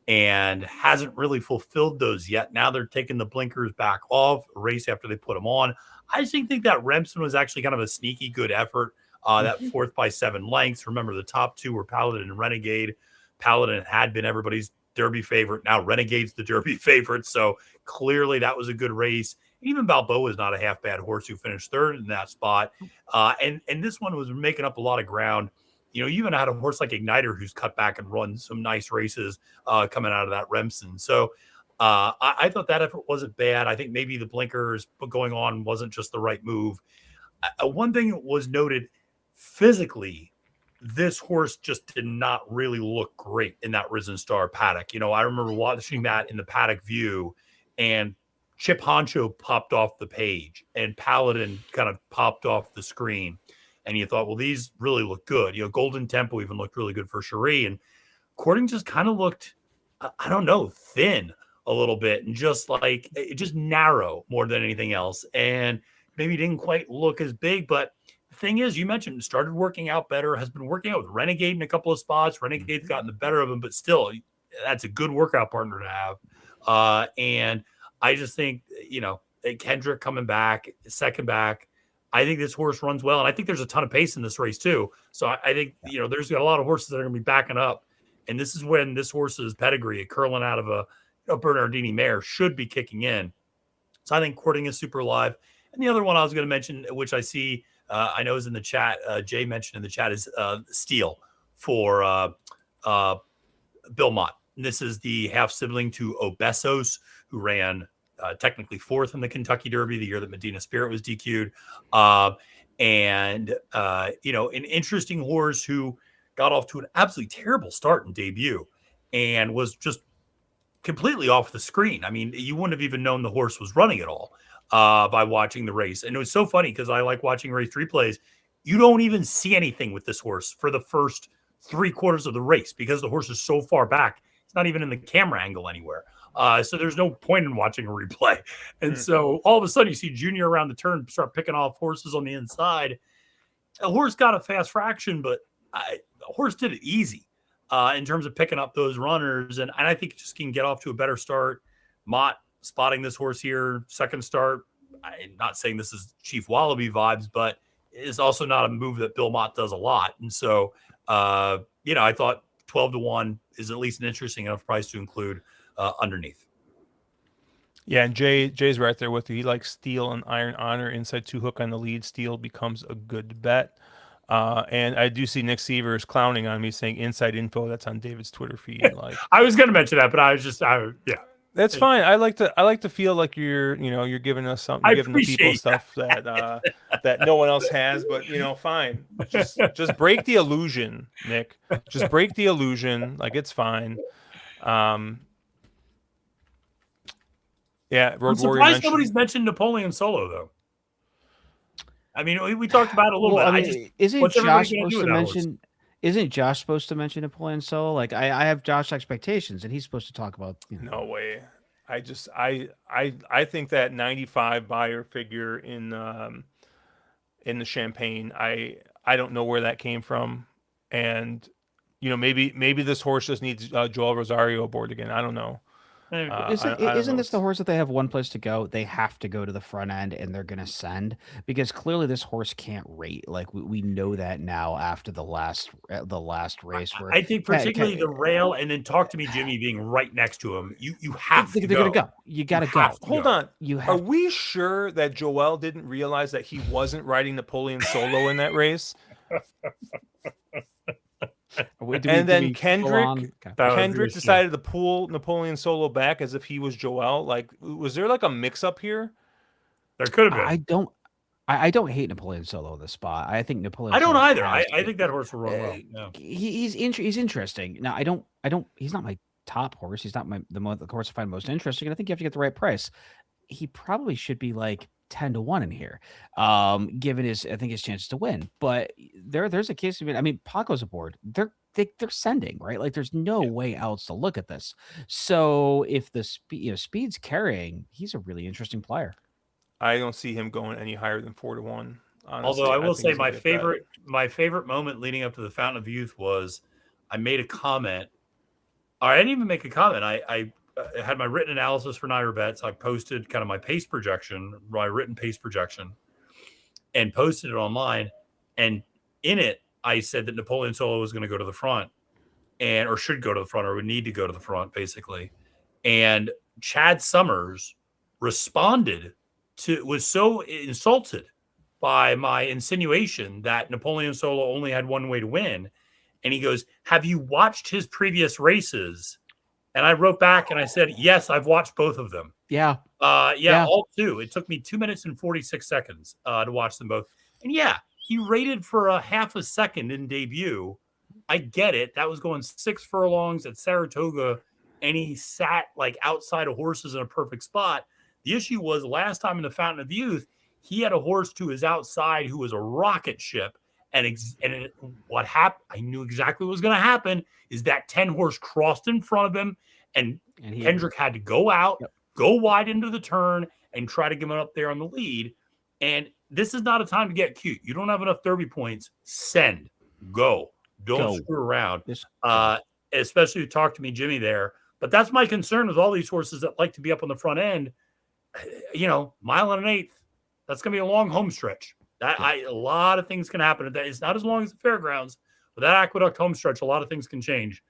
and hasn't really fulfilled those yet. Now they're taking the blinkers back off a race after they put them on. I just think that Remsen was actually kind of a sneaky good effort. That fourth by 7 lengths. Remember, the top two were Paladin and Renegade. Paladin had been everybody's Derby favorite. Now Renegade's the Derby favorite. So clearly that was a good race. Even Balboa is not a half bad horse who finished third in that spot. And this one was making up a lot of ground. You even had a horse like Igniter who's cut back and run some nice races coming out of that Remsen. So I thought that effort wasn't bad. I think maybe the blinkers going on wasn't just the right move. One thing was noted physically, this horse just did not really look great in that Risen Star paddock. I remember watching that in the paddock view, and Chip Honcho popped off the page and Paladin kind of popped off the screen. And you thought, well, these really look good. Golden Tempo even looked really good for Cherie. And Courting just kind of looked, I don't know, thin a little bit, and just narrow more than anything else. And maybe didn't quite look as big. But the thing is, you mentioned started working out better, has been working out with Renegade in a couple of spots. Renegade's gotten the better of him, but still, that's a good workout partner to have. And I just think, Kendrick coming back, second back, I think this horse runs well, and I think there's a ton of pace in this race too. So I think there's got a lot of horses that are going to be backing up, and this is when this horse's pedigree, curling out of a Bernardini mare, should be kicking in. So I think Courting is super live. And the other one I was going to mention, which I see, I know is in the chat, Jay mentioned in the chat, is Steel for Bill Mott. And this is the half sibling to Obesos, who ran technically fourth in the Kentucky Derby the year that Medina Spirit was DQ'd. And an interesting horse who got off to an absolutely terrible start in debut and was just completely off the screen. I mean, you wouldn't have even known the horse was running at all by watching the race. And it was so funny because I like watching race replays. You don't even see anything with this horse for the first 3/4 of the race because the horse is so far back. It's not even in the camera angle anywhere. So there's no point in watching a replay. And so all of a sudden you see Junior around the turn start picking off horses on the inside. A horse got a fast fraction, but a horse did it easy in terms of picking up those runners. And I think it just can get off to a better start. Mott spotting this horse here, second start. I'm not saying this is Chief Wallaby vibes, but it's also not a move that Bill Mott does a lot. And so, I thought 12-1 is at least an interesting enough price to include underneath. Yeah, and Jay's right there with you. He likes Steel and Iron Honor inside 2 hook on the lead. Steel becomes a good bet. And I do see Nick Sievers clowning on me saying inside info. That's on David's Twitter feed. Like I was going to mention that, but I was just, that's fine. I like to feel like you're giving us something, you're giving the people stuff that that no one else has. But fine. Just break the illusion, Nick. Just break the illusion. Like it's fine. Yeah, Road I'm surprised nobody's mentioned Napoleon Solo though. I mean, we talked about it a little bit. I mean, isn't Josh supposed to mention Napoleon Solo? Like I have Josh expectations, and he's supposed to talk about. No way. I think that 95 buyer figure in the Champagne. I don't know where that came from, and maybe this horse just needs Joel Rosario aboard again. I don't know. Isn't this the horse that they have one place to go? They have to go to the front end, and they're going to send, because clearly this horse can't rate. Like we know that now after the last race. Where I think particularly the rail, and then Talk to Me Jimmy being right next to him. You have to they're go. going to go. You got to go. Hold on. Are to. we sure that Joel didn't realize that he wasn't riding Napoleon solo in that race? And then Kendrick decided to pull Napoleon solo back as if he was Joel. Like, was there like a mix-up here? There could have been. I don't hate Napoleon solo in this spot. I think Napoleon. I don't either. I think that horse will run well. Yeah. He's interesting. Now I don't. He's not my top horse. He's not the horse I find most interesting. And I think you have to get the right price. He probably should be like 10-1 in here, given his chances to win. But there's a case of it. I mean, Paco's aboard. They're sending, right? Like there's no way else to look at this. So if the speed's carrying, he's a really interesting player. I don't see him going any higher than 4-1. Honestly, although I will say my favorite moment leading up to the Fountain of Youth was I made a comment. I didn't even make a comment. I had my written analysis for NYRA Bets. I posted kind of my pace projection, my written pace projection, and posted it online. And in it, I said that Napoleon Solo was going to go to the front, or should go to the front, or would need to go to the front, basically. And Chad Summers was so insulted by my insinuation that Napoleon Solo only had one way to win. And he goes, "Have you watched his previous races?" And I wrote back and I said, "Yes, I've watched both of them." Yeah. All two. It took me 2 minutes and 46 seconds to watch them both. And yeah, he rated for a half a second in debut. I get it. That was going 6 furlongs at Saratoga, and he sat like outside of horses in a perfect spot. The issue was last time in the Fountain of Youth, he had a horse to his outside who was a rocket ship. What happened, I knew exactly what was going to happen, is that 10 horse crossed in front of him, and Kendrick had to go out, go wide into the turn, and try to get him up there on the lead. And this is not a time to get cute. You don't have enough Derby points. Send. Go. Don't screw around. Especially Talk to Me Jimmy there. But that's my concern with all these horses that like to be up on the front end. Mile and an eighth. That's going to be a long home stretch. A lot of things can happen. It's not as long as the fairgrounds, but that Aqueduct home stretch, a lot of things can change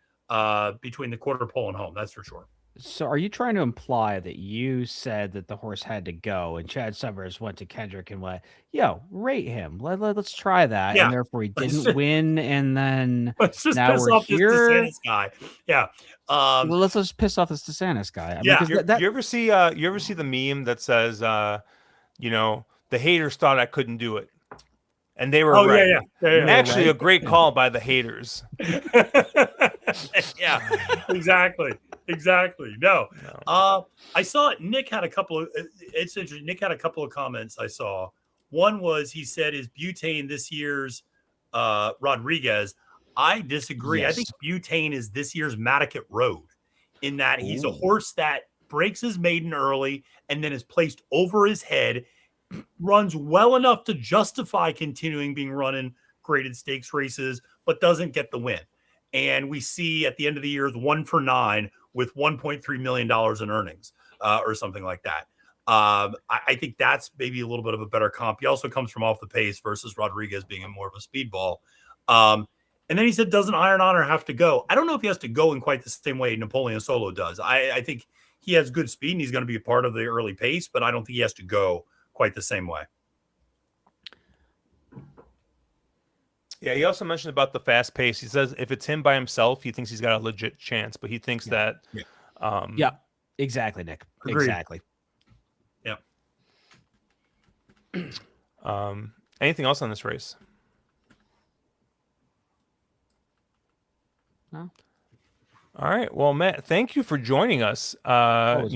between the quarter pole and home. That's for sure. So are you trying to imply that you said that the horse had to go and Chad Summers went to Kendrick and went, rate him. Let's try that. Yeah. And therefore he didn't win. And then let's just now piss we're off here. This DeSantis guy. Yeah. Let's just piss off this DeSantis guy. You ever see the meme that says, the haters thought I couldn't do it, and they were right. Yeah. Actually, a great call by the haters. Yeah, exactly. No. I saw Nick had a couple of. It's interesting. Nick had a couple of comments I saw. One was he said, "Is Butane this year's Rodriguez?" I disagree. Yes. I think Butane is this year's Matticat Road, in that he's a horse that breaks his maiden early and then is placed over his head. Runs well enough to justify continuing being run in graded stakes races, but doesn't get the win. And we see at the end of the year is 1 for 9 with $1.3 million in earnings or something like that. I think that's maybe a little bit of a better comp. He also comes from off the pace versus Rodriguez being more of a speedball. And then he said, doesn't Iron Honor have to go? I don't know if he has to go in quite the same way Napoleon Solo does. I think he has good speed and he's going to be a part of the early pace, but I don't think he has to go quite the same way. Yeah, he also mentioned about the fast pace. He says if it's him by himself, he thinks he's got a legit chance, but he thinks that. Yeah, exactly, Nick. Agreed. Exactly. Yeah. Anything else on this race? No. All right. Well, Matt, thank you for joining us. Covering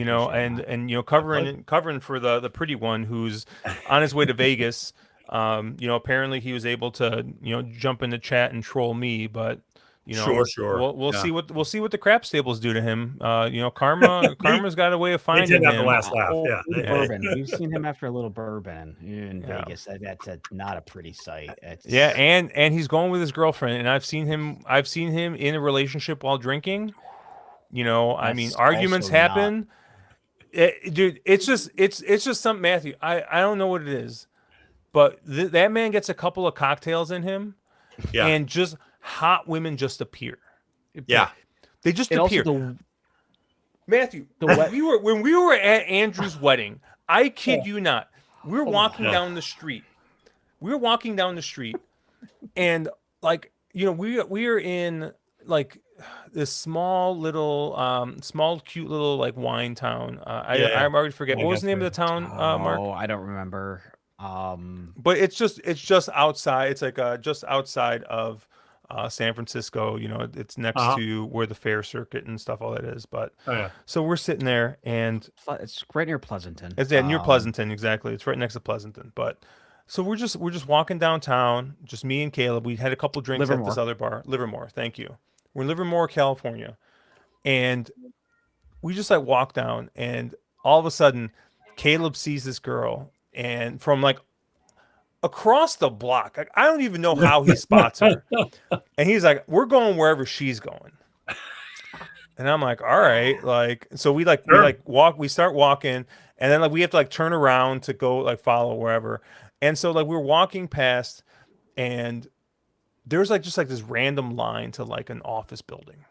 for the pretty one who's on his way to Vegas. Apparently he was able to, jump in the chat and troll me, but sure. We'll see what the crap stables do to him. Karma's got a way of finding him. The last laugh. Bourbon. We've seen him after a little bourbon in Vegas. That's not a pretty sight. And he's going with his girlfriend, and I've seen him in a relationship while drinking. You know, I mean, That's arguments also not- happen. Dude, it's just something, Matthew. I don't know what it is, but that man gets a couple of cocktails in him, Yeah. and just hot women just appear. Yeah. They just And also appear. Matthew, The wet- when we were at Andrew's wedding, I kid you not, we were walking down the street. We were walking down the street, and like, you know, we are in like this small, cute little like wine town. I already forget what was the name of the town, Mark. Oh, I don't remember. But it's just outside. It's like just outside of San Francisco. You know, it's next to where the fair circuit and stuff all that is. But so we're sitting there, and It's right near Pleasanton. it's near Pleasanton, exactly. It's right next to Pleasanton. But so we're just walking downtown, just me and Caleb. We had a couple drinks at this other bar, Livermore. Thank you. We're in Livermore, California, and we just like walk down, and all of a sudden, Caleb sees this girl, and from like across the block, like, I don't even know how he spots her, and he's like, "We're going wherever she's going." And I'm like, all right, like, so we start walking, and then like we have to like turn around to go like follow wherever. And so like we're walking past, and there's like just like this random line to like an office building.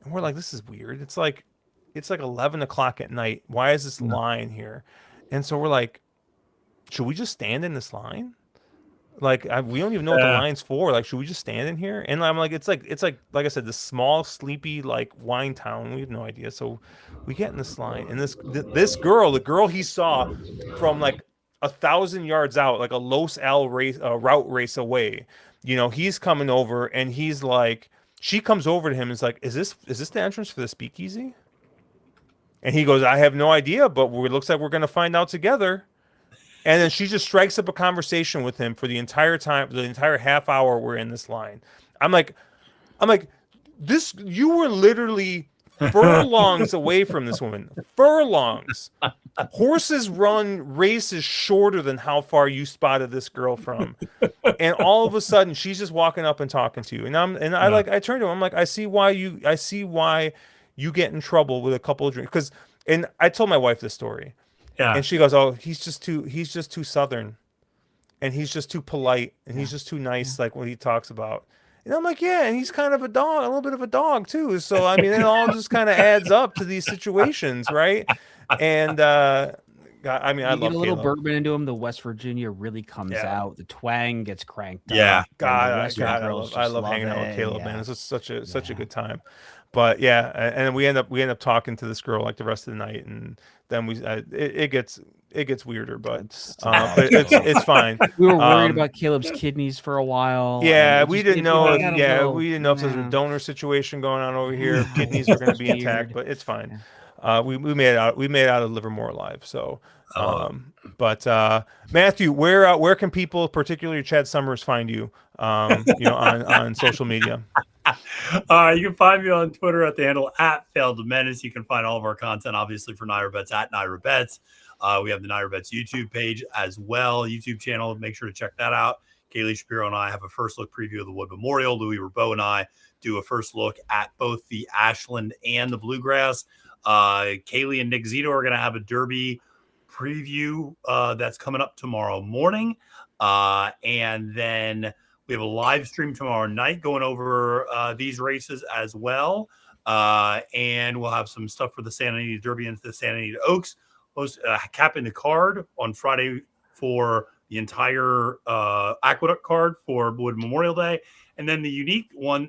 And we're like, this is weird. It's like 11 o'clock at night. Why is this line here? And so we're like, should we just stand in this line? Like we don't even know what the line's for. Like, should we just stand in here? And I'm like, it's like I said, this small, sleepy like wine town. We have no idea. So we get in this line, and this girl, the girl he saw from like 1,000 yards out, like a Los Al route race away. You know, he's coming over, and he's like, she comes over to him and is like, is this the entrance for the speakeasy? And he goes, I have no idea, but it looks like we're gonna find out together. And then she just strikes up a conversation with him for the entire time, the entire half hour we're in this line. I'm like, this, you were literally furlongs away from this woman. Furlongs. Horses run races shorter than how far you spotted this girl from. And all of a sudden she's just walking up and talking to you. I turned to him, I'm like, I see why you get in trouble with a couple of drinks. And I told my wife this story. Yeah. And she goes, "Oh, he's just too Southern, and he's just too polite, and he's just too nice, like what he talks about." And I'm like, "Yeah, and he's kind of a little bit of a dog too." So I mean, it all just kind of adds up to these situations, right? And I mean, I love get a little Caleb. bourbon into him. The West Virginia really comes out. The twang gets cranked up. Yeah, I love hanging out with Caleb, man. It's just such a good time. But yeah, and we end up talking to this girl like the rest of the night, and then it gets weirder, but it's fine. We were worried about Caleb's kidneys for a while. Yeah, we didn't know if there was a donor situation going on over here. If kidneys were going to be intact, but it's fine. We made it out. We made it out of Livermore alive. So, but Matthew, where can people, particularly Chad Summers, find you? On social media. You can find me on Twitter at the handle @FailedToMenace. You can find all of our content, obviously, for NYRA Bets at NYRA Bets. We have the NYRA Bets YouTube page as well, YouTube channel. Make sure to check that out. Kaylie, Shapiro, and I have a first look preview of the Wood Memorial. Louis Rabeau and I do a first look at both the Ashland and the Bluegrass. Kaylie and Nick Zito are going to have a Derby preview that's coming up tomorrow morning. And then we have a live stream tomorrow night going over these races as well. And we'll have some stuff for the Santa Anita Derby and the Santa Anita Oaks. Capping the card on Friday for the entire Aqueduct card for Wood Memorial Day. And then the unique one,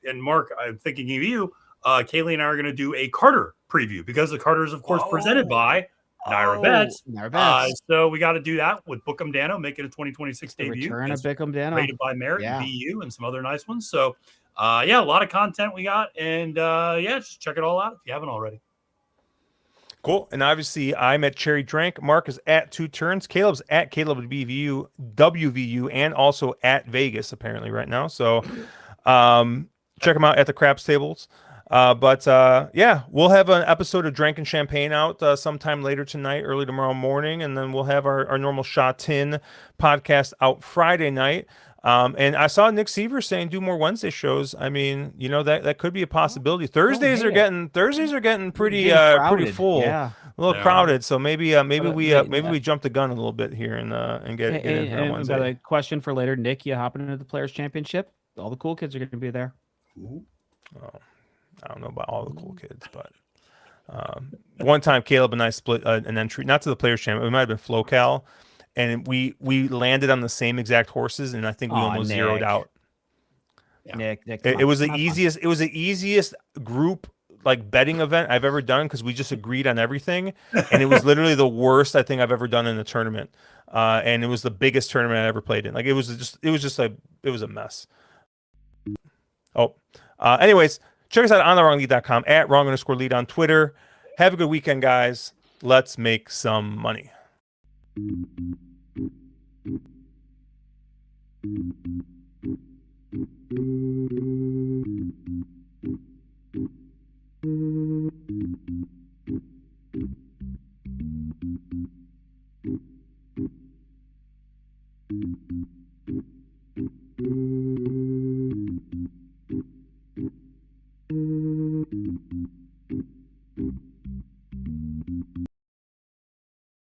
and Mark, I'm thinking of you, Kaylie and I are going to do a Carter preview because the Carter is, of course, presented by NYRA Bets. NYRA Bets. So we got to do that with Bookham Dano, making a 2026 debut. Return of Bookham Dano. Rated by Merritt and BU and some other nice ones. So, a lot of content we got. And, just check it all out if you haven't already. Cool. And obviously, I'm at Cherry Drank. Mark is at Two Turns. Caleb's at Caleb WVU, and also at Vegas, apparently, right now. So check them out at the Craps Tables. But we'll have an episode of Drank and Champagne out sometime later tonight, early tomorrow morning, and then we'll have our normal Shot Tin podcast out Friday night. And I saw Nick Seaver saying do more Wednesday shows. I mean, that could be a possibility. Thursdays are getting pretty Getting pretty crowded. full, Yeah. a little Yeah. crowded. So maybe They- we jumped the gun a little bit here and get in here on And by Wednesday. the way, question for later, Nick, you hopping into the Players Championship? All the cool kids are going to be there. I don't know about all the cool kids, but one time Caleb and I split an entry, not to the Players Championship. It might have been FloCal, and we landed on the same exact horses, and I think we Aw, almost zeroed Nick. out. Yeah. Nick, It was the easiest. It was the easiest group like betting event I've ever done because we just agreed on everything, and it was literally the worst I think I've ever done in a tournament. And it was the biggest tournament I ever played in. Like it was a mess. Oh, anyways, check us out on thewronglead.com at wrong_lead on Twitter. Have a good weekend, guys. Let's make some money.